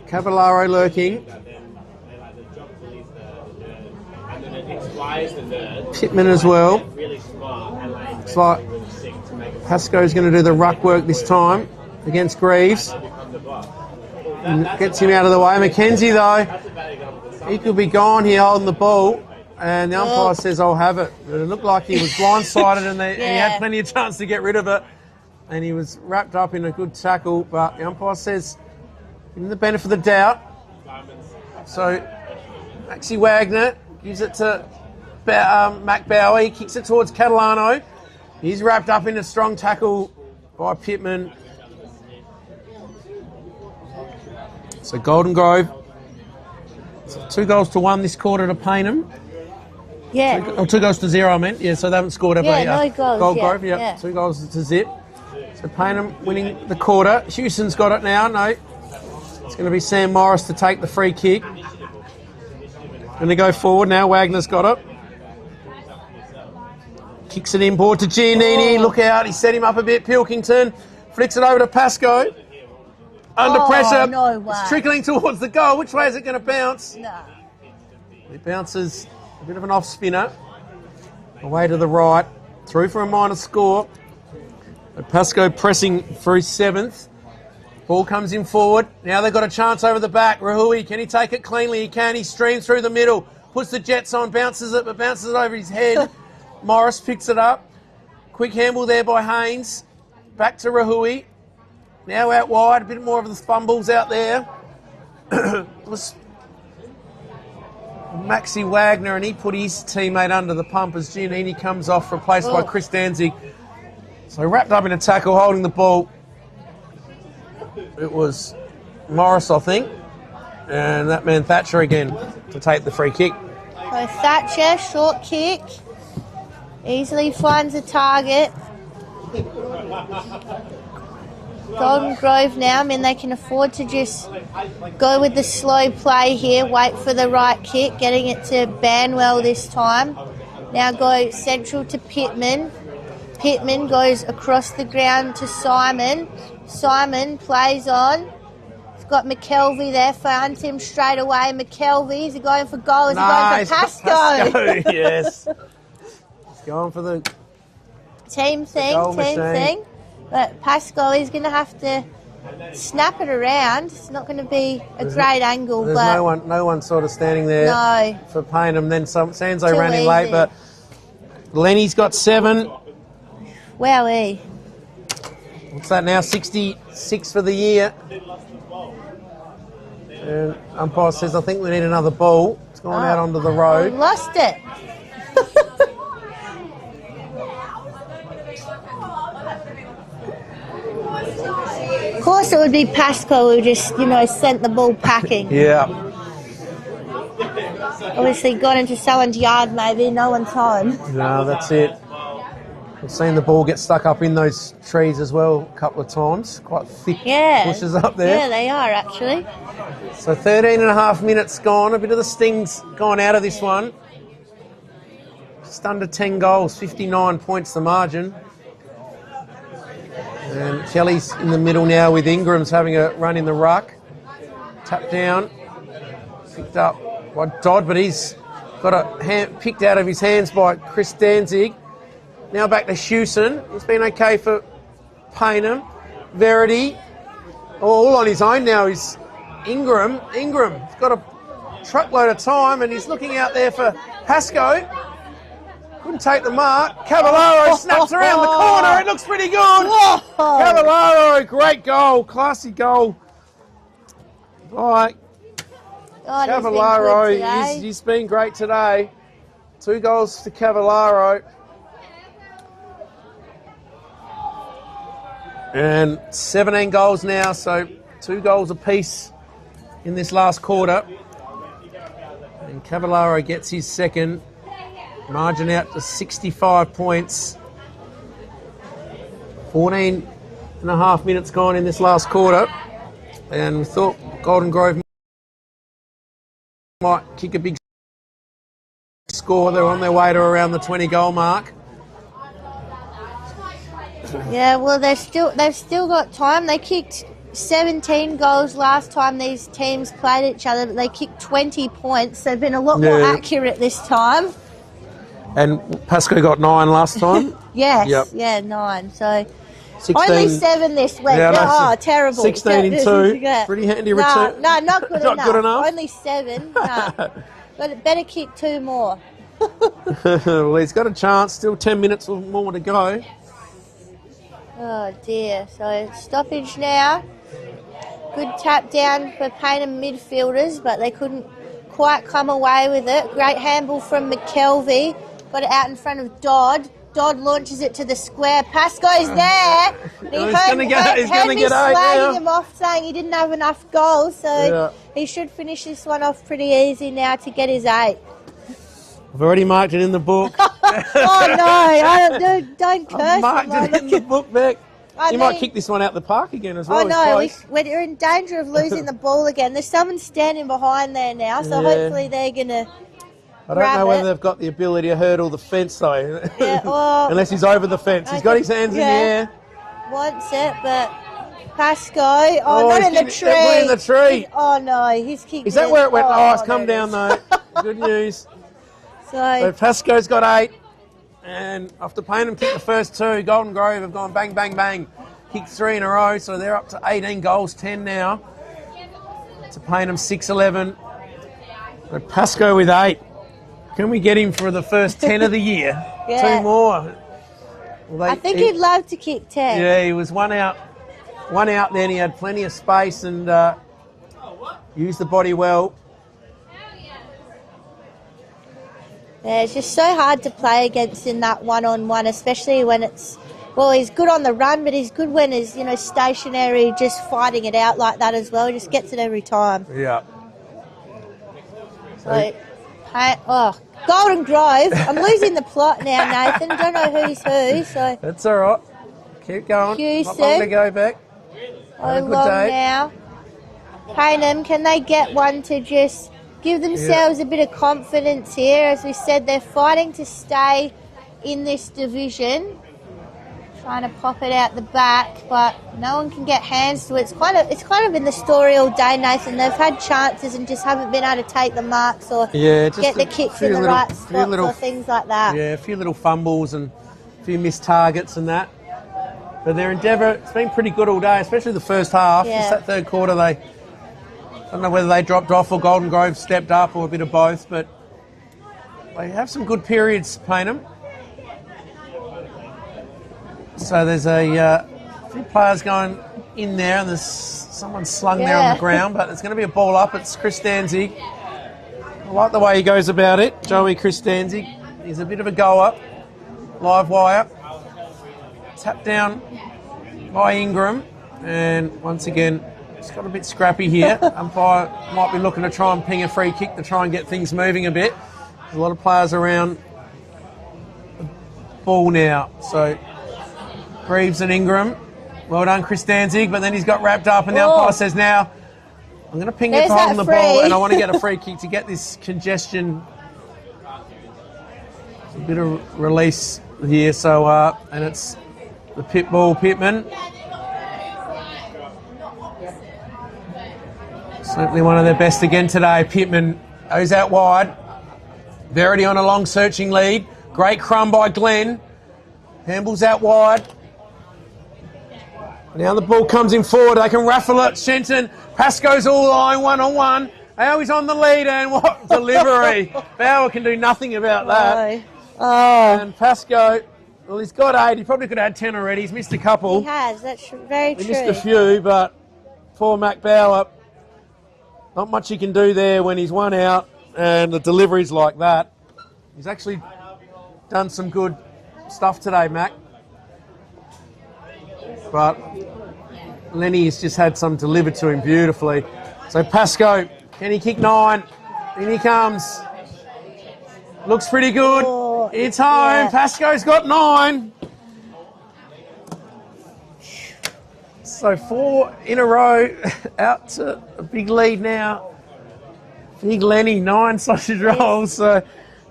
Cavallaro lurking. Pittman as well. Looks like Pascoe's going to do the ruck work this time against Greaves. And gets him out of the way. Mackenzie, though, he could be gone here holding the ball. And the umpire says, I'll have it. But it looked like he was blindsided and he had plenty of chance to get rid of it. And he was wrapped up in a good tackle. But the umpire says, give him the benefit of the doubt. So, Maxi Wagner gives it to Mac Bauer. He kicks it towards Catalano. He's wrapped up in a strong tackle by Pittman. So, Golden Grove. So 2-1 this quarter to Payneham. Yeah. 2-0, I meant. Yeah, so they haven't scored ever. No goals. Gold Grove, 2 goals to zip. So Payneham winning the quarter. Houston's got it now. No. It's going to be Sam Morris to take the free kick. Going to go forward now. Wagner's got it. Kicks it inboard to Giannini. Look out. He set him up a bit. Pilkington flicks it over to Pascoe. Under pressure. No way. It's trickling towards the goal. Which way is it going to bounce? No. It bounces a bit of an off spinner. Away to the right. Through for a minor score. But Pascoe pressing for his 7th. Ball comes in forward. Now they've got a chance over the back. Rahui, can he take it cleanly? He can. He streams through the middle. Puts the Jets on. Bounces it, but bounces it over his head. Morris picks it up. Quick handle there by Haynes. Back to Rahui. Now out wide. A bit more of the fumbles out there. It was Maxi Wagner, and he put his teammate under the pump as Giannini comes off, replaced by Chris Danzig. So wrapped up in a tackle, holding the ball. It was Morris, I think. And that man Thatcher again to take the free kick. So Thatcher, short kick. Easily finds a target. Golden Grove now, I mean, they can afford to just go with the slow play here, wait for the right kick, getting it to Banwell this time. Now go central to Pittman. Pittman goes across the ground to Simon. Simon plays on. He's got McKelvey there, finds him straight away. McKelvey, is he going for goal? Is he going for Pascoe? Yes. He's going for the team thing. But Pascoe is going to have to snap it around. It's not going to be a great angle. There's but no one sort of standing there for Payneham. Then Sanzo Too ran in easy. late, but Lenny's got 7. Wowee. What's that now? 66 for the year. And umpire says, I think we need another ball. It's gone out onto the road. Lost it. Of course it would be Pascoe who just, sent the ball packing. Yeah. Obviously got into someone's yard maybe, no one's home. No, that's it. We've seen the ball get stuck up in those trees as well a couple of times. Quite thick bushes up there. Yeah, they are actually. So 13 and a half minutes gone. A bit of the sting's gone out of this one. Just under 10 goals, 59 points the margin. And Kelly's in the middle now with Ingram's having a run in the ruck. Tapped down. Picked up by Dodd, but he's got a hand picked out of his hands by Chris Danzig. Now back to Hewson. It's been okay for Payneham. Verity. All on his own now is Ingram. Ingram's got a truckload of time and he's looking out there for Pascoe. Couldn't take the mark. Cavallaro snaps around the corner. It looks pretty good. Cavallaro, great goal. Classy goal by Cavallaro. He's been great today. 2 goals to Cavallaro. And 17 goals now, so 2 goals apiece in this last quarter. And Cavallaro gets his second. Margin out to 65 points. 14 and a half minutes gone in this last quarter. And we thought Golden Grove might kick a big score. They're on their way to around the 20-goal mark. Yeah, well, they've still got time. They kicked 17 goals last time these teams played each other, but they kicked 20 points. They've been a lot more accurate this time. And Pasco got 9 last time? Yes, yep. yeah, 9. So 16, only 7 this week. Yeah, terrible. 16 and 2. Yeah. Pretty handy return. No, not good enough. Not good enough? Only 7. No. But better kick 2 more. Well, he's got a chance. Still 10 minutes or more to go. Oh, dear. So stoppage now. Good tap down for Payneham midfielders, but they couldn't quite come away with it. Great handball from McKelvey. Got it out in front of Dodd. Dodd launches it to the square. Pasco's there. He's going to get 8 slagging him off, saying he didn't have enough goals, so he should finish this one off pretty easy now to get his 8. I've already marked it in the book. Oh, no. Don't curse. I've marked it in the book, Beck. You might kick this one out the park again as well. Oh, no. We're in danger of losing the ball again. There's someone standing behind there now, so hopefully they're going to I don't know whether they've got the ability to hurdle the fence, though. Yeah, well, unless he's over the fence. He's got his hands in the air. Wants it, but Pasco. Oh, not in the tree. In the tree. Oh, no. He's kicked. Is that where it went? Oh, it's come down, though. Good news. So Pasco's got 8. And after Payneham kicked the first 2, Golden Grove have gone bang, bang, bang. Kicked 3 in a row, so they're up to 18 goals, 10 now. To Payneham 6-11. But Pasco with 8. Can we get him for the first 10 of the year? 2 more. Well, I think he'd love to kick 10. Yeah, he was one out then. He had plenty of space and used the body well. Yeah, it's just so hard to play against in that one-on-one, especially when it's... Well, he's good on the run, but he's good when he's, stationary, just fighting it out like that as well. He just gets it every time. Yeah. So, Golden Grove. I'm losing the plot now, Nathan. I don't know who's who. So that's all right. Keep going. Not long to go, Beck. Have a good day. Now. Payneham, can they get one to just give themselves a bit of confidence here? As we said, they're fighting to stay in this division. Trying to pop it out the back, but no one can get hands to it. It's kind of in the story all day, Nathan. They've had chances and just haven't been able to take the marks or get the kicks in the right spots or things like that. Yeah, a few little fumbles and a few missed targets and that. But their endeavour, it's been pretty good all day, especially the first half. Just that third quarter, I don't know whether they dropped off or Golden Grove stepped up or a bit of both, but they have some good periods, Payneham. So there's a few players going in there, and there's someone slung there on the ground, but there's going to be a ball up. It's Chris Danzig. I like the way he goes about it, Joey Chris Danzig. He's a bit of a goer, live wire. Tap down by Ingram, and once again, it's got a bit scrappy here. Umpire might be looking to try and ping a free kick to try and get things moving a bit. There's a lot of players around the ball now, so... Greaves and Ingram. Well done, Chris Danzig, but then he's got wrapped up and the umpire says now, I'm going to ping it on the ball and I want to get a free kick to get this congestion. It's a bit of release here, so, and it's the pit ball, Pittman. Certainly one of their best again today. Pittman goes out wide. Verity on a long searching lead. Great crumb by Glenn. Handballs out wide. Now the ball comes in forward. They can raffle it. Shenton. Pasco's all line, 1-on-1. Now he's on the lead, and what delivery. Bauer can do nothing about that. Oh. And Pasco, well, he's got 8. He probably could have had 10 already. He's missed a couple. He has. That's very true. He missed a few, but poor Mac Bauer, not much he can do there when he's one out, and the delivery's like that. He's actually done some good stuff today, Mac. But Lenny's just had some delivered to him beautifully. So Pasco, can he kick 9? In he comes. Looks pretty good. Oh, it's home. Pasco's got 9. So 4 in a row, out to a big lead now. Big Lenny, 9 sausage rolls. So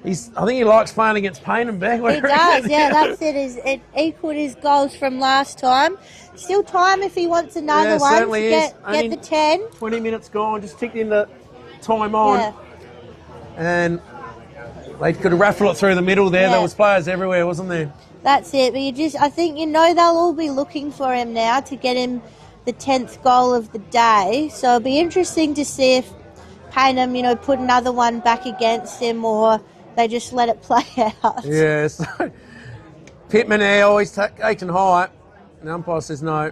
I think he likes playing against Payneham back. He does, yeah, that's it. It equalled his goals from last time. Still time if he wants another one to get the 10. 20 minutes gone, just ticked into time on. Yeah. And they could raffle it through the middle there. Yeah. There was players everywhere, wasn't there? That's it. But I think they'll all be looking for him now to get him the 10th goal of the day. So it'll be interesting to see if Payneham, put another one back against him or they just let it play out. Yeah, so Pittman there always taken high. The umpire says no.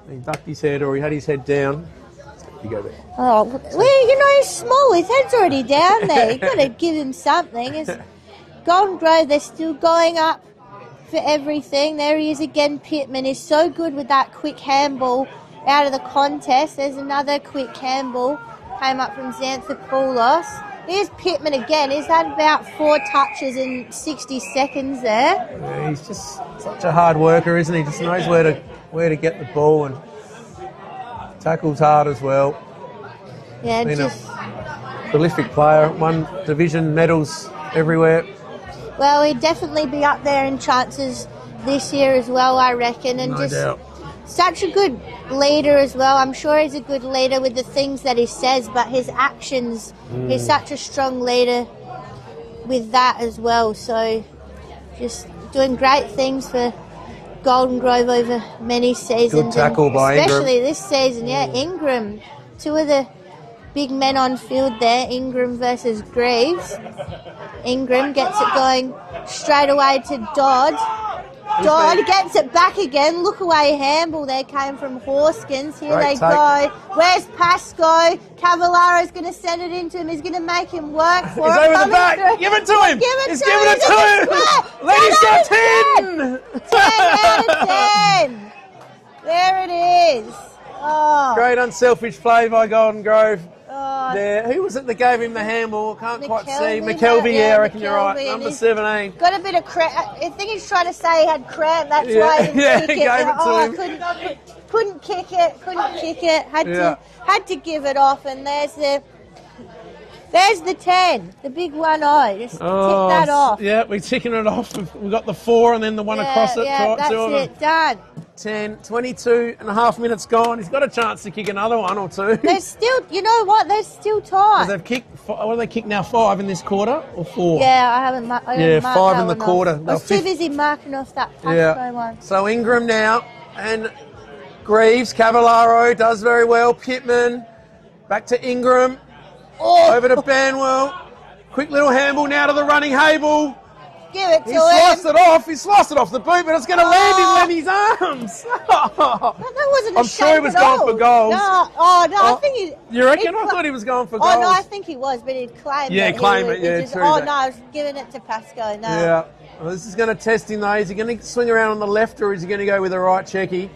He ducked his head or he had his head down. You go there. Oh, well, he's small. His head's already down there. You've got to give him something. It's Golden Grove, they're still going up for everything. There he is again, Pittman. Is so good with that quick handball out of the contest. There's another quick handball. Came up from Xanthopoulos. Here's Pittman again. He's had about 4 touches in 60 seconds there. Yeah, he's just such a hard worker, isn't he? Just knows where to get the ball and tackles hard as well. Yeah, been a prolific player. Won division medals everywhere. Well, he'd definitely be up there in chances this year as well, I reckon. And No doubt. Such a good leader as well. I'm sure he's a good leader with the things that he says, but his actions, he's such a strong leader with that as well. So just doing great things for Golden Grove over many seasons. Good tackle by Ingram. Especially this season, yeah. Ingram, 2 of the big men on field there, Ingram versus Greaves. Ingram gets it going straight away to Dodd. Dodd gets it back again. Look away handball there came from Horskins. Here Great they go. Where's Pascoe? Cavallero's going to send it into him. He's going to make him work for it. He's over the back. Give it to him. He's giving it to him. Lenny's got 10. 10 out of 10. There it is. Oh. Great unselfish play by Golden Grove. Oh. There. Who was it that gave him the handball? Can't quite see. McKelvey, McKelvey, yeah, I reckon McKelvey, you're right. and Number 17. Got a bit of cramp. I think he's trying to say he had cramp. That's why he didn't kick it. Gave it to him. Couldn't kick it. Had to give it off. And there's the 10, the big 1-0. Just tick that off. Yeah, we're ticking it off. We've got the 4 and then the one across it. Yeah, that's it. Done. 10, 22 and a half minutes gone. He's got a chance to kick another 1 or 2. There's still, you know what? There's still time. They've kicked, what do they kick now, 5 in this quarter or 4? Yeah, I haven't marked 5 in the quarter. I was too busy marking off that Pascoe one. So Ingram now and Greaves. Cavallaro does very well. Pittman back to Ingram. Over to Banwell. Quick little handball now to the running Hable. Give it to him. He sliced it off the boot, but it's going to land in Lenny's arms. That wasn't a I'm sure he was going for goals. No, I think he... You reckon? I thought he was going for goals. Oh, no, I think he was, but he'd claim it. Yeah, claim it, yeah, true. Oh, no, I was giving it to Pascoe, no. Yeah. Well, this is going to test him, though. Is he going to swing around on the left, or is he going to go with a right checky?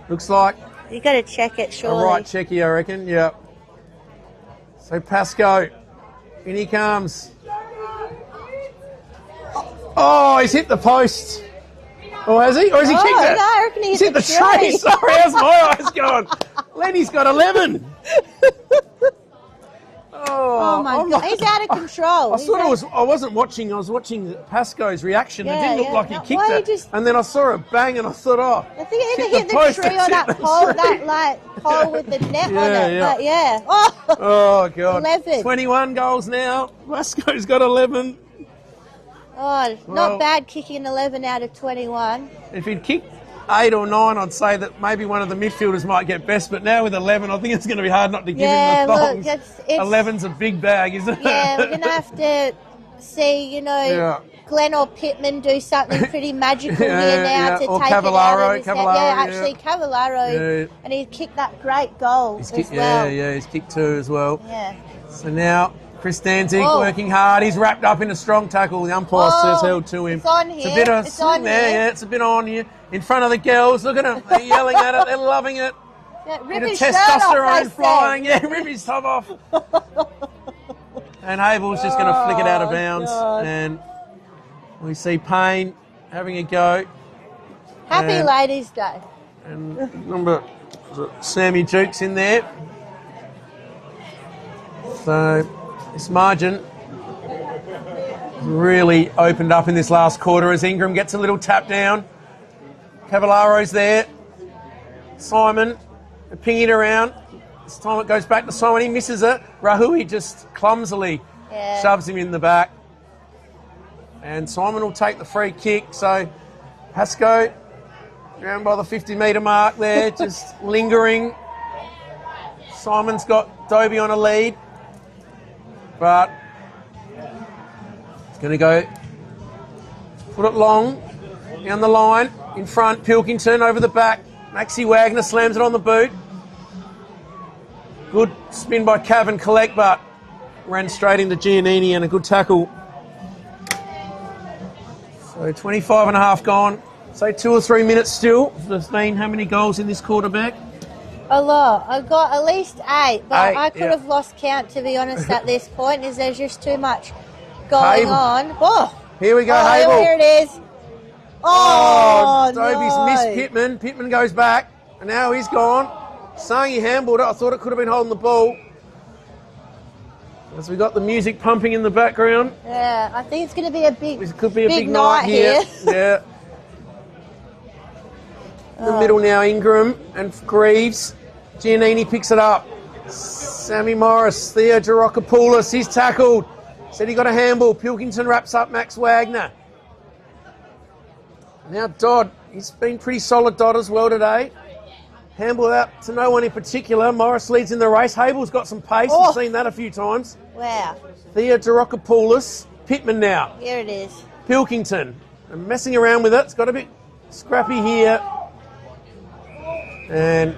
Looks like... You got to check it, surely. A right checky, I reckon, yeah. So Pascoe, in he comes. Oh, he's hit the post. Oh, has he? Or has he kicked it? No, I reckon he's hit the tree. Sorry, how's my eyes going? Lenny's got 11. Oh my God, he's out of control. I wasn't watching. I was watching Pascoe's reaction. Yeah, it didn't look like he kicked it. Just... And then I saw a bang, and I thought, I think it either hit the tree or that pole, pole with the net on it. Yeah. But yeah. Oh God. 11. 21 goals now. Pascoe's got 11. Oh, not bad kicking 11 out of 21. If he'd kicked 8 or 9, I'd say that maybe one of the midfielders might get best, but now with 11, I think it's going to be hard not to give him the thongs. 11's a big bag, isn't it? Yeah, we're going to have to see, Glenn or Pittman do something pretty magical here now to or take Cavallaro, it out of his hand. Yeah, actually, Cavallaro, and he kicked that great goal as well. Yeah, he's kicked 2 as well. Yeah. So now... Chris Danzig working hard. He's wrapped up in a strong tackle. The umpire says held to him. It's on here. It's a bit of swing there. Yeah, it's a bit on here. In front of the girls. Look at them. They're yelling at it. They're loving it. Yeah, bit of testosterone flying. Yeah, rip his top off. And Hable's just going to flick it out of bounds. God. And we see Payne having a go. Happy Ladies' Day. And remember, Sammy Duke's in there. So... This margin really opened up in this last quarter as Ingram gets a little tap down. Cavallaro's there. Simon pinging it around. This time it goes back to Simon. He misses it. Rahui just clumsily shoves him in the back. And Simon will take the free kick. So Pascoe around by the 50-metre mark there, just lingering. Simon's got Dobie on a lead. But it's going to go put it long down the line. In front, Pilkington over the back. Maxi Wagner slams it on the boot. Good spin by Cav and collect, but ran straight into Giannini and a good tackle. So 25 and a half gone. So 2 or 3 minutes still. There's been how many goals in this quarterback? A lot. I got at least 8, but I could have lost count, to be honest, at this point, as there's just too much going on. Oh, here we go, Hable. Here it is. Oh, Dobie's missed Pittman. Pittman goes back, and now he's gone. Saying he handballed it. I thought it could have been holding the ball. As we got the music pumping in the background. Yeah, I think it's going to be a big night here. Yeah. In the middle now, Ingram and Greaves. Giannini picks it up. Sammy Morris, Theo Gerockopoulos, he's tackled. Said he got a handball. Pilkington wraps up Max Wagner. Now Dodd, he's been pretty solid, Dodd, as well today. Handball out to no one in particular. Morris leads in the race. Hable's got some pace. We've seen that a few times. Wow. Theo Gerockopoulos. Pittman now. Here it is. Pilkington. And messing around with it. It's got a bit scrappy here. And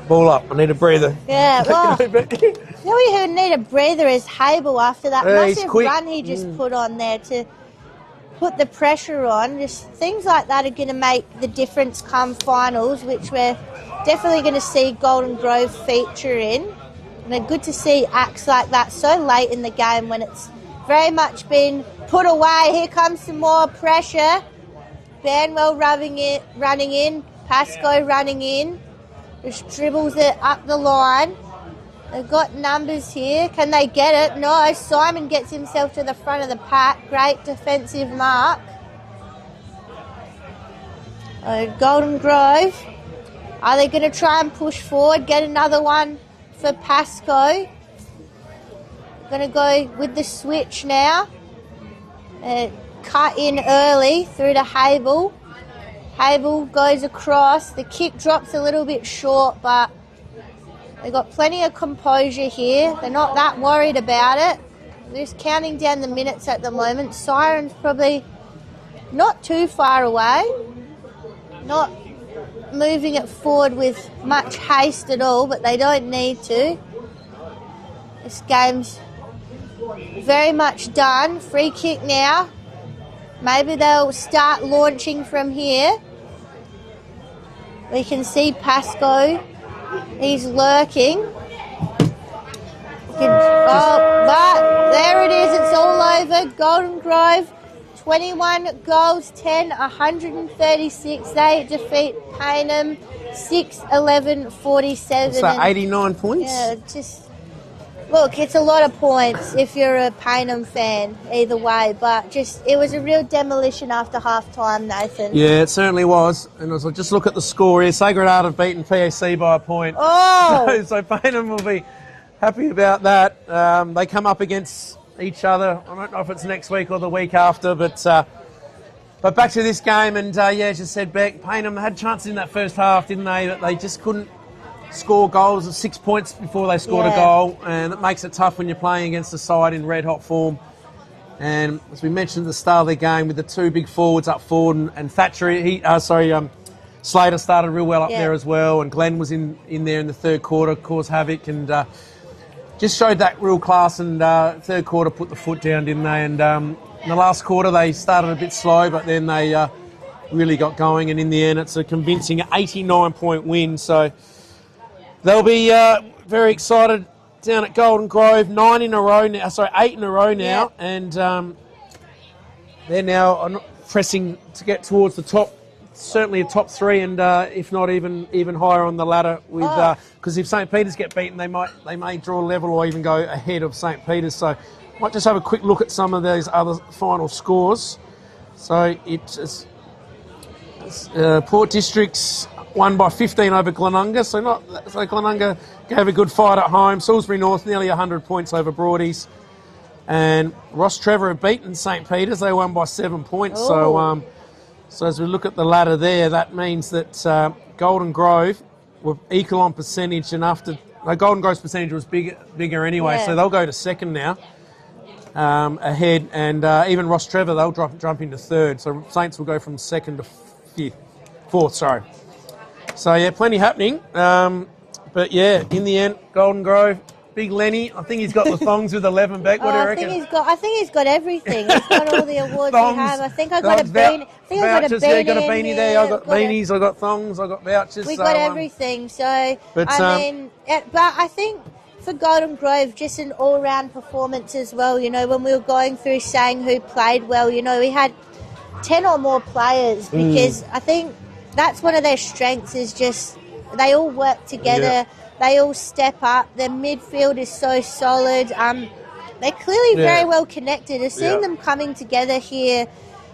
ball up. I need a breather. Yeah, well, who need a breather is Hable after that massive run he just put on there to put the pressure on. Just things like that are going to make the difference come finals, which we're definitely going to see Golden Grove feature in. And they're good to see acts like that so late in the game when it's very much been put away. Here comes some more pressure. Banwell running in. Pascoe running in. Just dribbles it up the line. They've got numbers here. Can they get it? No. Simon gets himself to the front of the pack. Great defensive mark. Golden Grove. Are they going to try and push forward? Get another one for Pascoe. Going to go with the switch now. Cut in early through to Hable. Hable goes across. The kick drops a little bit short, but they've got plenty of composure here. They're not that worried about it. They're just counting down the minutes at the moment. Siren's probably not too far away. Not moving it forward with much haste at all, but they don't need to. This game's very much done. Free kick now. Maybe they'll start launching from here. We can see Pascoe. He's lurking. But there it is. It's all over. Golden Grove, 21 goals, 10, 136. They defeat Payneham, 6-11-47. What's that, 89 points? Yeah, look, it's a lot of points if you're a Payneham fan, either way. But it was a real demolition after half-time, Nathan. Yeah, it certainly was. And as I just look at the score here, Sacred Heart have beaten PAC by a point. Oh! So Payneham will be happy about that. They come up against each other. I don't know if it's next week or the week after, but back to this game. And, as you said, Beck, Payneham had chances in that first half, didn't they? That they just couldn't score goals of 6 points before they scored a goal, and it makes it tough when you're playing against a side in red-hot form. And as we mentioned at the start of the game, with the two big forwards up forward, and Thatcher, Slater started real well up there as well, and Glenn was in there in the third quarter, caused havoc, and just showed that real class. And third quarter put the foot down, didn't they? And in the last quarter they started a bit slow, but then they really got going, and in the end it's a convincing 89-point win. So they'll be very excited down at Golden Grove. 8 in a row now, and they're now pressing to get towards the top, certainly a top 3, and if not even higher on the ladder. Because if St Peter's get beaten, they may draw level or even go ahead of St Peter's. So Might just have a quick look at some of those other final scores. So it's Port District's won by 15 over Glenunga. So Glenunga gave a good fight at home. Salisbury North nearly 100 points over Broadies. And Ross Trevor have beaten St Peter's. They won by 7 points. Oh. So as we look at the ladder there, that means that Golden Grove were equal on percentage enough to... Golden Grove's percentage was bigger anyway, so they'll go to second now, ahead. And even Ross Trevor, they'll jump into third. So Saints will go from second to fourth, sorry. So, yeah, plenty happening. But, yeah, in the end, Golden Grove... Big Lenny, I think he's got the thongs with 11 back. What do you reckon? I think he's got everything. He's got all the awards we have. I think I got a beanie. I think I got a beanie. Yeah, got a beanie there. I got beanies. I got thongs. I got vouchers. We got everything. So but I think for Golden Grove, just an all-round performance as well. You know, when we were going through saying who played well, you know, we had 10 or more players because I think that's one of their strengths is just they all work together. Yeah. They all step up. Their midfield is so solid. They're clearly very well connected. I've seen them coming together here,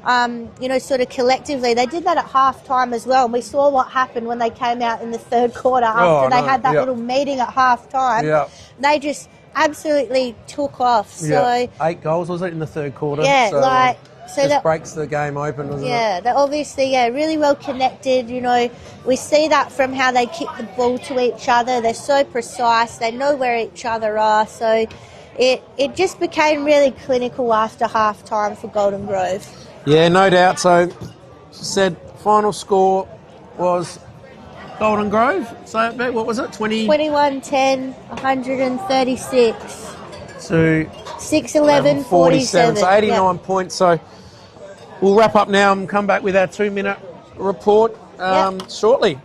you know, sort of collectively. They did that at half-time as well, and we saw what happened when they came out in the third quarter after they had that little meeting at half-time. Yeah. They just absolutely took off. So 8 goals, was it, in the third quarter? Yeah, so that breaks the game open, doesn't it? Yeah, they're obviously really well connected. You know, we see that from how they kick the ball to each other. They're so precise. They know where each other are. So it just became really clinical after half time for Golden Grove. Yeah, no doubt. So, said final score was Golden Grove. So, what was it? 21-10, 136. To 6-11, 47. So 89 points. So we'll wrap up now and come back with our 2-minute report shortly.